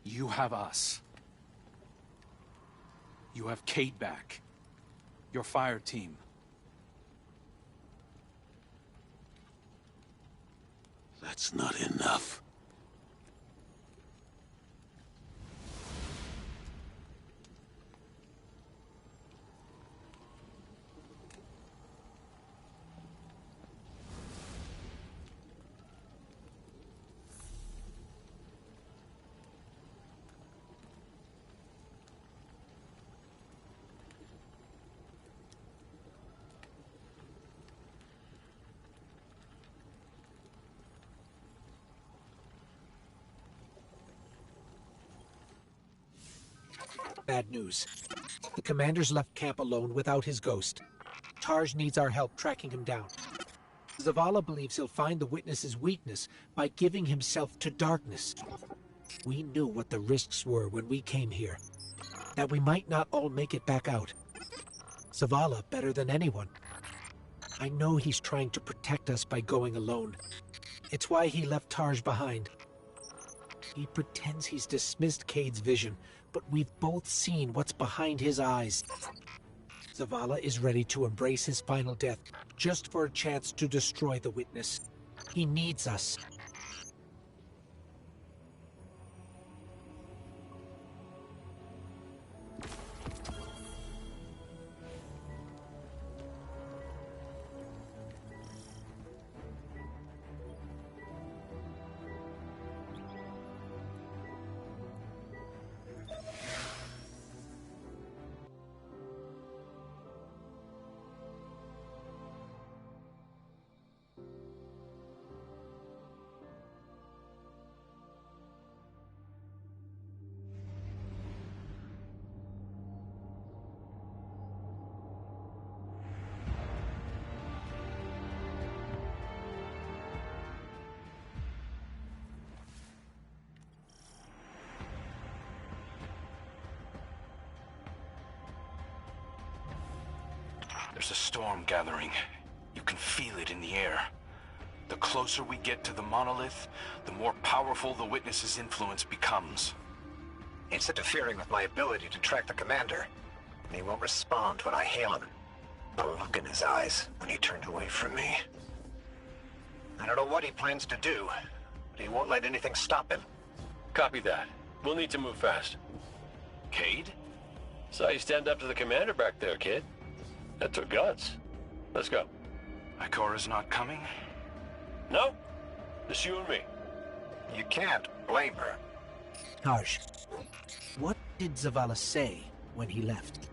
You have us. You have Cade back. Your fire team. That's not enough. Bad news. The commander's left camp alone without his ghost. Tarj needs our help tracking him down. Zavala believes he'll find the witness's weakness by giving himself to darkness. We knew what the risks were when we came here. That we might not all make it back out. Zavala better than anyone. I know he's trying to protect us by going alone. It's why he left Tarj behind. He pretends he's dismissed Cade's vision, but we've both seen what's behind his eyes. Zavala is ready to embrace his final death, just for a chance to destroy the witness. He needs us. There's a storm gathering. You can feel it in the air. The closer we get to the monolith, the more powerful the witness's influence becomes. It's interfering with my ability to track the commander. And he won't respond when I hail him. The look in his eyes when he turned away from me. I don't know what he plans to do, but he won't let anything stop him. Copy that. We'll need to move fast. Cade? Saw you stand up to the commander back there, kid. That took guts. Let's go. Ikora's not coming? No. Just you and me. You can't blame her. Tarsh, what did Zavala say when he left?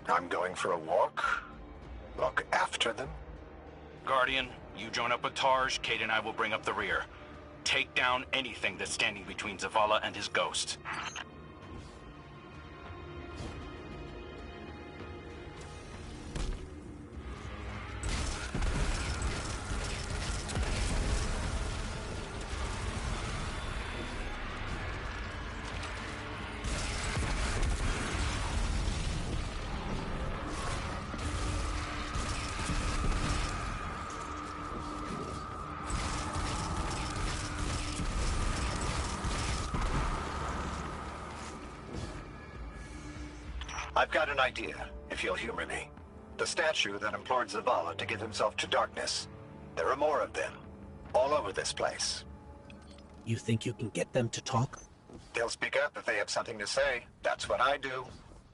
I'm going for a walk. Look after them. Guardian, you join up with Tarj, Cade and I will bring up the rear. Take down anything that's standing between Zavala and his ghost. I've got an idea, if you'll humor me. The statue that implored Zavala to give himself to darkness. There are more of them, all over this place. You think you can get them to talk? They'll speak up if they have something to say. That's what I do.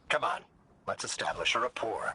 Come on, let's establish a rapport.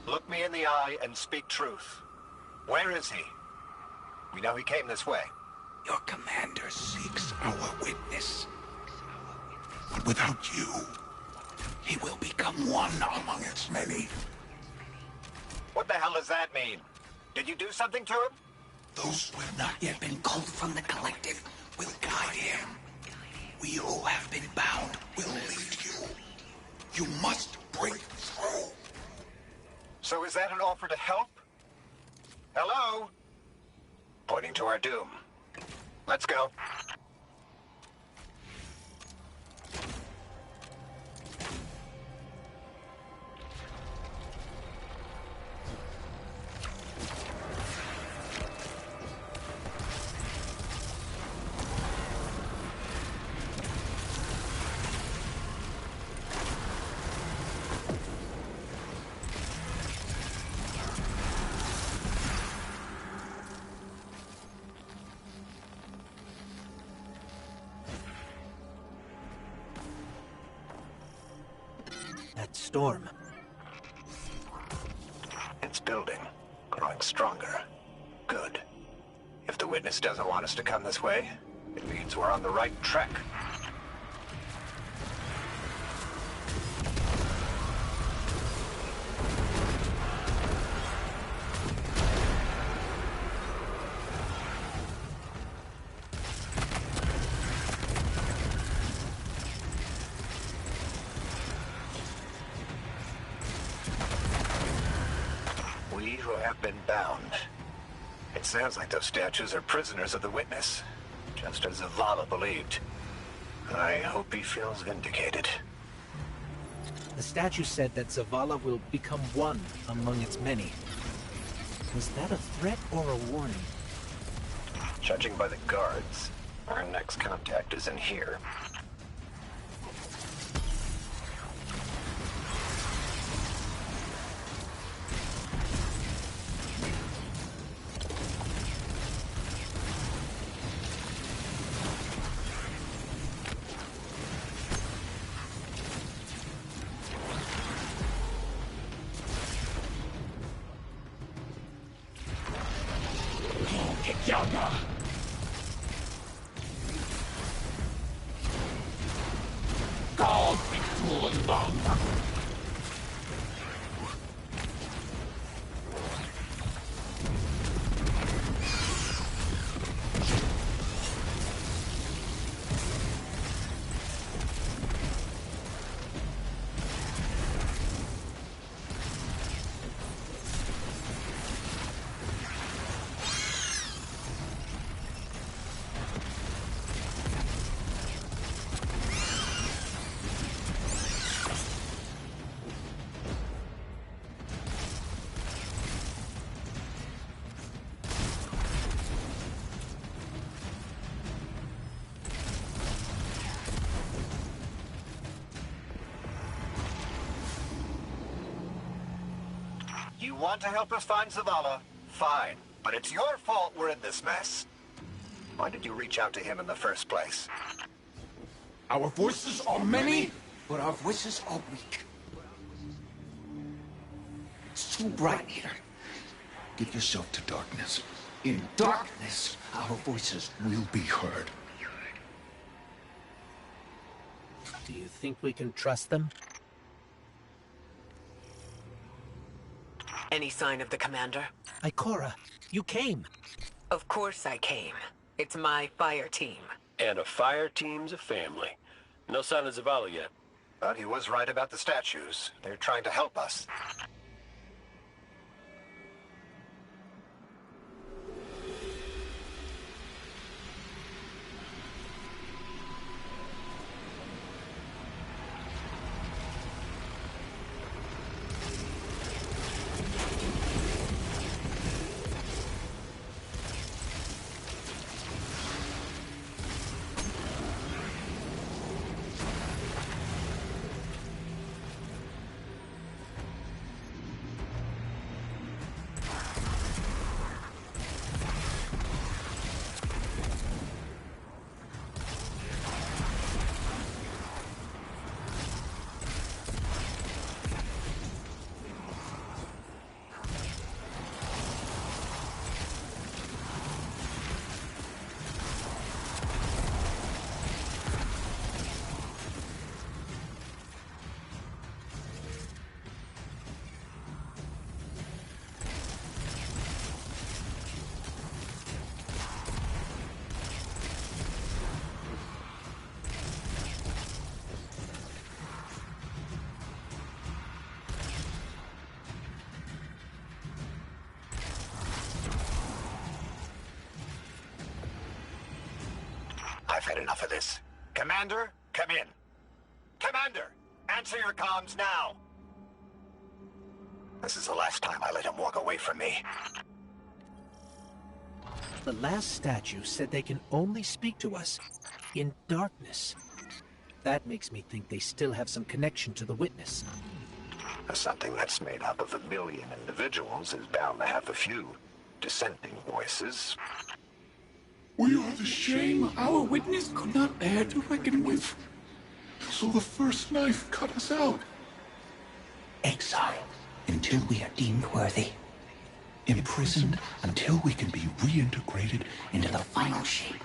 Look me in the eye and speak truth. Where is he? We know he came this way. Your commander seeks our witness. But without you, he will become one among its many. What the hell does that mean? Did you do something to him? Those who have not yet been called from the collective will guide him. We who have been bound will lead you. You must break through. So is that an offer to help? Hello? Pointing to our doom. Let's go. Storm. It's building, growing stronger. Good. If the witness doesn't want us to come this way, it means we're on the right track. Sounds like those statues are prisoners of the witness, just as Zavala believed. I hope he feels vindicated. The statue said that Zavala will become one among its many. Was that a threat or a warning? Judging by the guards, our next contact is in here. You want to help us find Zavala? Fine. But it's your fault we're in this mess. Why did you reach out to him in the first place? Our voices are many, but our voices are weak. It's too bright here. Give yourself to darkness. In darkness, our voices will be heard. Do you think we can trust them? Any sign of the commander? Ikora, you came. Of course I came. It's my fire team. And a fire team's a family. No sign of Zavala yet. But he was right about the statues. They're trying to help us. I've had enough of this. Commander, come in. Commander, answer your comms now. This is the last time I let him walk away from me. The last statue said they can only speak to us in darkness. That makes me think they still have some connection to the Witness. Something that's made up of 1 million individuals is bound to have a few dissenting voices. We are the shame our witness could not bear to reckon with. So the first knife cut us out. Exile until we are deemed worthy. Imprisoned until we can be reintegrated into the final shape.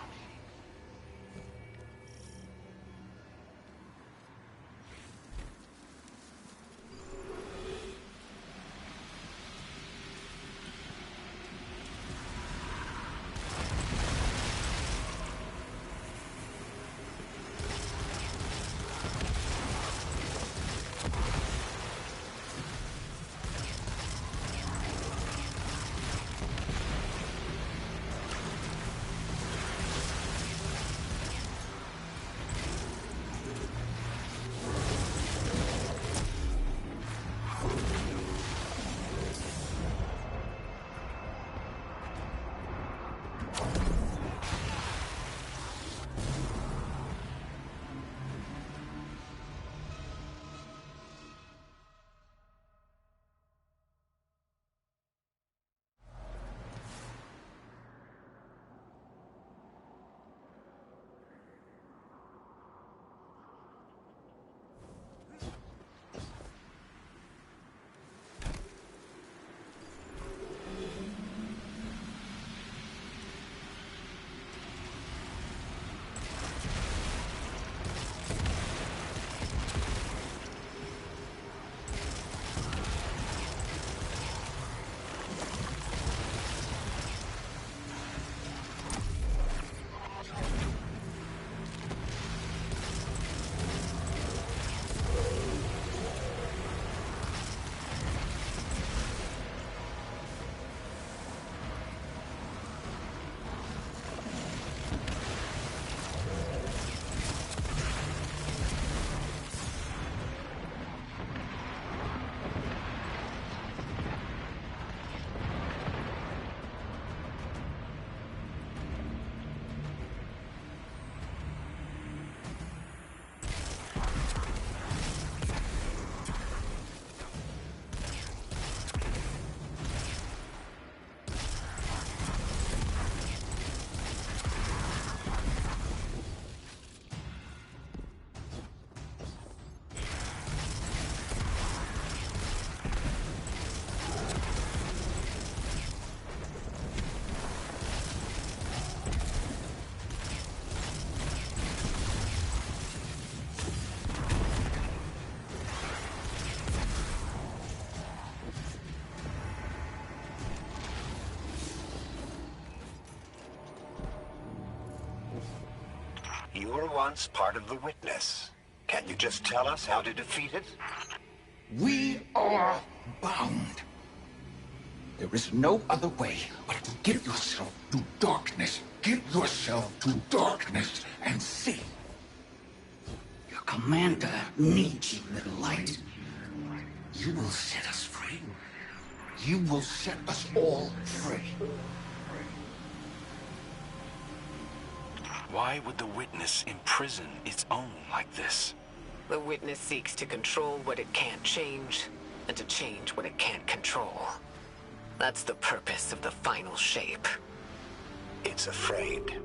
You were once part of the Witness. Can you just tell us how to defeat it? We are bound. There is no other way but to give yourself to darkness. Give yourself to darkness and see. Your commander needs you, little light. You will set us free. You will set us all free. Why would the Witness imprison its own like this? The Witness seeks to control what it can't change, and to change what it can't control. That's the purpose of the final shape. It's afraid.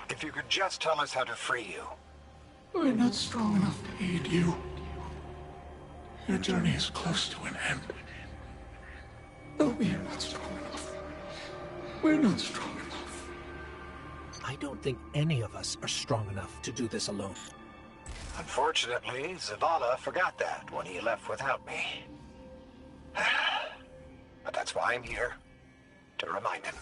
If you could just tell us how to free you. We're not strong enough to aid you. Your journey is close to an end. No, we are not strong enough. We're not strong enough. I don't think any of us are strong enough to do this alone. Unfortunately, Zavala forgot that when he left without me. But that's why I'm here. To remind him.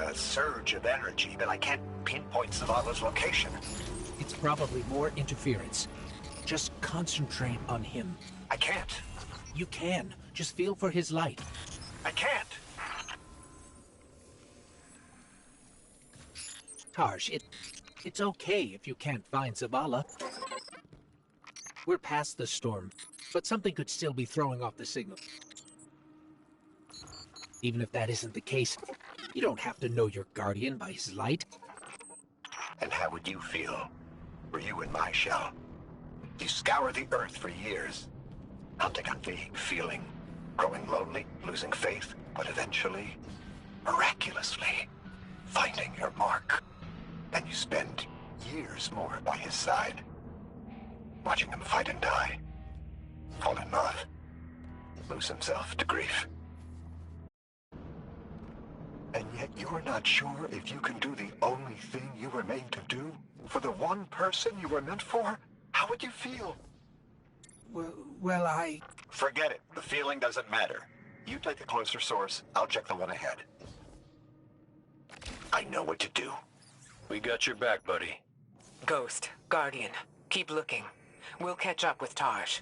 a surge of energy, but I can't pinpoint Zavala's location. It's probably more interference. Just concentrate on him. I can't. You can. Just feel for his light. I can't. Tarsh, it's okay if you can't find Zavala. We're past the storm, but something could still be throwing off the signal. Even if that isn't the case, you don't have to know your guardian by his light. And how would you feel, were you in my shell? You scour the earth for years, hunting on vague feeling, growing lonely, losing faith, but eventually, miraculously, finding your mark. And you spend years more by his side, watching him fight and die, fall in love, lose himself to grief. And yet you're not sure if you can do the only thing you were made to do for the one person you were meant for? How would you feel? Well, I... Forget it. The feeling doesn't matter. You take the closer source, I'll check the one ahead. I know what to do. We got your back, buddy. Ghost, Guardian, keep looking. We'll catch up with Tarsh.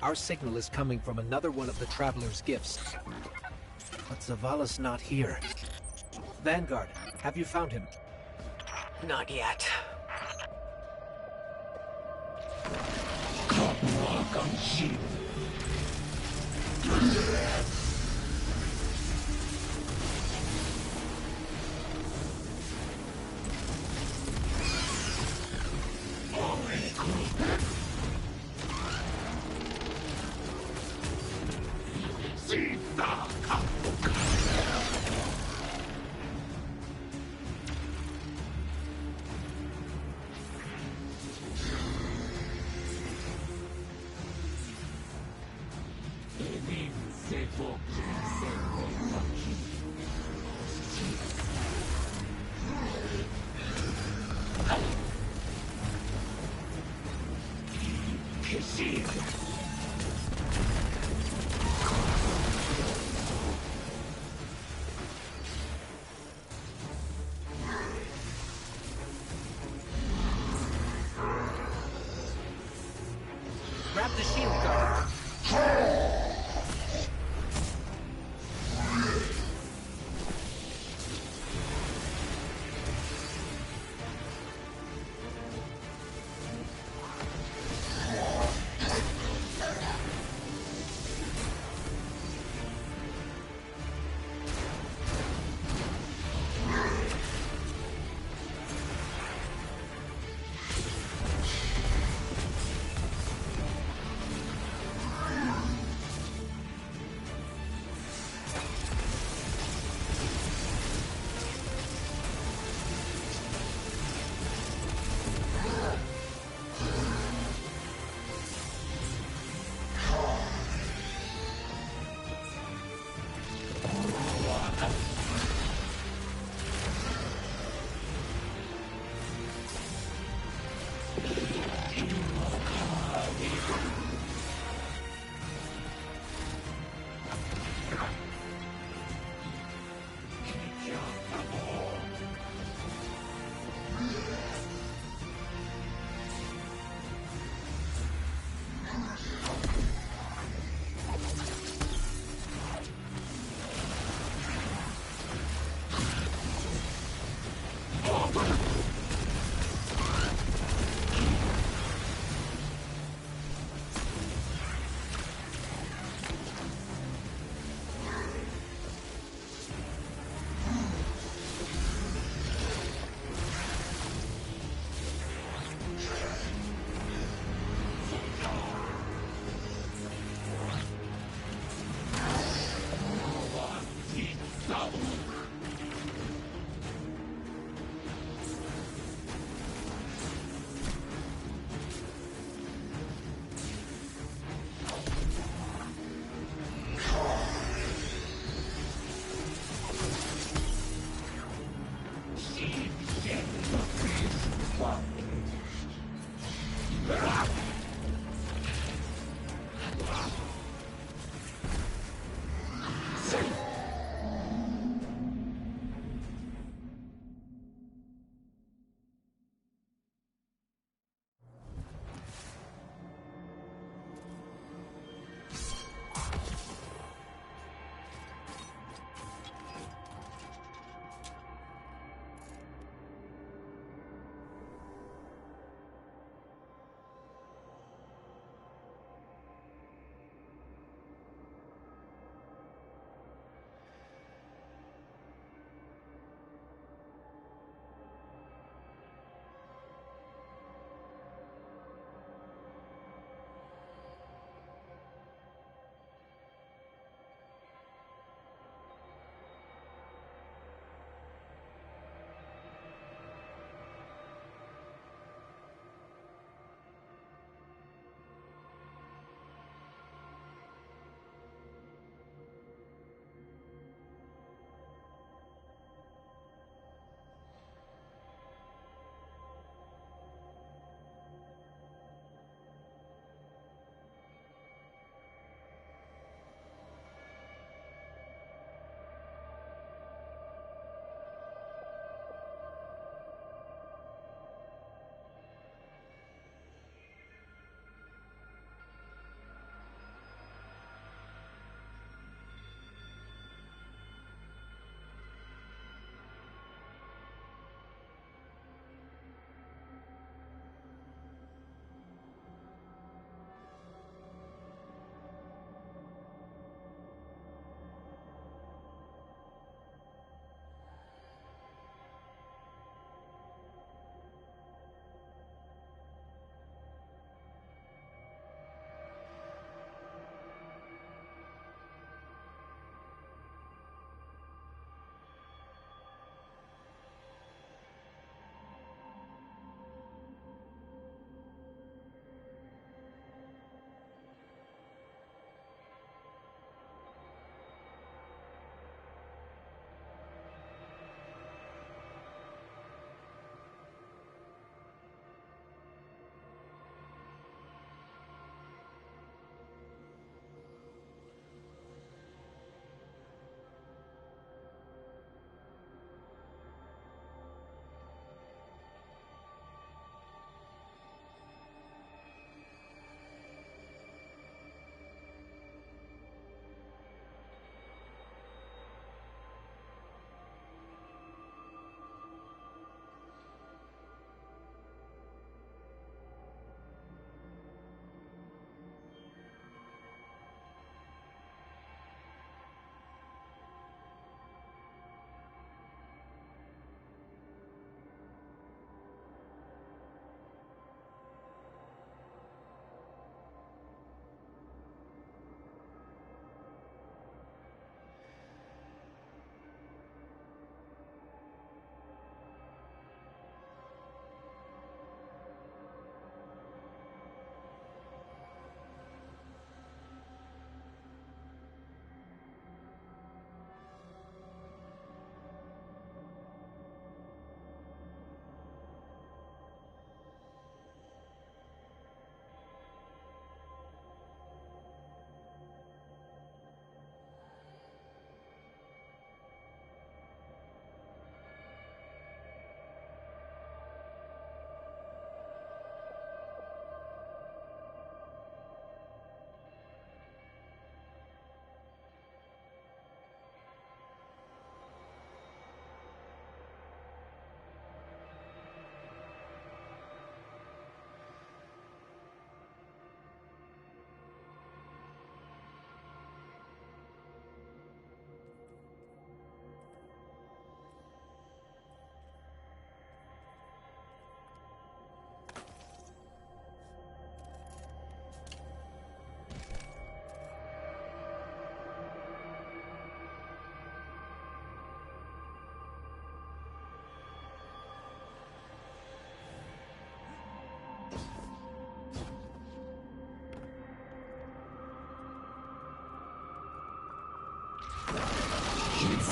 Our signal is coming from another one of the Traveler's gifts. But Zavala's not here. Vanguard, have you found him? Not yet. Grab the shield, Guardian.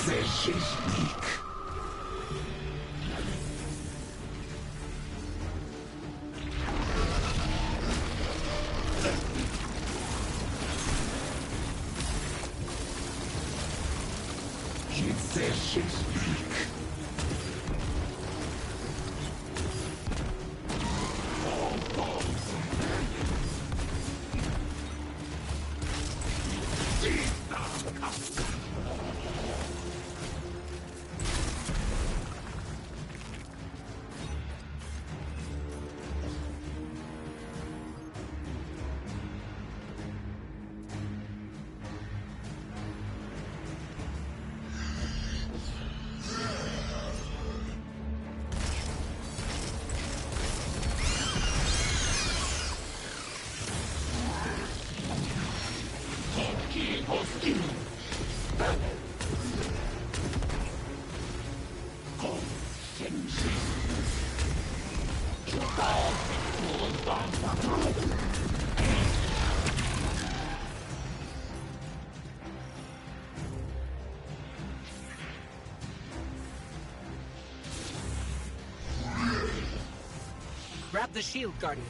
flesh is weak. Your flesh is weak. Grab the shield, Guardian.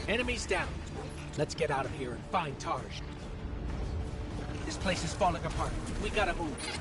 Enemies down. Let's get out of here and find Tarj. This place is falling apart. We gotta move.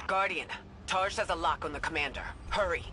Guardian, Tarj has a lock on the commander. Hurry.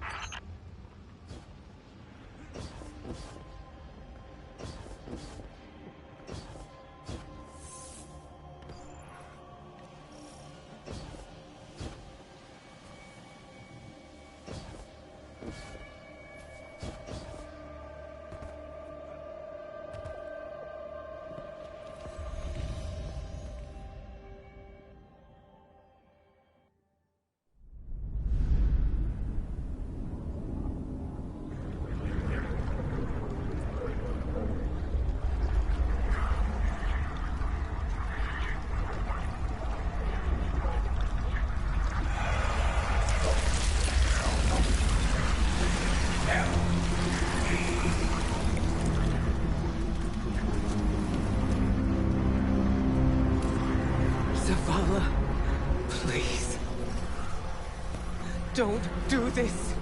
Don't do this.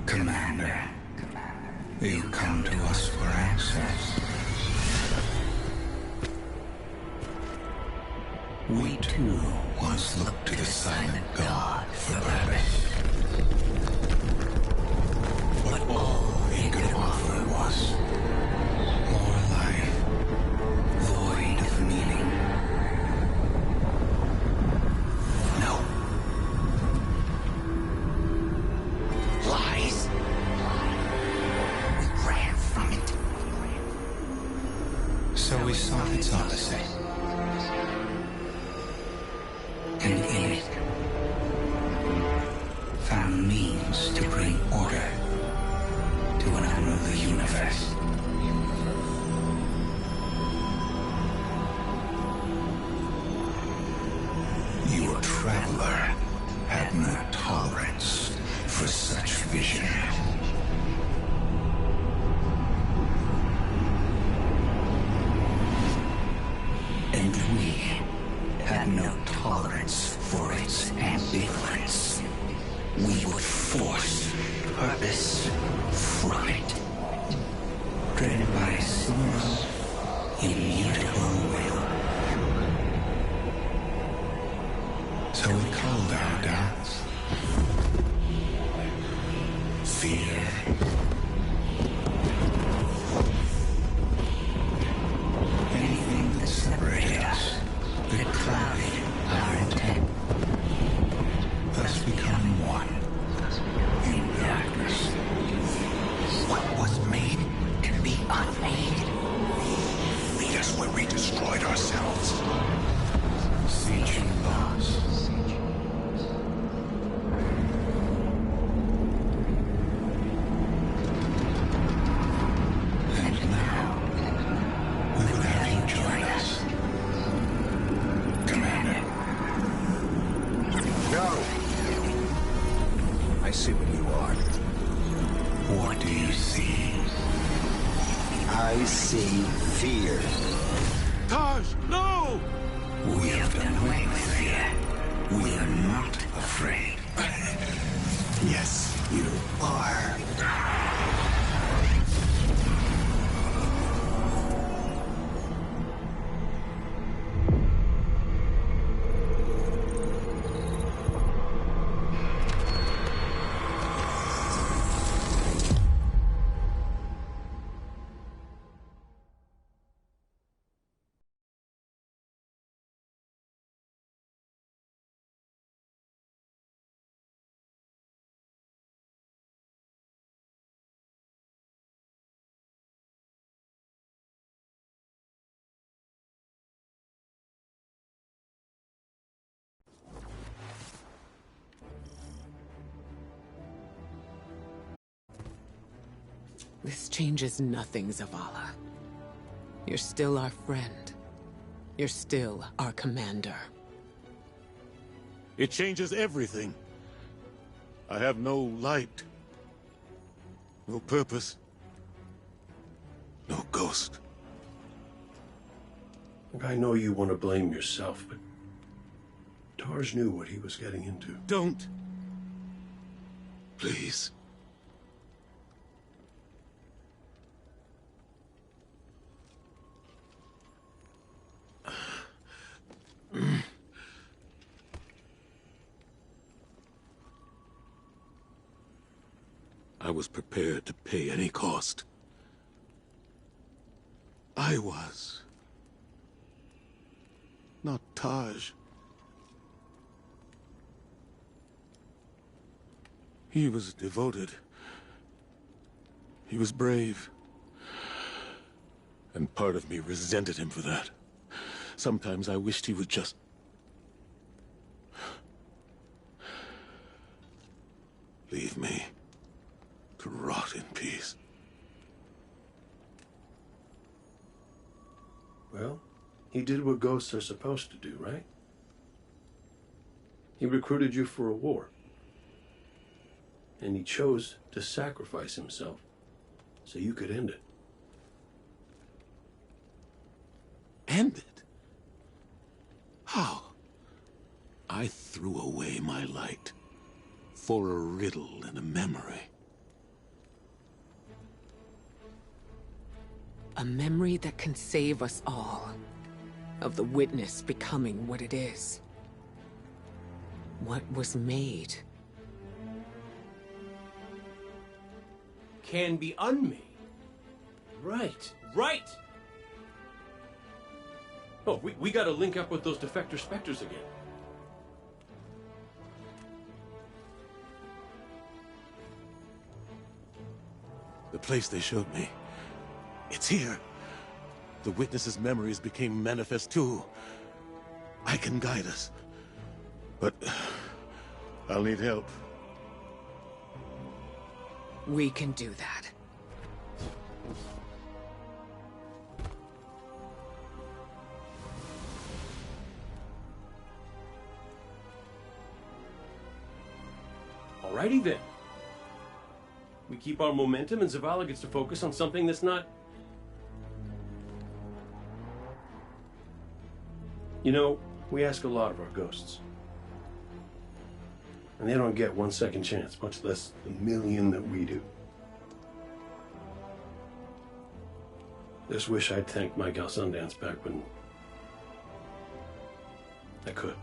Commander, you come to us for answers. We too once looked to the silent god for purpose. But all he could offer was more life, void of meaning. No. Lies. We ran from it. So we sought its opposite. And in it, found means to bring order to an unruly universe. Your traveler had no tolerance for such vision. And we had no tolerance for its ambivalence. We would force purpose from it, driven by a single, immutable will. So we called our doubts fear. Anything that separated us, that clouded our intent. Thus become one in darkness. What was made can be unmade. Meet us where we destroyed ourselves. Siege and loss. And now, we would have you join us. Commander. No! I see what you are. What do you see? I see fear. Taj, no! We have done away with fear. We are not afraid. Yes, you are. This changes nothing, Zavala. You're still our friend. You're still our commander. It changes everything. I have no light. No purpose. No ghost. Look, I know you want to blame yourself, but Taj knew what he was getting into. Don't. Please. I was prepared to pay any cost. I was. Not Taj. He was devoted. He was brave. And part of me resented him for that. Sometimes I wished he would just... Leave me to rot in peace. Well, he did what ghosts are supposed to do, right? He recruited you for a war. And he chose to sacrifice himself so you could end it. End it? How? I threw away my light for a riddle and a memory. A memory that can save us all. Of the witness becoming what it is. What was made. Can be unmade. Right, right! Oh, we gotta link up with those defector specters again. The place they showed me. It's here. The witness's memories became manifest too. I can guide us. But I'll need help. We can do that. Alrighty then. We keep our momentum and Zavala gets to focus on something that's not... You know, we ask a lot of our ghosts. And they don't get 1 second chance, much less the million that we do. Just wish I'd thanked my gal Sundance back when I could.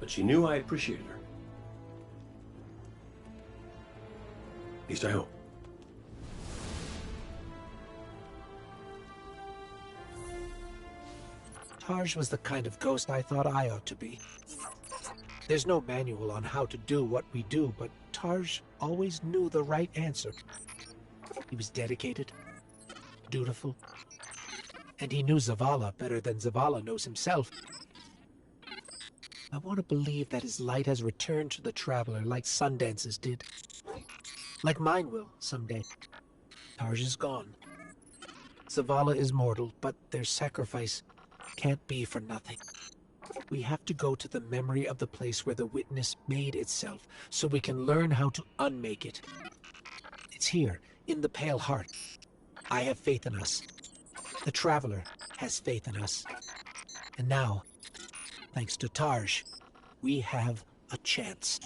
But she knew I appreciated her. At least I hope. Tarj was the kind of ghost I thought I ought to be. There's no manual on how to do what we do, but Tarj always knew the right answer. He was dedicated, dutiful, and he knew Zavala better than Zavala knows himself. I want to believe that his light has returned to the Traveler like Sundance's did. Like mine will, someday. Tarj is gone. Zavala is mortal, but their sacrifice can't be for nothing. We have to go to the memory of the place where the witness made itself, so we can learn how to unmake it. It's here, in the Pale Heart. I have faith in us. The Traveler has faith in us. And now, thanks to Tarj, we have a chance.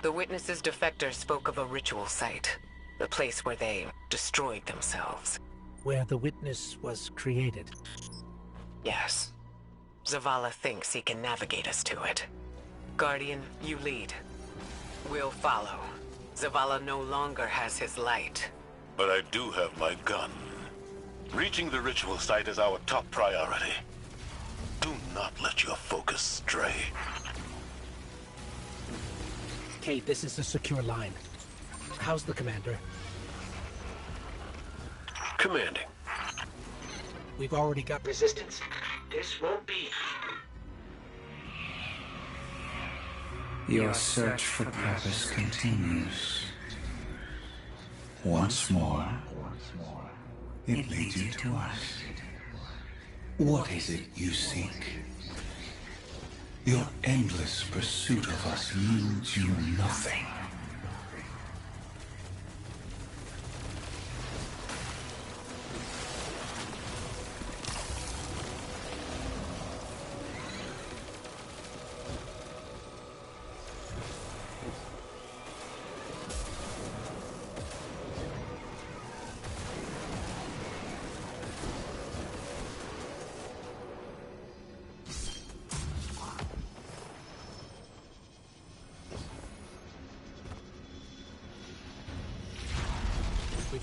The witness's defector spoke of a ritual site. The place where they destroyed themselves. Where the witness was created. Yes. Zavala thinks he can navigate us to it. Guardian, you lead. We'll follow. Zavala no longer has his light. But I do have my gun. Reaching the ritual site is our top priority. Do not let your focus stray. Kate, this is a secure line. How's the commander? Commanding. We've already got resistance. This won't be. Your search for purpose continues. Once more, it leads you to us. What is it you seek? Your endless pursuit of us yields you nothing.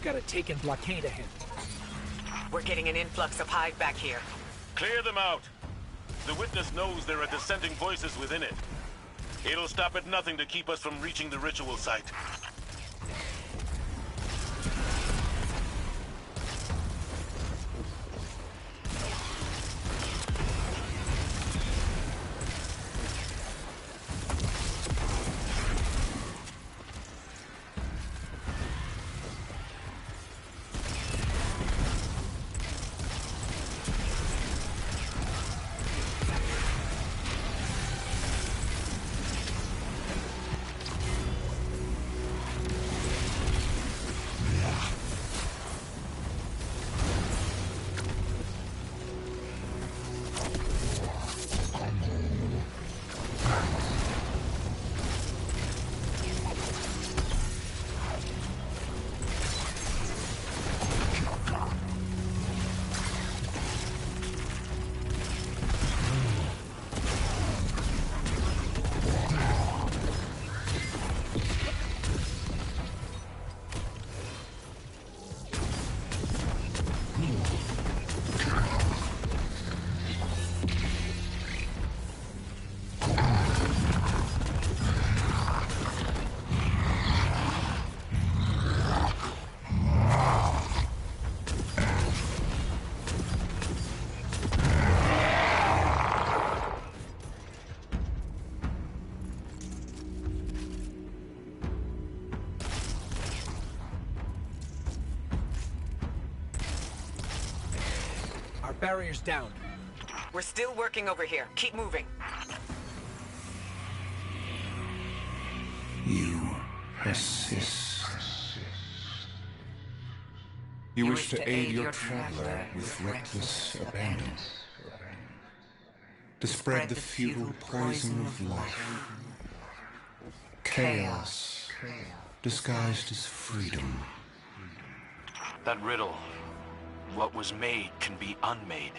got a taken blockade ahead. We're getting an influx of Hive back here. Clear them out. The Witness knows there are dissenting voices within it. It'll stop at nothing to keep us from reaching the ritual site. Barrier's down. We're still working over here. Keep moving. You persist. You wish to aid your traveler with reckless abandon. To spread the futile poison of life. Chaos disguised as freedom. That riddle. What was made can be unmade.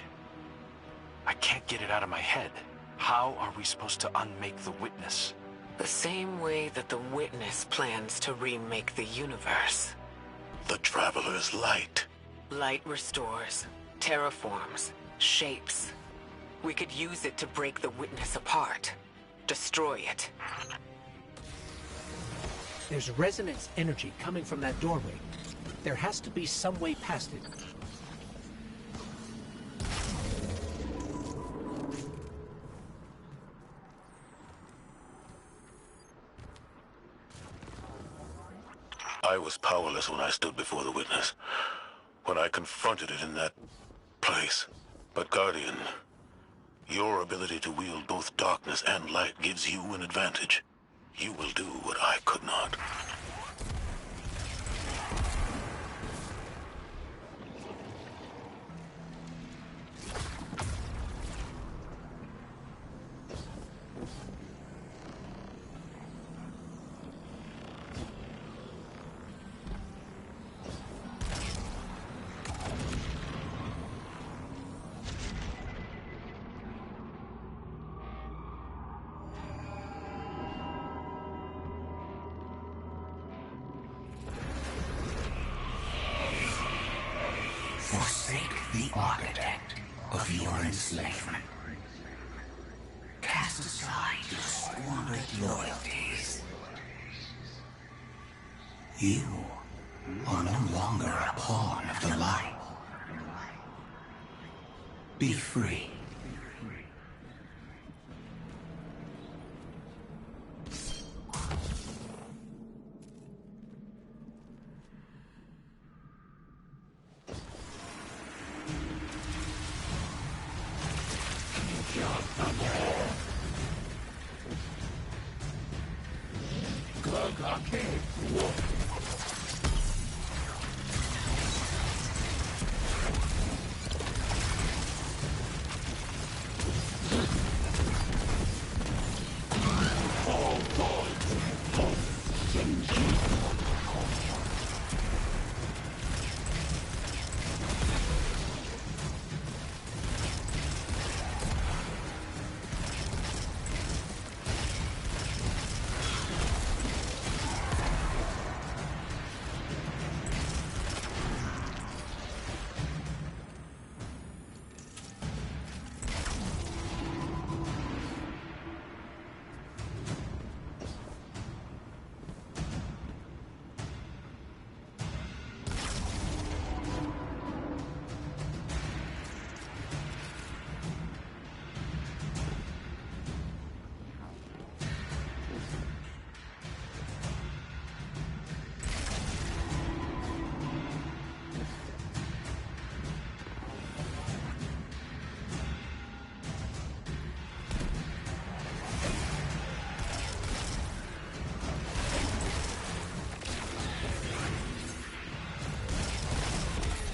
I can't get it out of my head. How are we supposed to unmake the Witness? The same way that the Witness plans to remake the universe. The Traveler's light. Light restores, terraforms, shapes. We could use it to break the Witness apart. Destroy it. There's resonance energy coming from that doorway. There has to be some way past it. I was powerless when I stood before the Witness. When I confronted it in that place. But Guardian, your ability to wield both darkness and light gives you an advantage. You will do what I could not. Forsake the architect of your enslavement. Cast aside your squandered loyalties. You are no longer a pawn of the light. Be free.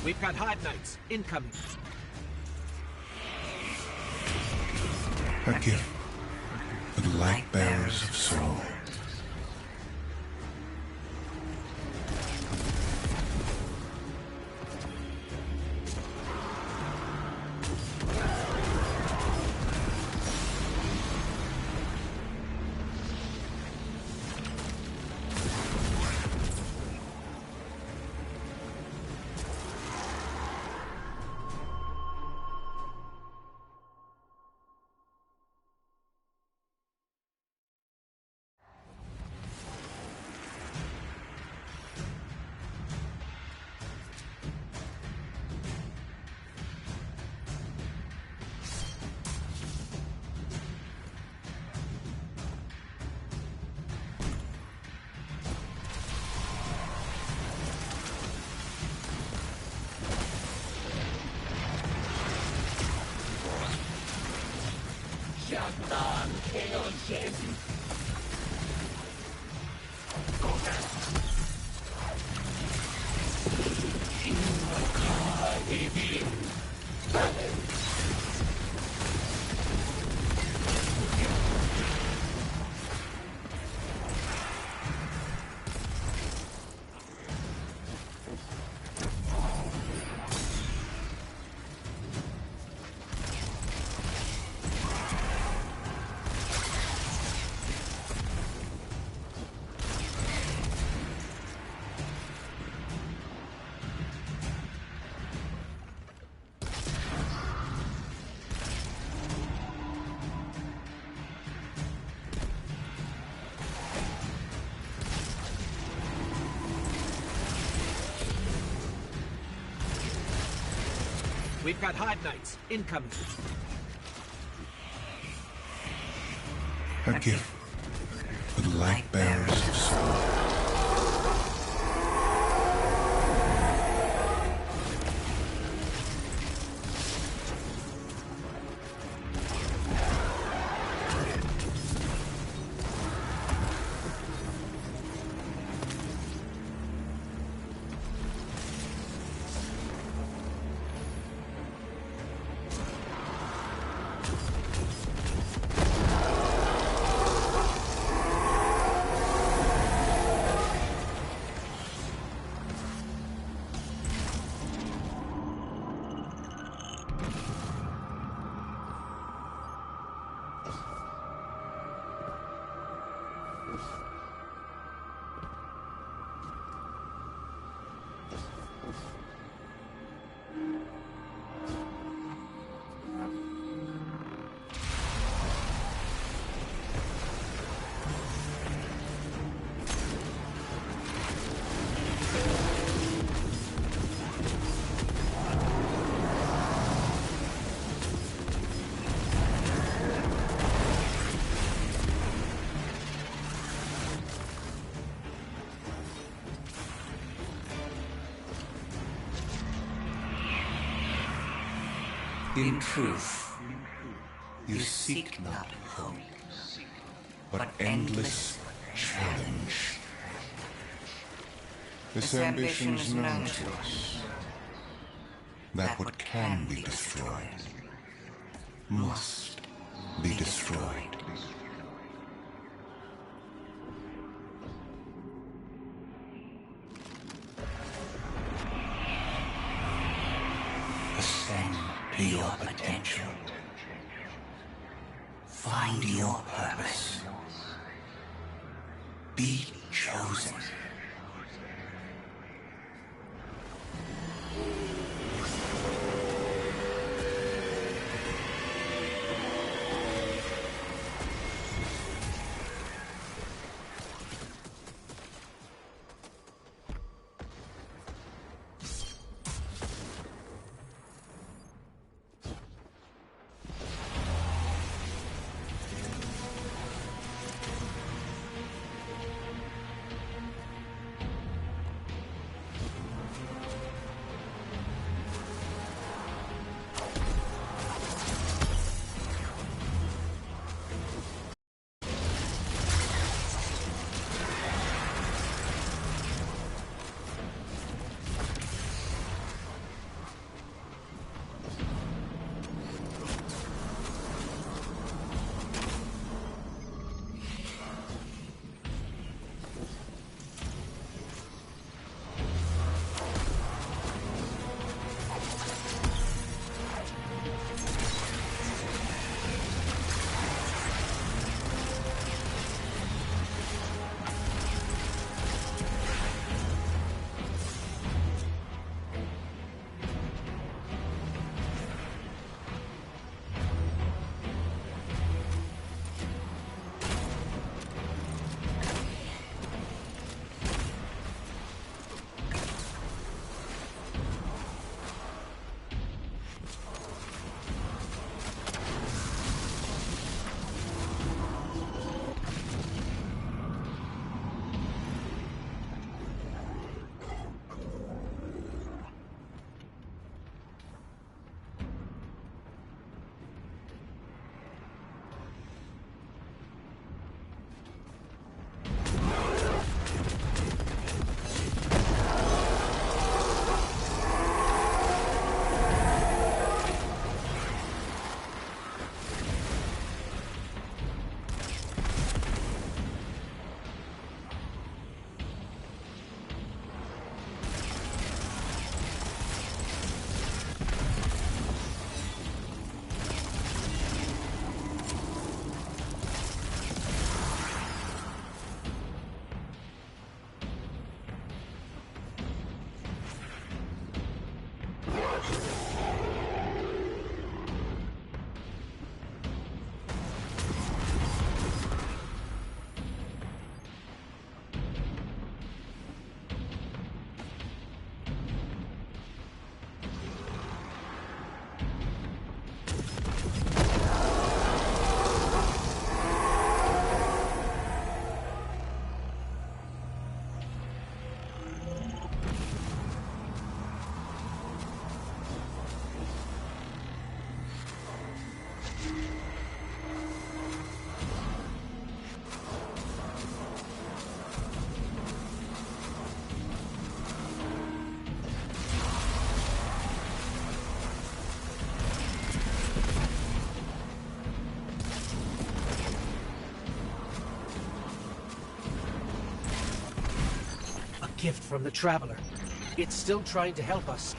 We've got Hive Knights incoming. A gift for the light bearers of soul. We've got Hive Knights incoming. A gift for the light bearers of soul. In truth, you seek not hope, but endless challenge. This ambition is known to us, that what can be destroyed must be destroyed. Ascend to your potential. Find your purpose. Be chosen. gift from the Traveler. It's still trying to help us.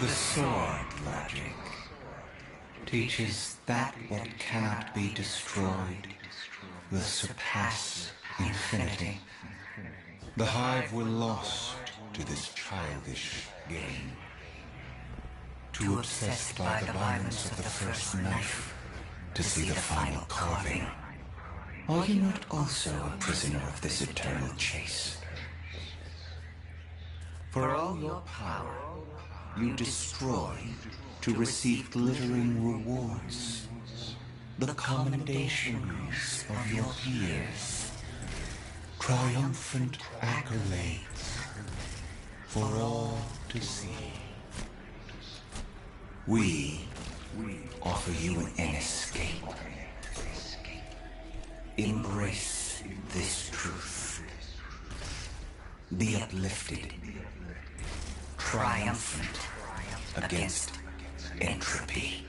The sword logic teaches that what cannot be destroyed will surpass infinity. The Hive were lost to this childish game. Too obsessed by the violence of the first knife to see the final carving. Are you not also a prisoner of this eternal chase? For all your power, you destroy to receive glittering rewards, the commendations of your peers, triumphant accolades for all to see. We offer you an escape. Embrace this truth. be uplifted, triumphant against entropy.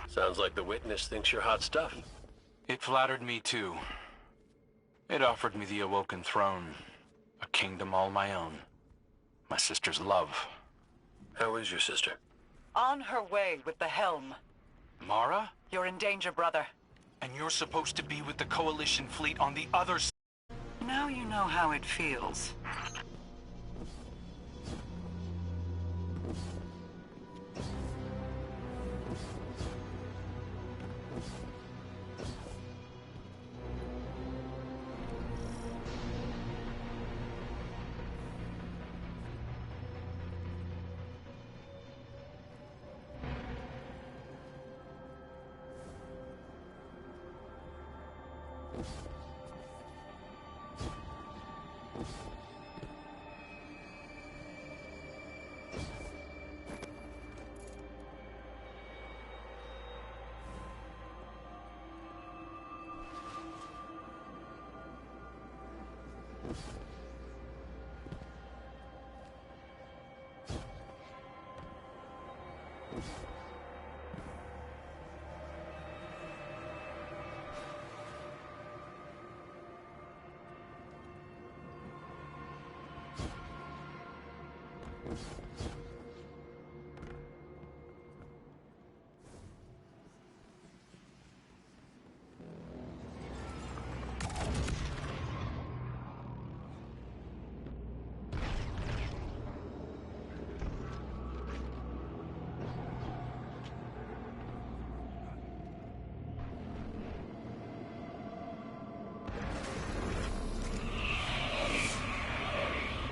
Sounds like the Witness thinks you're hot stuff. It flattered me too. It offered me the Awoken Throne, a kingdom all my own, my sister's love. How is your sister? On her way with the helm. Mara? You're in danger, brother. And you're supposed to be with the Coalition fleet on the other side. Now you know how it feels.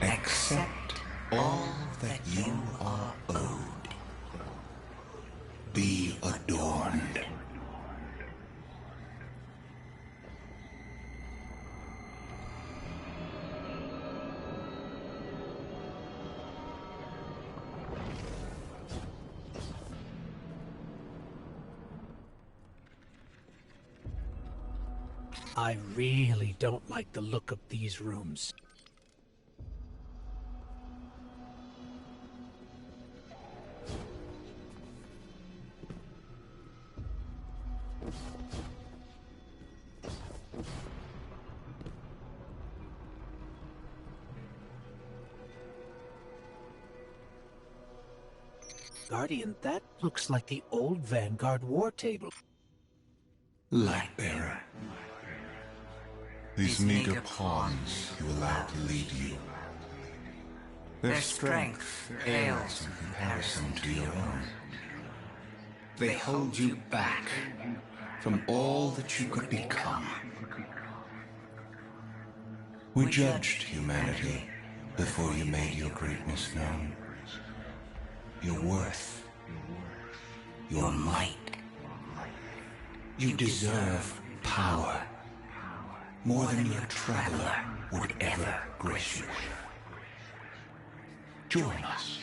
Accept all that you are owed. Be adorned. I really don't like the look of these rooms. Guardian, that looks like the old Vanguard war table. Lightbearer. These meager pawns you allow to lead you. Their strength pales in comparison to your own. They hold you back from all that you could become. We judged humanity before you made your greatness known. Your worth, your might. You deserve power more than your traveler would ever grace you with. Join us.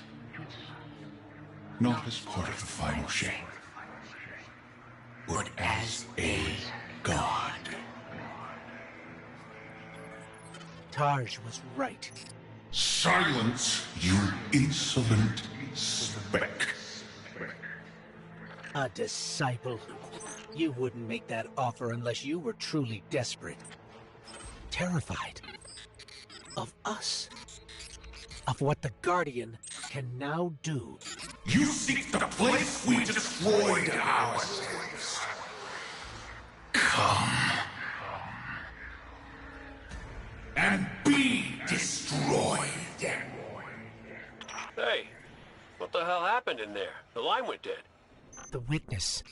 Not as part of the final shape, but as a god. Tarj was right. Silence, you insolent speck. A disciple. You wouldn't make that offer unless you were truly desperate. Terrified. Of us. Of what the Guardian can now do. You seek the place we destroyed ourselves. Come. And be destroyed. Hey, what the hell happened in there? The line went dead. The Witness.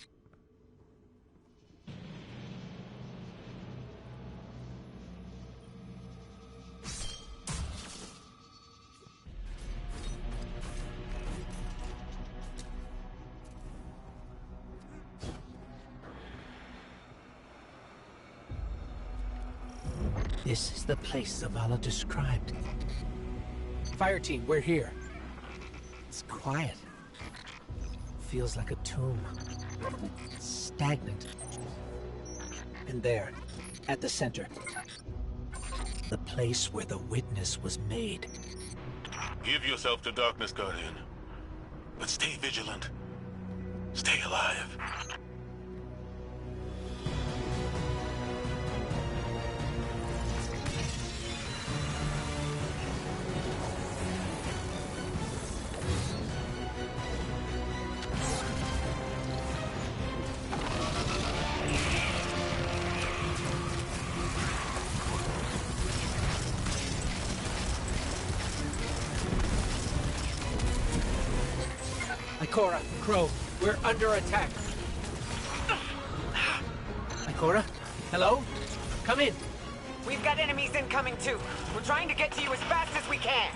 This is the place Zavala described. Fire team, we're here. It's quiet. Feels like a tomb. Stagnant. And there, at the center, the place where the witness was made. Give yourself to darkness, Guardian. But stay vigilant. Stay alive. Ikora, Crow, we're under attack. Ikora? Hello? Come in. We've got enemies incoming too. We're trying to get to you as fast as we can.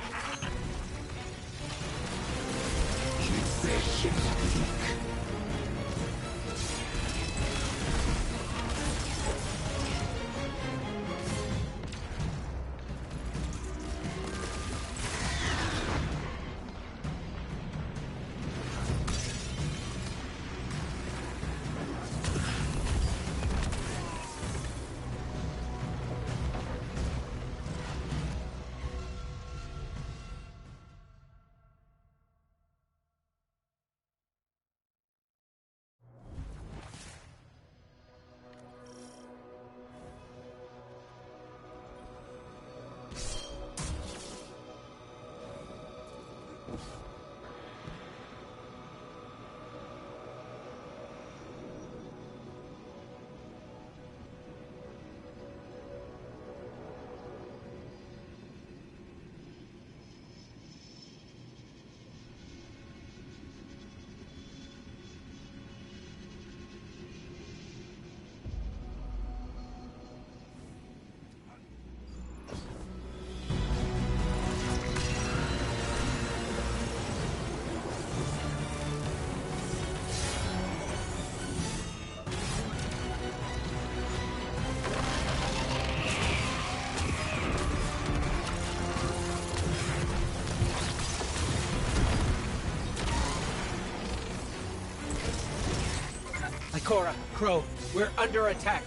Ikora, Crow, we're under attack.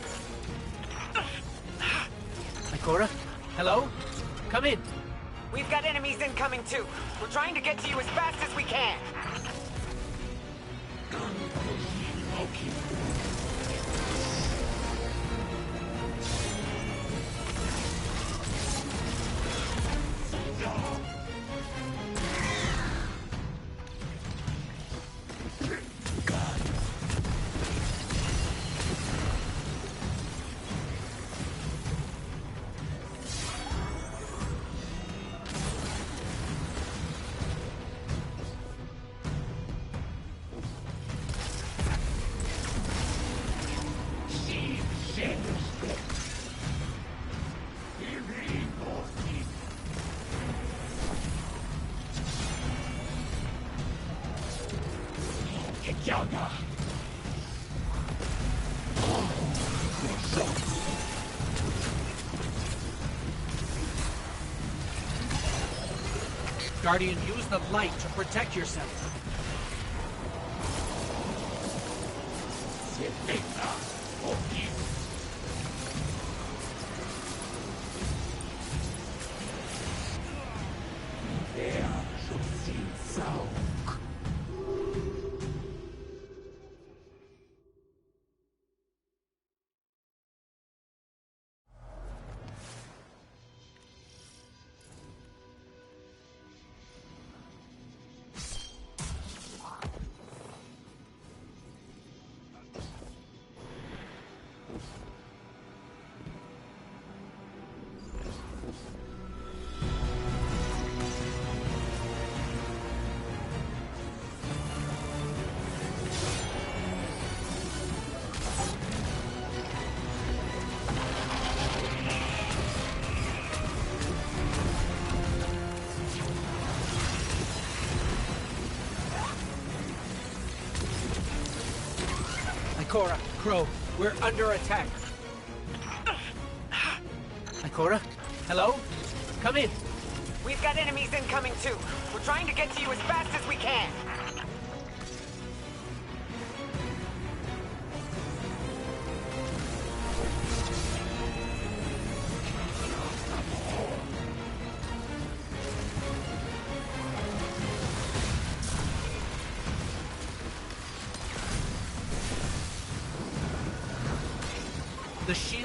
Ikora? Hello? Come in. We've got enemies incoming too. We're trying to get to you as fast as we can. Guardian, use the light to protect yourself. Ikora, Crow, we're under attack. Ikora? Hello? Come in. We've got enemies incoming too. We're trying to get to you as fast as we can.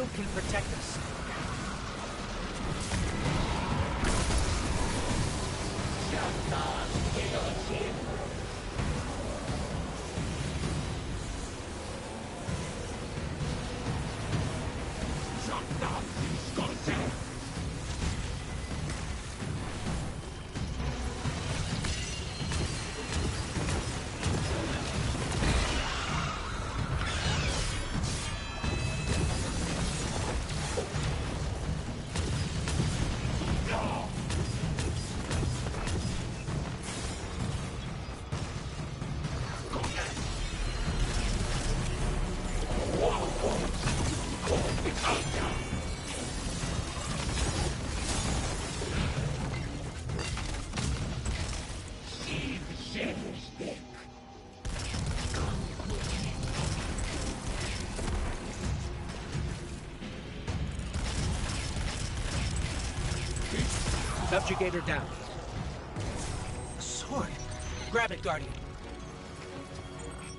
shield can protect us. Subjugator down. A sword. Grab it, Guardian.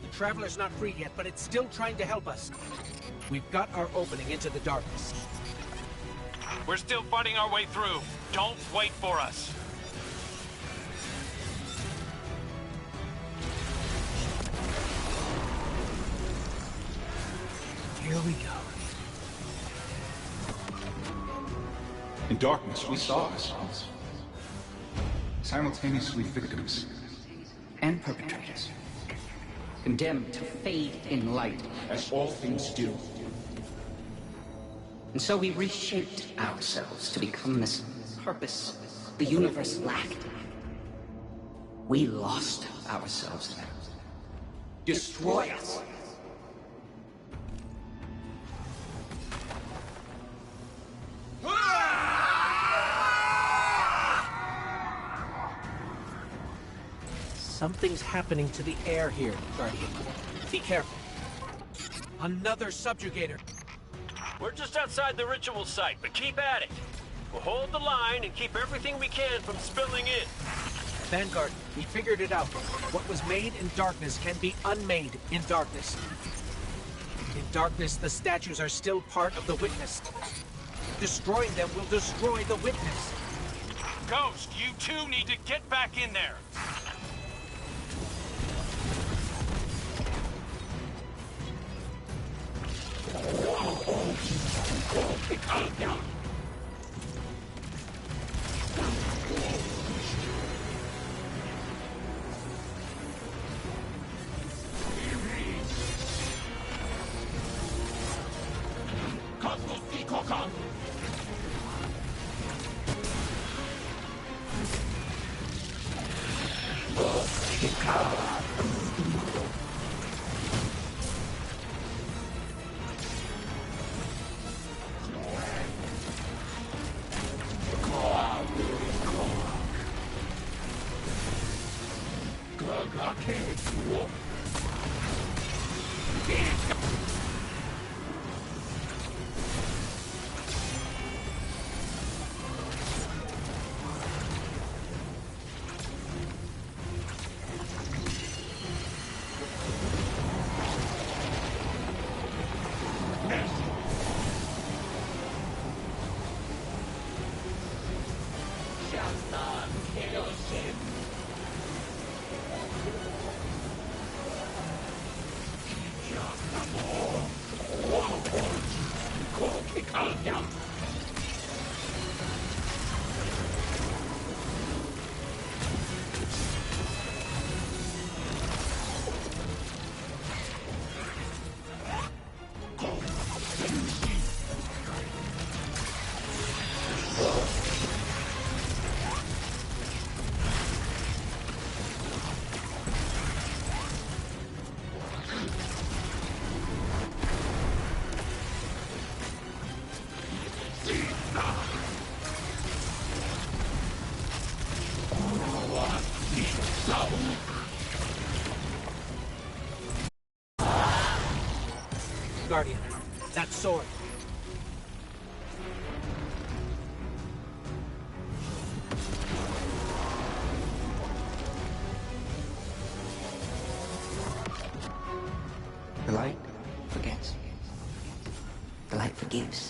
The Traveler's not free yet, but it's still trying to help us. We've got our opening into the darkness. We're still fighting our way through. Don't wait for us. Here we go. In darkness, we saw ourselves. Simultaneously victims and perpetrators. Condemned to fade in light, as all things do. And so we reshaped ourselves to become this purpose the universe lacked. We lost ourselves now. Destroy us. Something's happening to the air here, Guardian. Be careful. Another subjugator. We're just outside the ritual site, but keep at it. We'll hold the line and keep everything we can from spilling in. Vanguard, we figured it out. What was made in darkness can be unmade in darkness. In darkness, the statues are still part of the Witness. Destroying them will destroy the Witness. Ghost, you two need to get back in there. Guardian, that sword. The light forgets. The light forgives.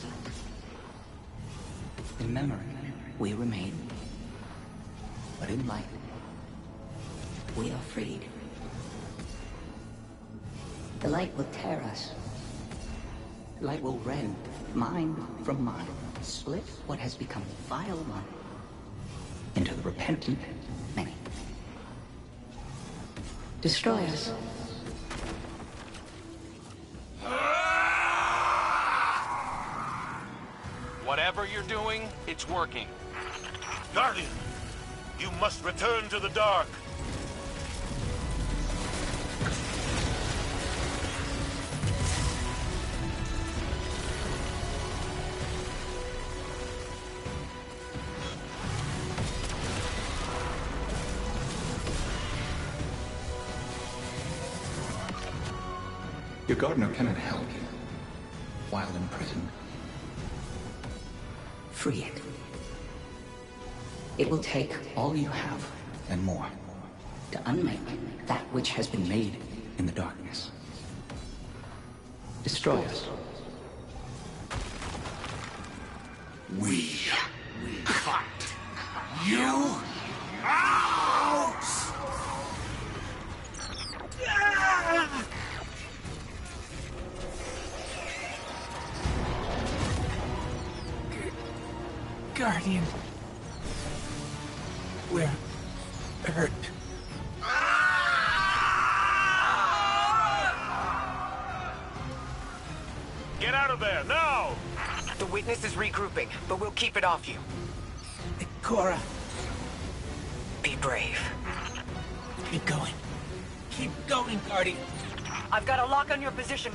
memory, we remain. But in light, we are freed. The light will tear us. The light will rend mind from mind, split what has become vile one into the repentant many. Destroy us. Whatever you're doing, it's working. Guardian, you must return to the dark. Your gardener cannot help you while imprisoned. Free it. It will take all you have and more to unmake that which has been made in the darkness. Destroy us. We cut you out! Guardian. We're hurt. Get out of there, now! The witness is regrouping, but we'll keep it off you. Cora. Be brave. Keep going. Keep going, Guardian. I've got a lock on your position.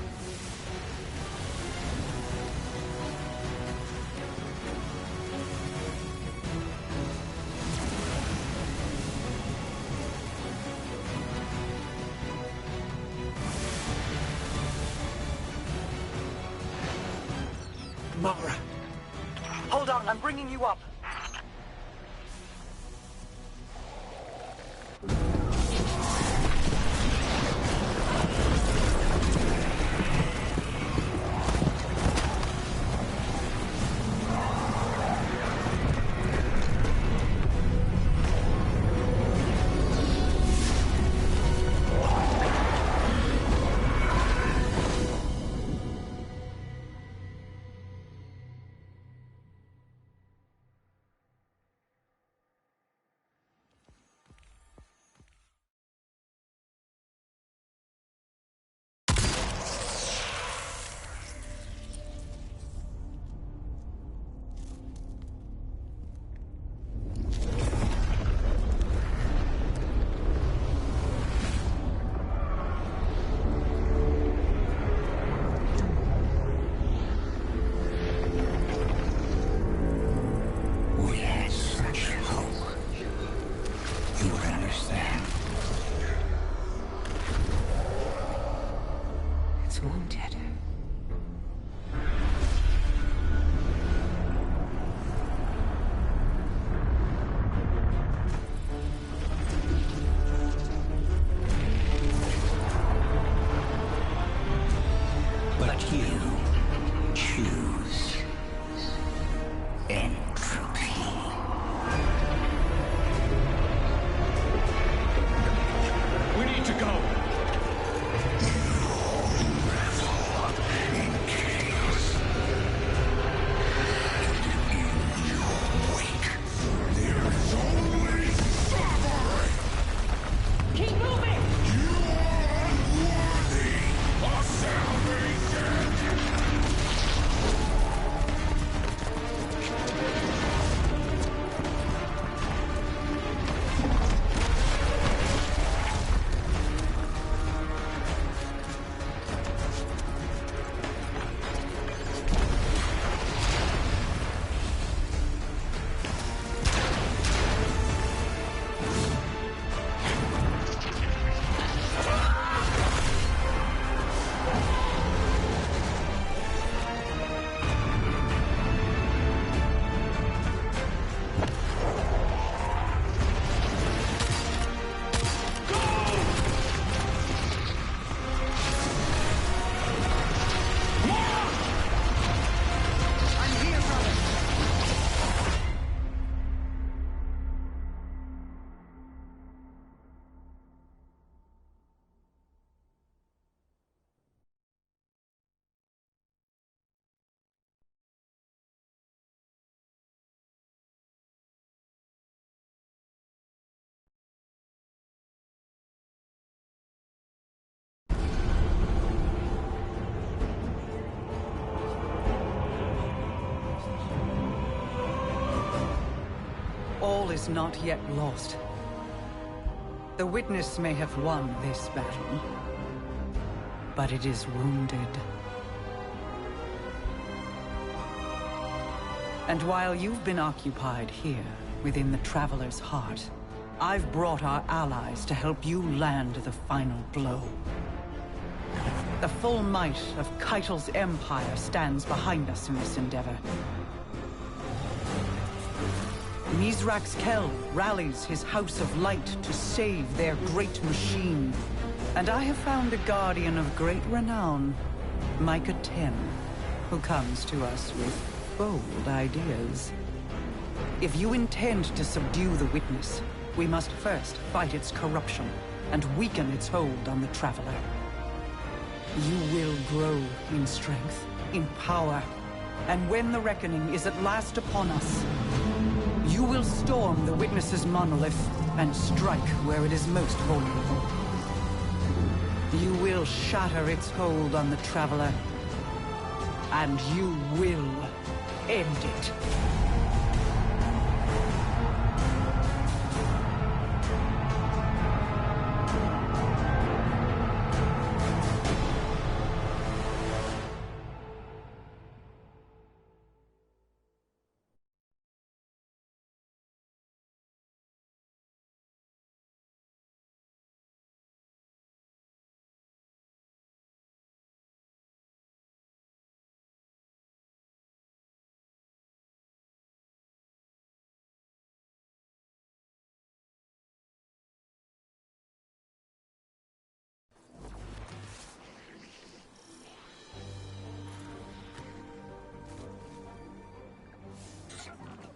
Mara. Hold on, I'm bringing you up. all is not yet lost. The Witness may have won this battle, but it is wounded. And while you've been occupied here, within the Traveler's heart, I've brought our allies to help you land the final blow. The full might of Keitel's empire stands behind us in this endeavor. Mithrax Kell rallies his House of Light to save their great machine. And I have found a guardian of great renown, Micah 10, who comes to us with bold ideas. If you intend to subdue the Witness, we must first fight its corruption and weaken its hold on the Traveler. You will grow in strength, in power, and when the reckoning is at last upon us, you will storm the Witness's monolith and strike where it is most vulnerable. You will shatter its hold on the Traveler, and you will end it.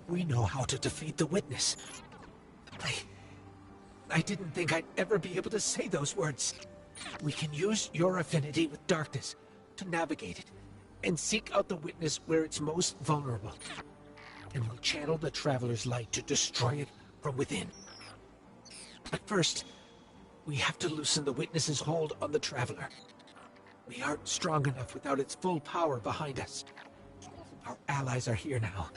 We know how to defeat the Witness. I didn't think I'd ever be able to say those words. We can use your affinity with darkness to navigate it and seek out the Witness where it's most vulnerable. And we'll channel the Traveler's light to destroy it from within. But first, we have to loosen the Witness's hold on the Traveler. We aren't strong enough without its full power behind us. Our allies are here now.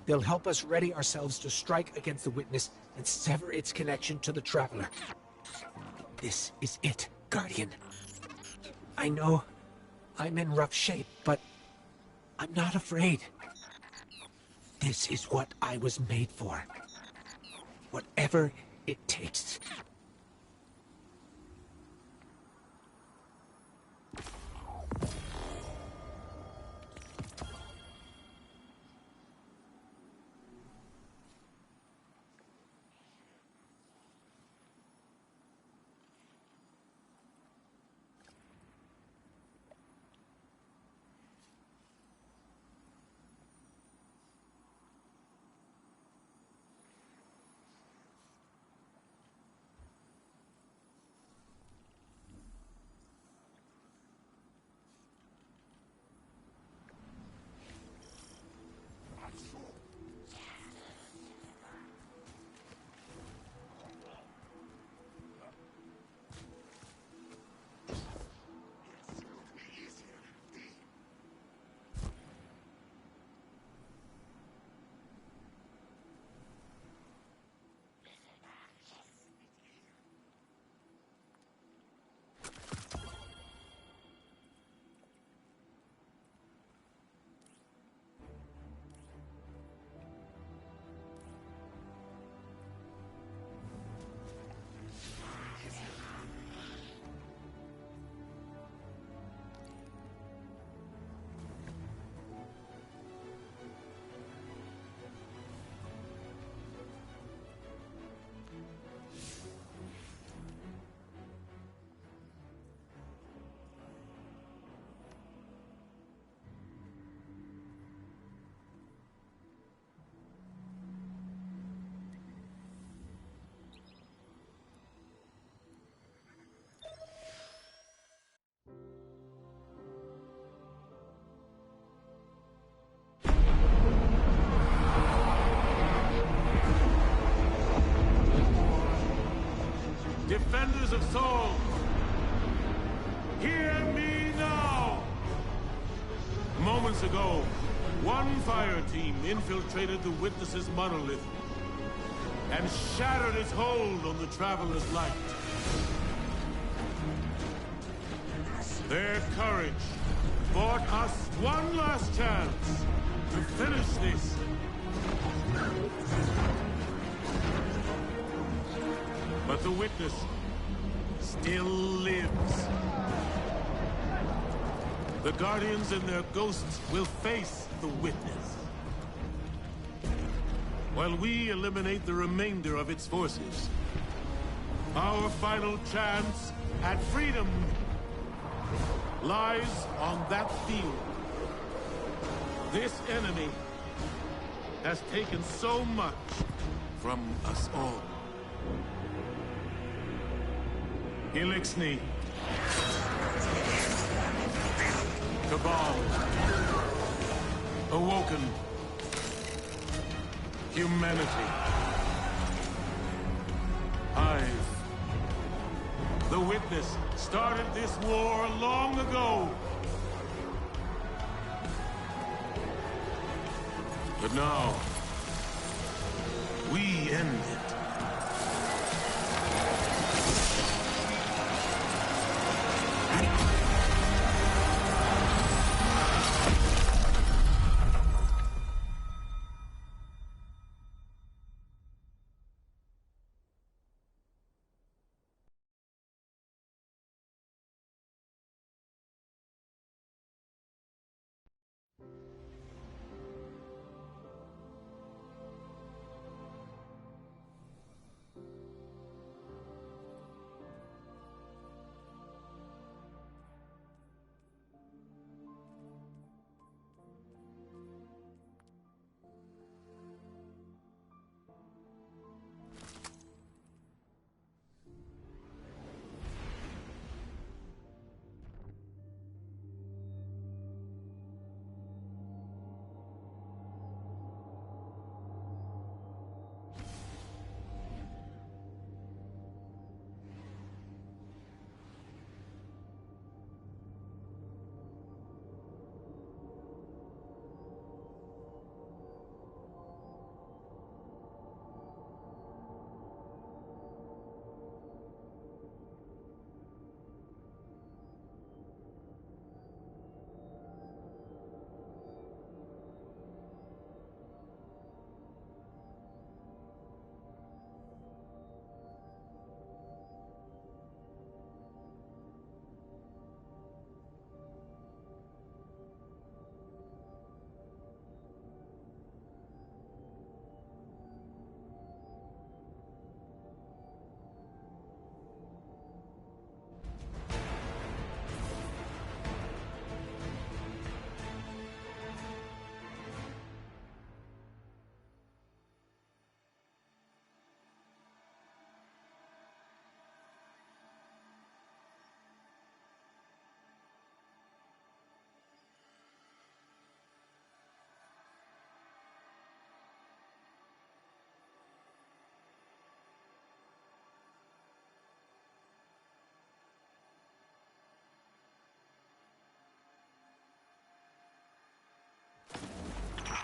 They'll help us ready ourselves to strike against the Witness and sever its connection to the Traveler. This is it, Guardian. I know I'm in rough shape, but I'm not afraid. This is what I was made for. Whatever it takes. Defenders of Sol, hear me now! Moments ago, one fire team infiltrated the Witness's monolith and shattered its hold on the Traveler's light. Their courage bought us one last chance to finish this. But the Witness still lives. The Guardians and their ghosts will face the Witness, while we eliminate the remainder of its forces. Our final chance at freedom lies on that field. This enemy has taken so much from us all. Eliksni, Cabal, Awoken, humanity, Hive. The Witness started this war long ago. But now, we end it.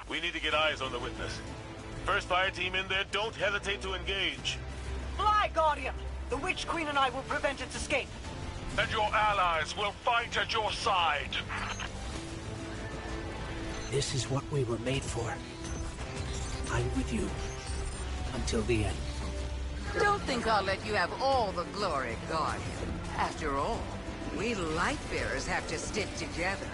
We need to get eyes on the Witness. First fire team in there, don't hesitate to engage. Fly, Guardian! The Witch Queen and I will prevent its escape. And your allies will fight at your side. This is what we were made for. I'm with you. Until the end. Don't think I'll let you have all the glory, Guardian. After all, we Lightbearers have to stick together.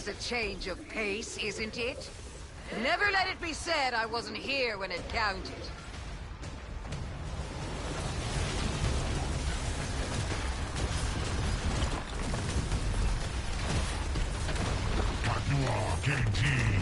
was a change of pace, isn't it? Never let it be said I wasn't here when it counted. You are guaranteed.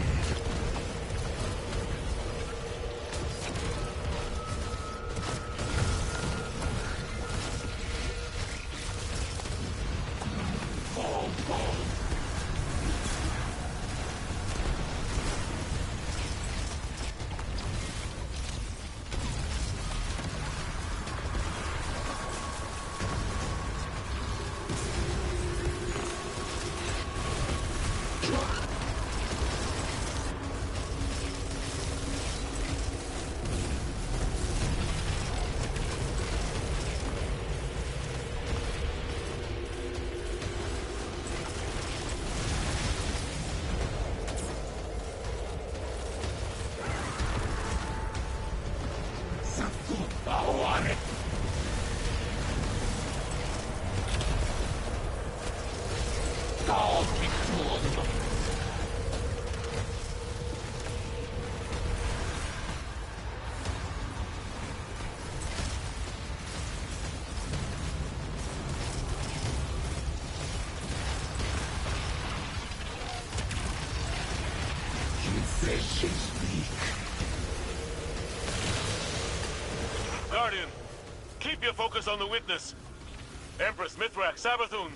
Guardian, keep your focus on the Witness. Empress, Mithrak, Savathun.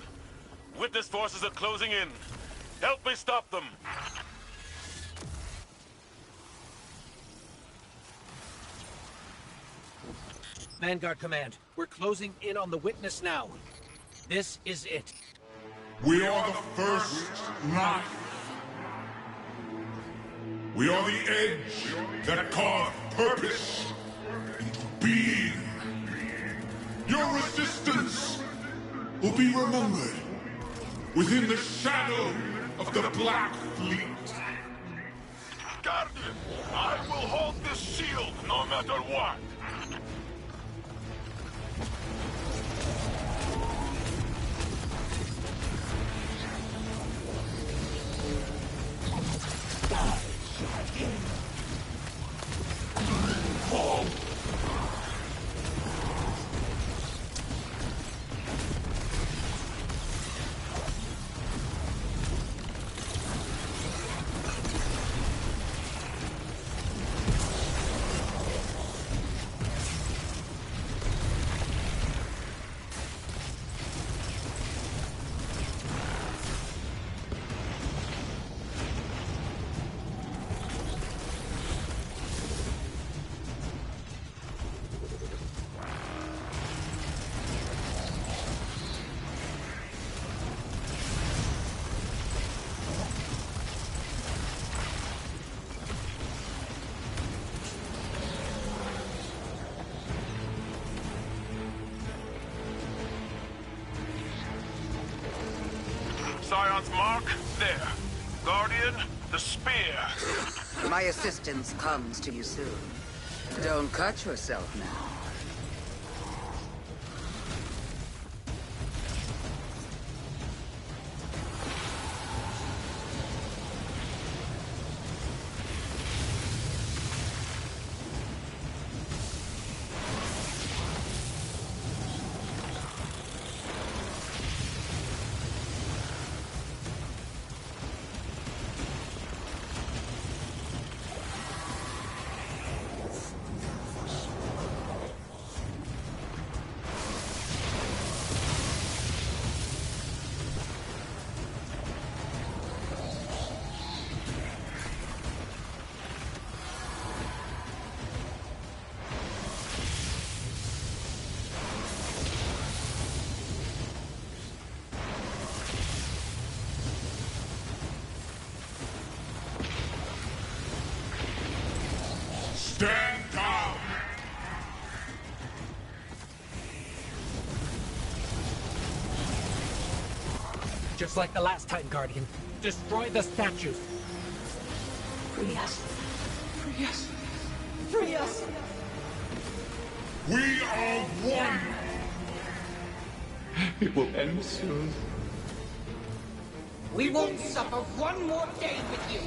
Witness forces are closing in. Help me stop them. Vanguard Command, we're closing in on the Witness now. This is it. We are the first knife. We are the edge that carved purpose into being. Your resistance will be remembered within the shadow of the Black Fleet. Guardian, I will hold this shield no matter what. Scion's mark, there. Guardian, the spear. My assistance comes to you soon. Don't cut yourself now. Stand down! Just like the last time, Guardian. Destroy the statue. Free us. Free us. Free us. We are one! It will end soon. We won't suffer one more day with you.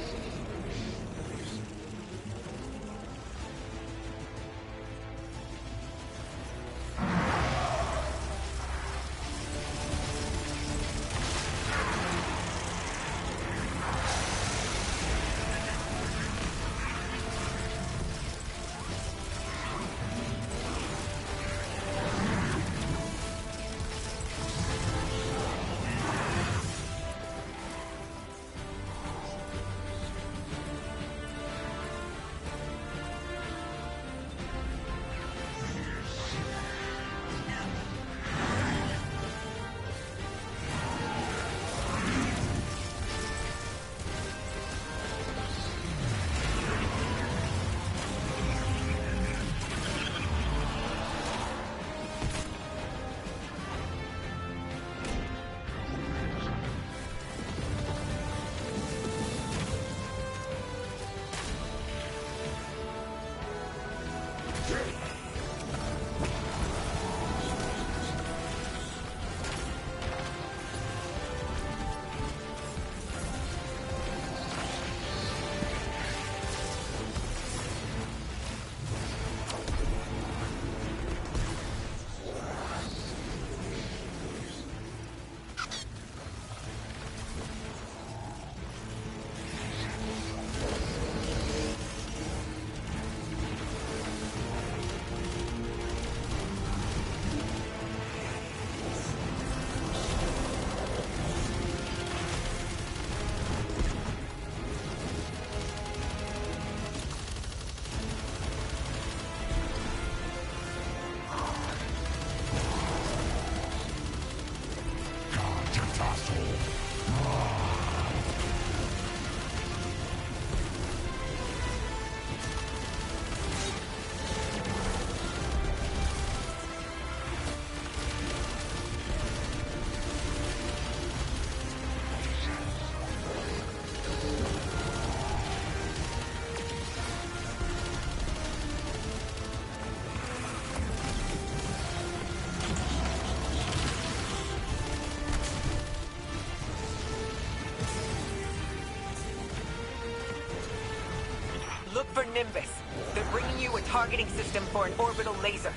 Look for Nimbus. They're bringing you a targeting system for an orbital laser.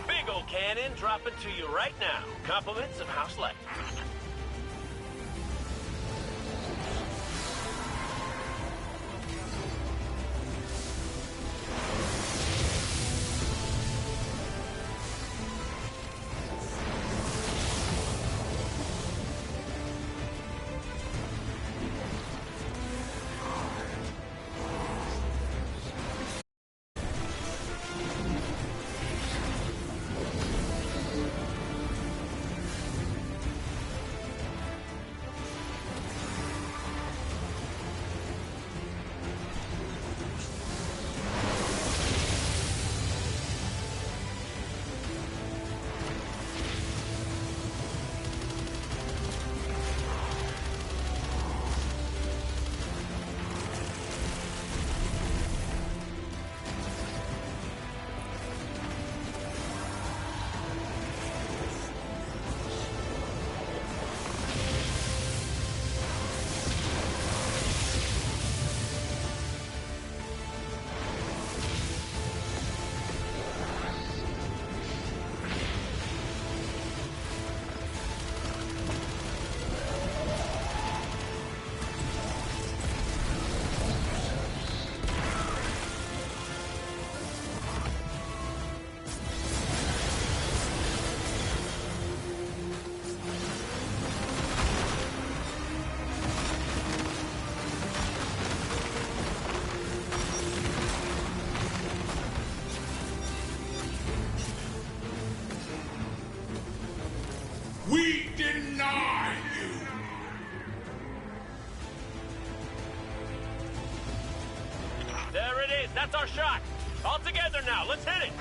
Big old cannon dropping to you right now. Compliments of House Light. We deny you! There it is. That's our shot. All together now. Let's hit it.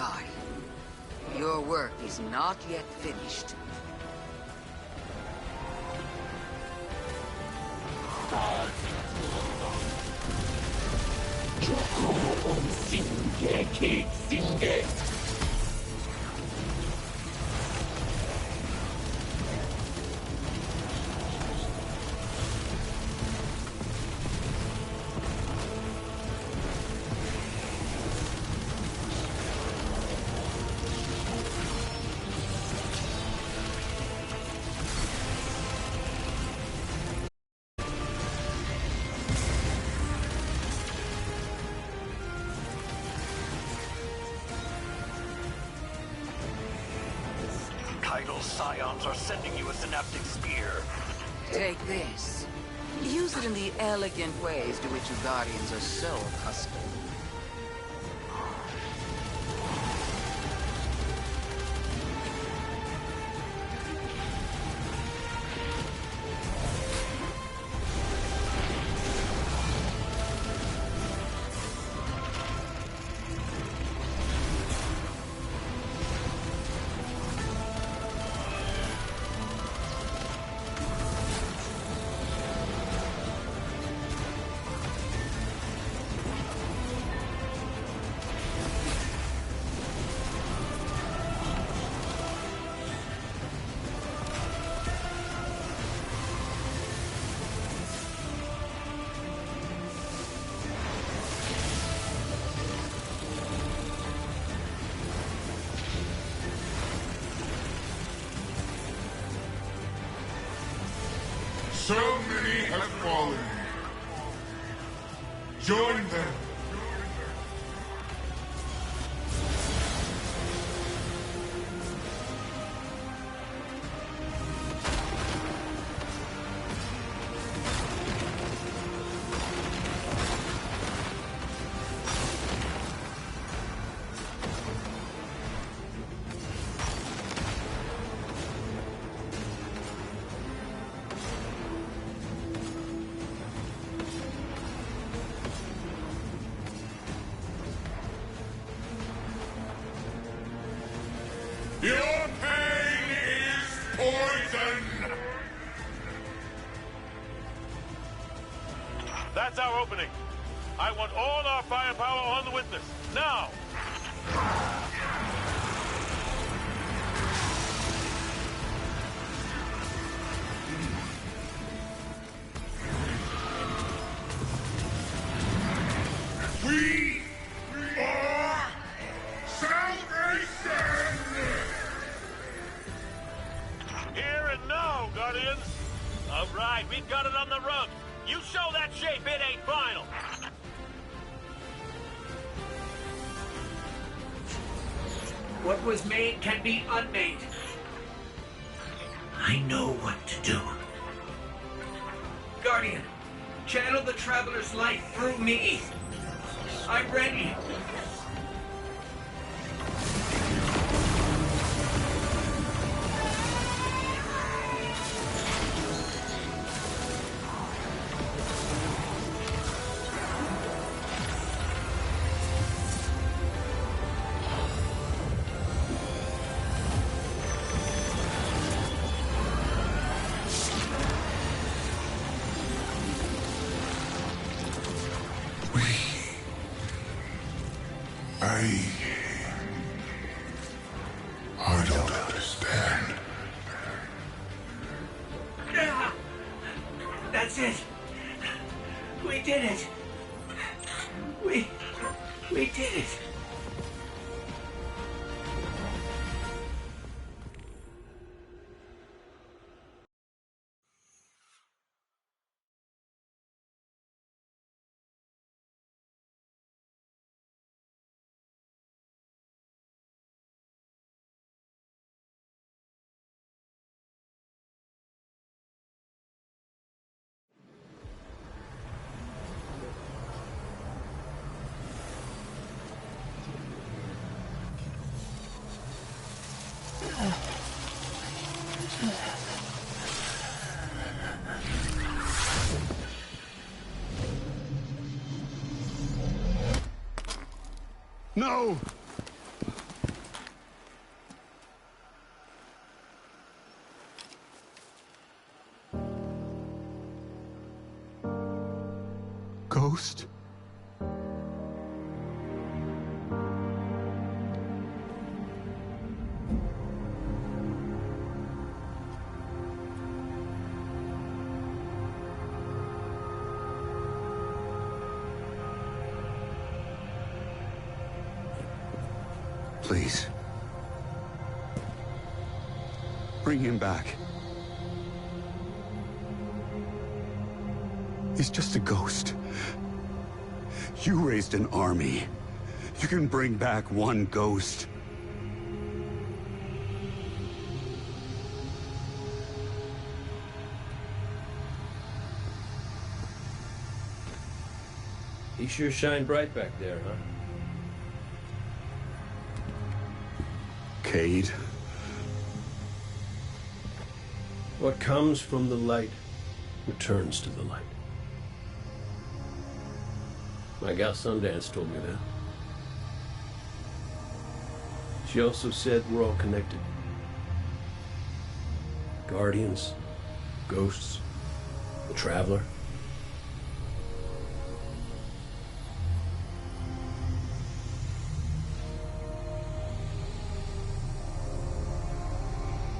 Guardian. Your work is not yet finished. Kaido's scions are sending you a synaptic spear. Take this. Use it in the elegant ways to which you Guardians are so accustomed. So many have fallen. Join them. Your pain is poison! That's our opening. I want all our firepower on the Witness. Now! We are salvation! Here and now, Guardians! All right, we've got it on the rug. You show that shape, it ain't final. What was made can be unmade. I know what to do. Guardian, channel the Traveler's light through me. I'm ready. I don't understand. That's it. We did it. We did it. No! Please. Bring him back. He's just a ghost. You raised an army. You can bring back one ghost. He sure shined bright back there, huh? Cayde. What comes from the light returns to the light. My gal Sundance told me that. She also said we're all connected. Guardians, ghosts, the Traveler.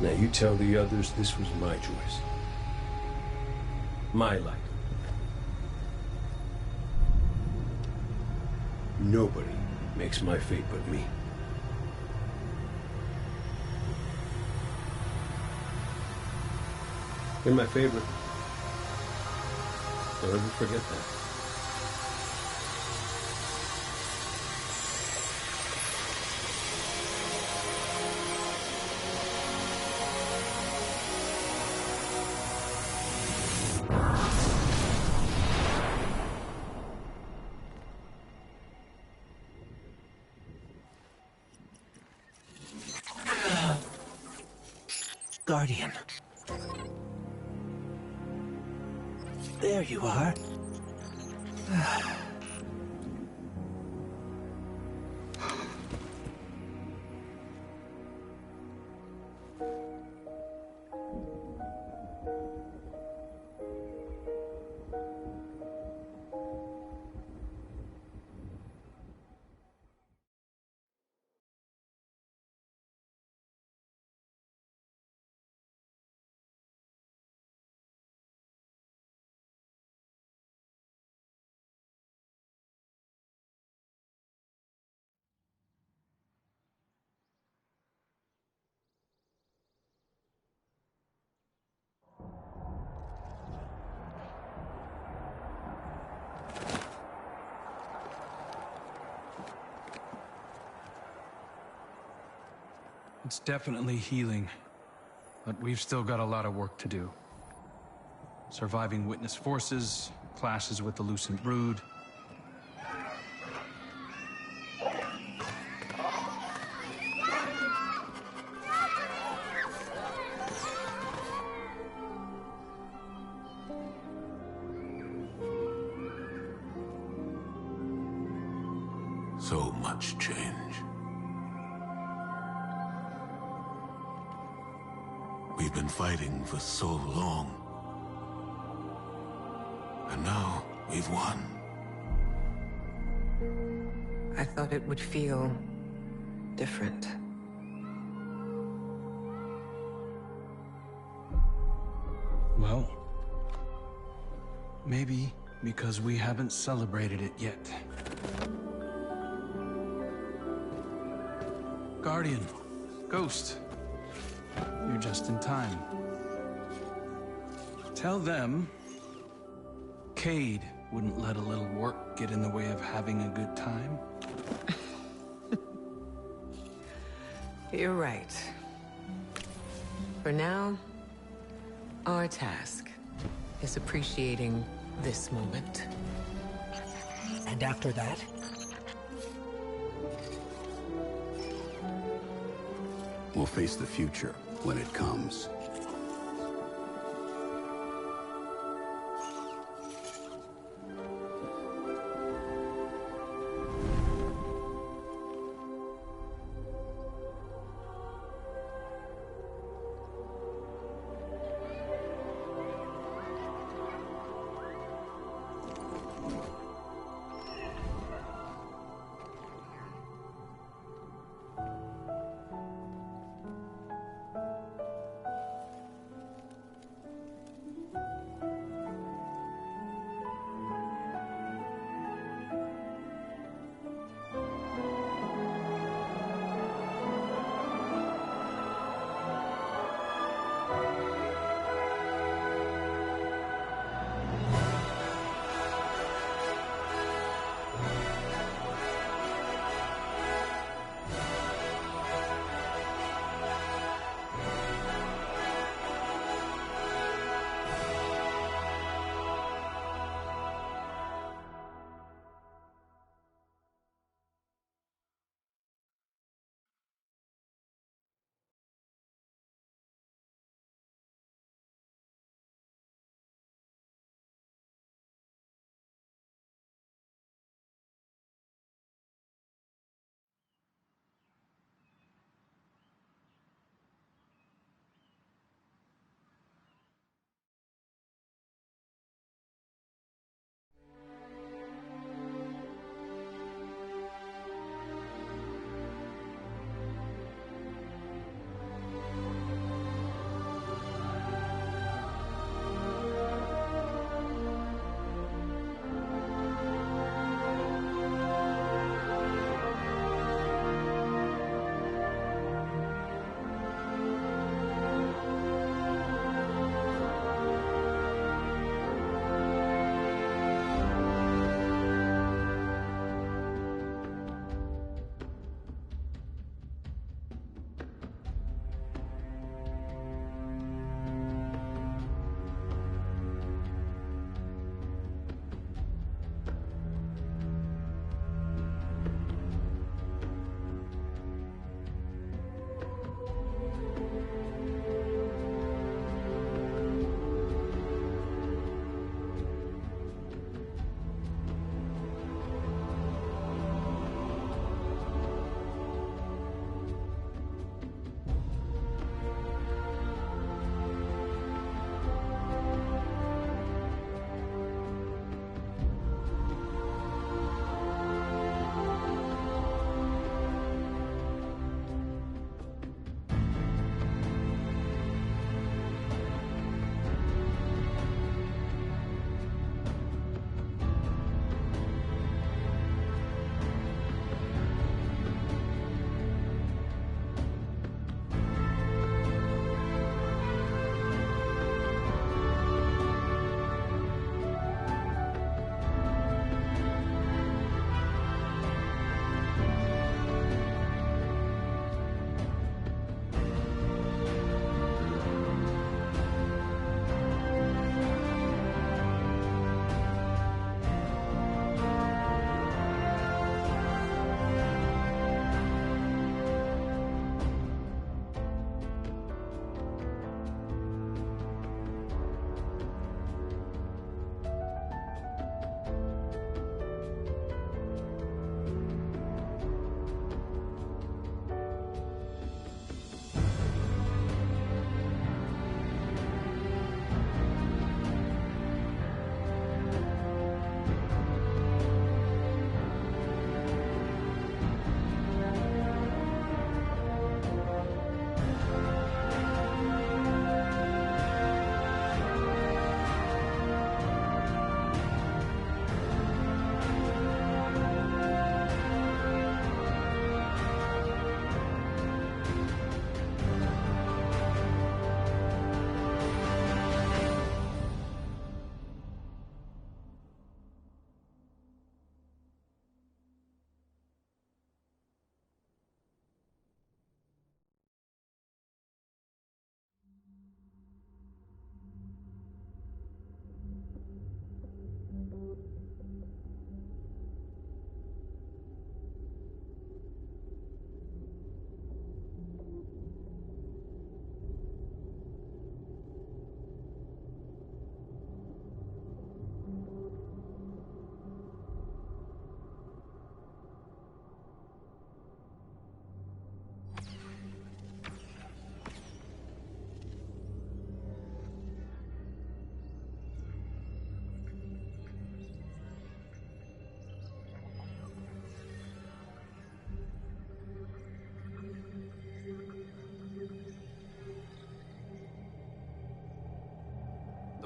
Now you tell the others this was my choice. My light. Nobody makes my fate but me. You're my favorite. Don't ever forget that. Guardian. There you are. It's definitely healing, but we've still got a lot of work to do. Surviving Witness forces, clashes with the Lucent Brood. So much change. We've been fighting for so long. And now, we've won. I thought it would feel different. Well, maybe because we haven't celebrated it yet. Guardian, Ghost, you're just in time. Tell them Cayde wouldn't let a little work get in the way of having a good time. You're right. For now, our task is appreciating this moment. And after that? We'll face the future when it comes.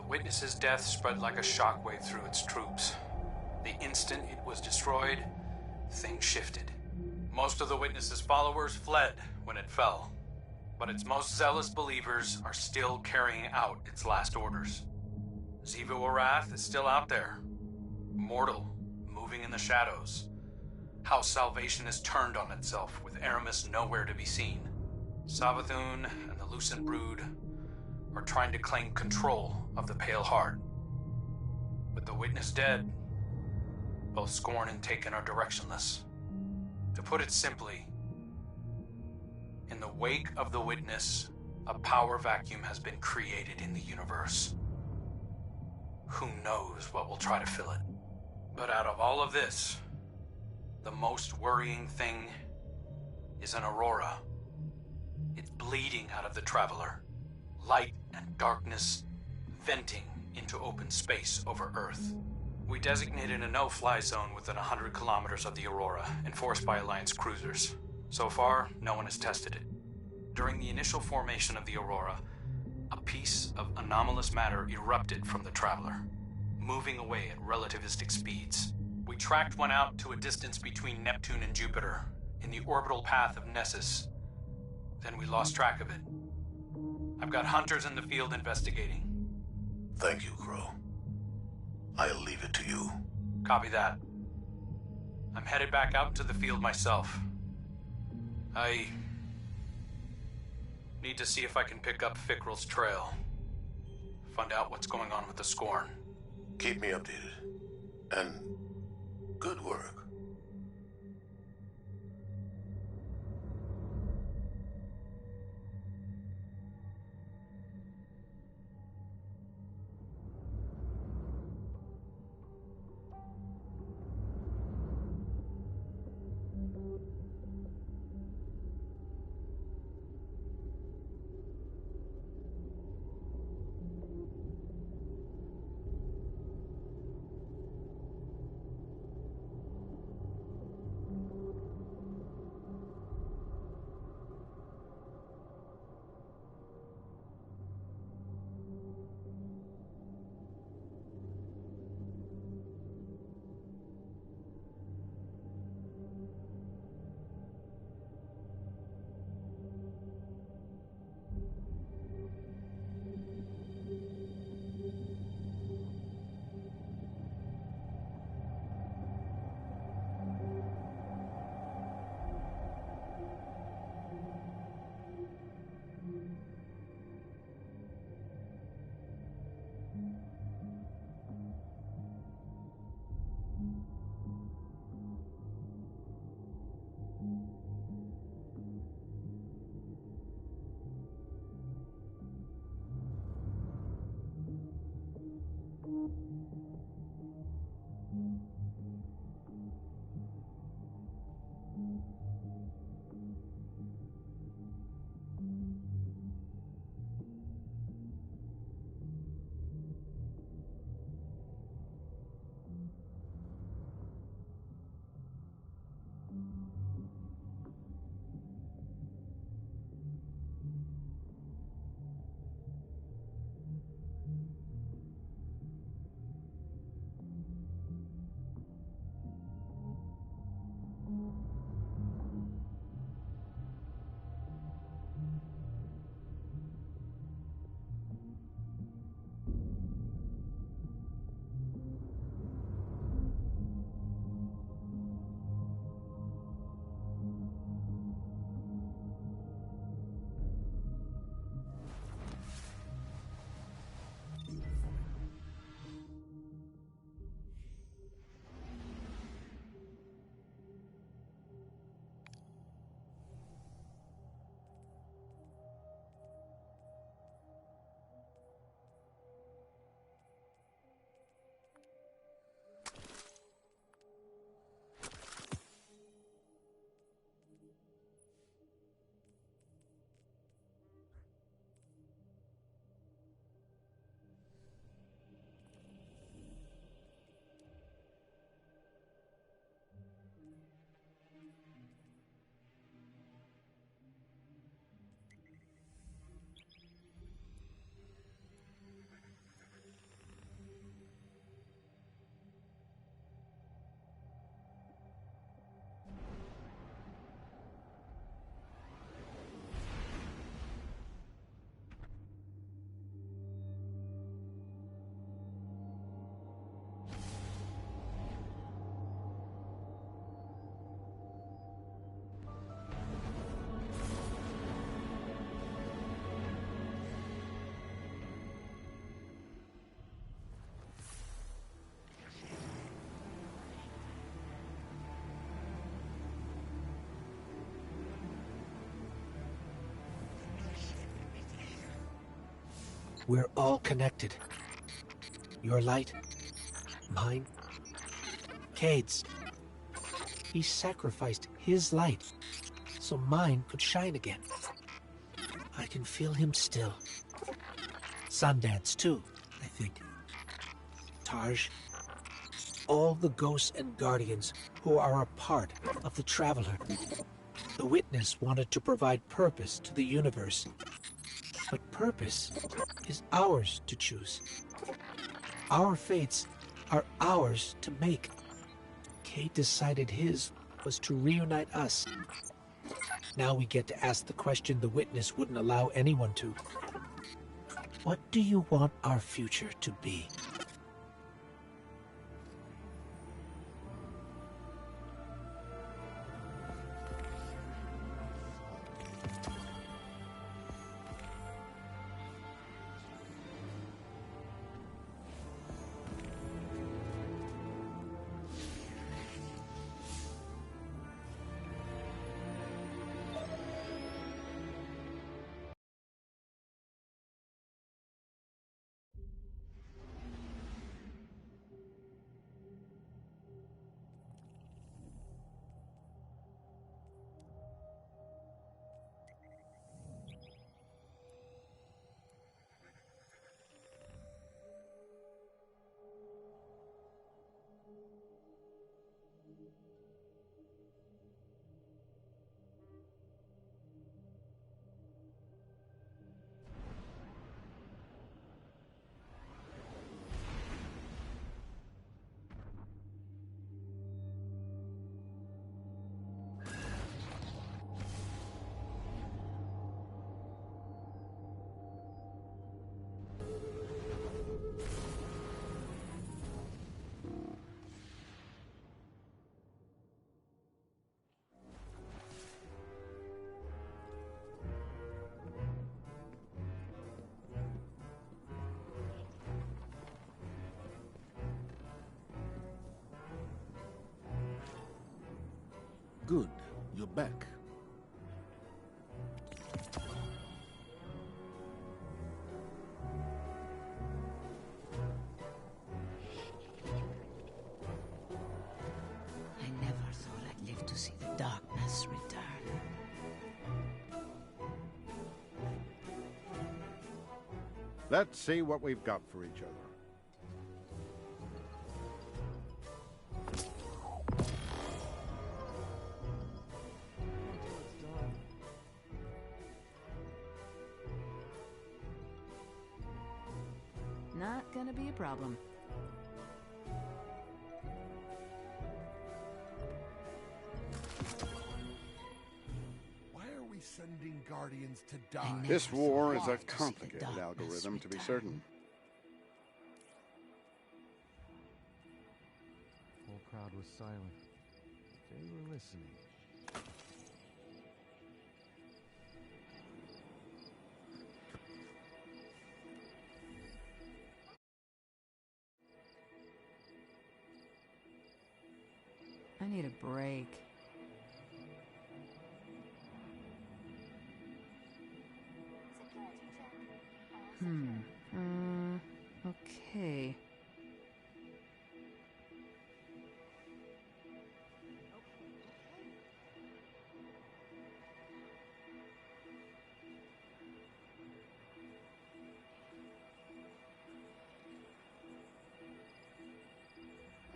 Witness's death spread like a shockwave through its troops. The instant it was destroyed, things shifted. Most of the Witness's followers fled when it fell, but its most zealous believers are still carrying out its last orders. Xivu Arath is still out there, mortal, moving in the shadows. House Salvation has turned on itself, with Aramis nowhere to be seen. Savathun and the Lucent Brood are trying to claim control of the Pale Heart. With the Witness dead, both Scorn and Taken are directionless. To put it simply, in the wake of the Witness, a power vacuum has been created in the universe. Who knows what will try to fill it? But out of all of this, the most worrying thing is an aurora. It's bleeding out of the Traveler. Light and darkness venting into open space over Earth. We designated a no-fly zone within 100 kilometers of the Aurora, enforced by Alliance cruisers. So far, no one has tested it. During the initial formation of the Aurora, a piece of anomalous matter erupted from the Traveler, moving away at relativistic speeds. We tracked one out to a distance between Neptune and Jupiter, in the orbital path of Nessus. Then we lost track of it. I've got hunters in the field investigating. Thank you, Crow. I'll leave it to you. Copy that. I'm headed back out into the field myself. I need to see if I can pick up Fickrell's trail. Find out what's going on with the Scorn. Keep me updated. And good work. We're all connected. Your light, mine, Cayde's. He sacrificed his light so mine could shine again. I can feel him still. Sundance, too, I think. Tarj. All the ghosts and guardians who are a part of the Traveler. The Witness wanted to provide purpose to the universe. But purpose is ours to choose. Our fates are ours to make. Cayde decided his was to reunite us. Now we get to ask the question the Witness wouldn't allow anyone to. What do you want our future to be? Good. You're back. I never thought I'd live to see the darkness return. Let's see what we've got for each other. Not gonna be a problem. Why are we sending Guardians to die? This war is a complicated algorithm, to be certain. The whole crowd was silent. They were listening. I need a break. Okay.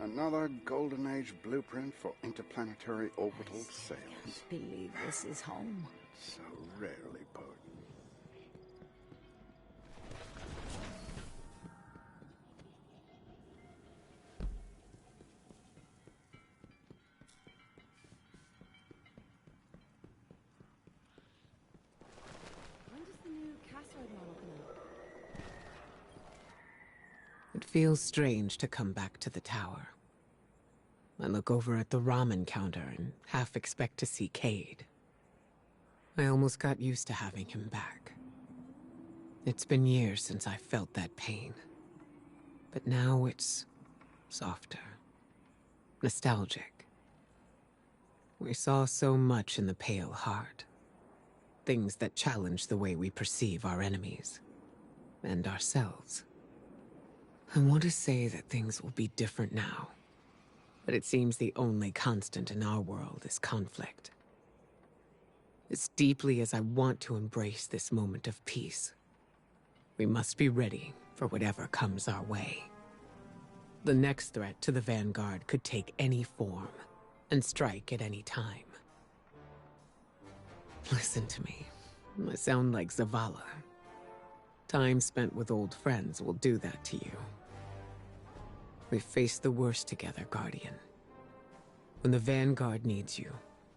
Another Golden Age blueprint for interplanetary orbital sails. I believe this is home. So rarely potent. When does the new Castroid model come out? It feels strange to come back to the tower. I look over at the ramen counter and half expect to see Cayde. I almost got used to having him back. It's been years since I felt that pain. But now it's softer, nostalgic. We saw so much in the Pale Heart. Things that challenge the way we perceive our enemies. and ourselves. I want to say that things will be different now, but it seems the only constant in our world is conflict. As deeply as I want to embrace this moment of peace, we must be ready for whatever comes our way. The next threat to the Vanguard could take any form and strike at any time. Listen to me. I sound like Zavala. Time spent with old friends will do that to you. We've faced the worst together, Guardian. When the Vanguard needs you,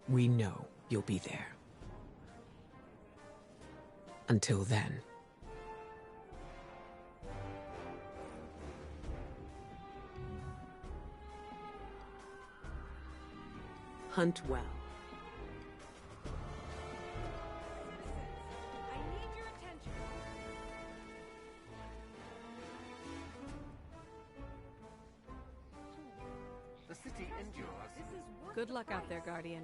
we know you'll be there. Until then. Hunt well. The city endures. Good luck out there, Guardian.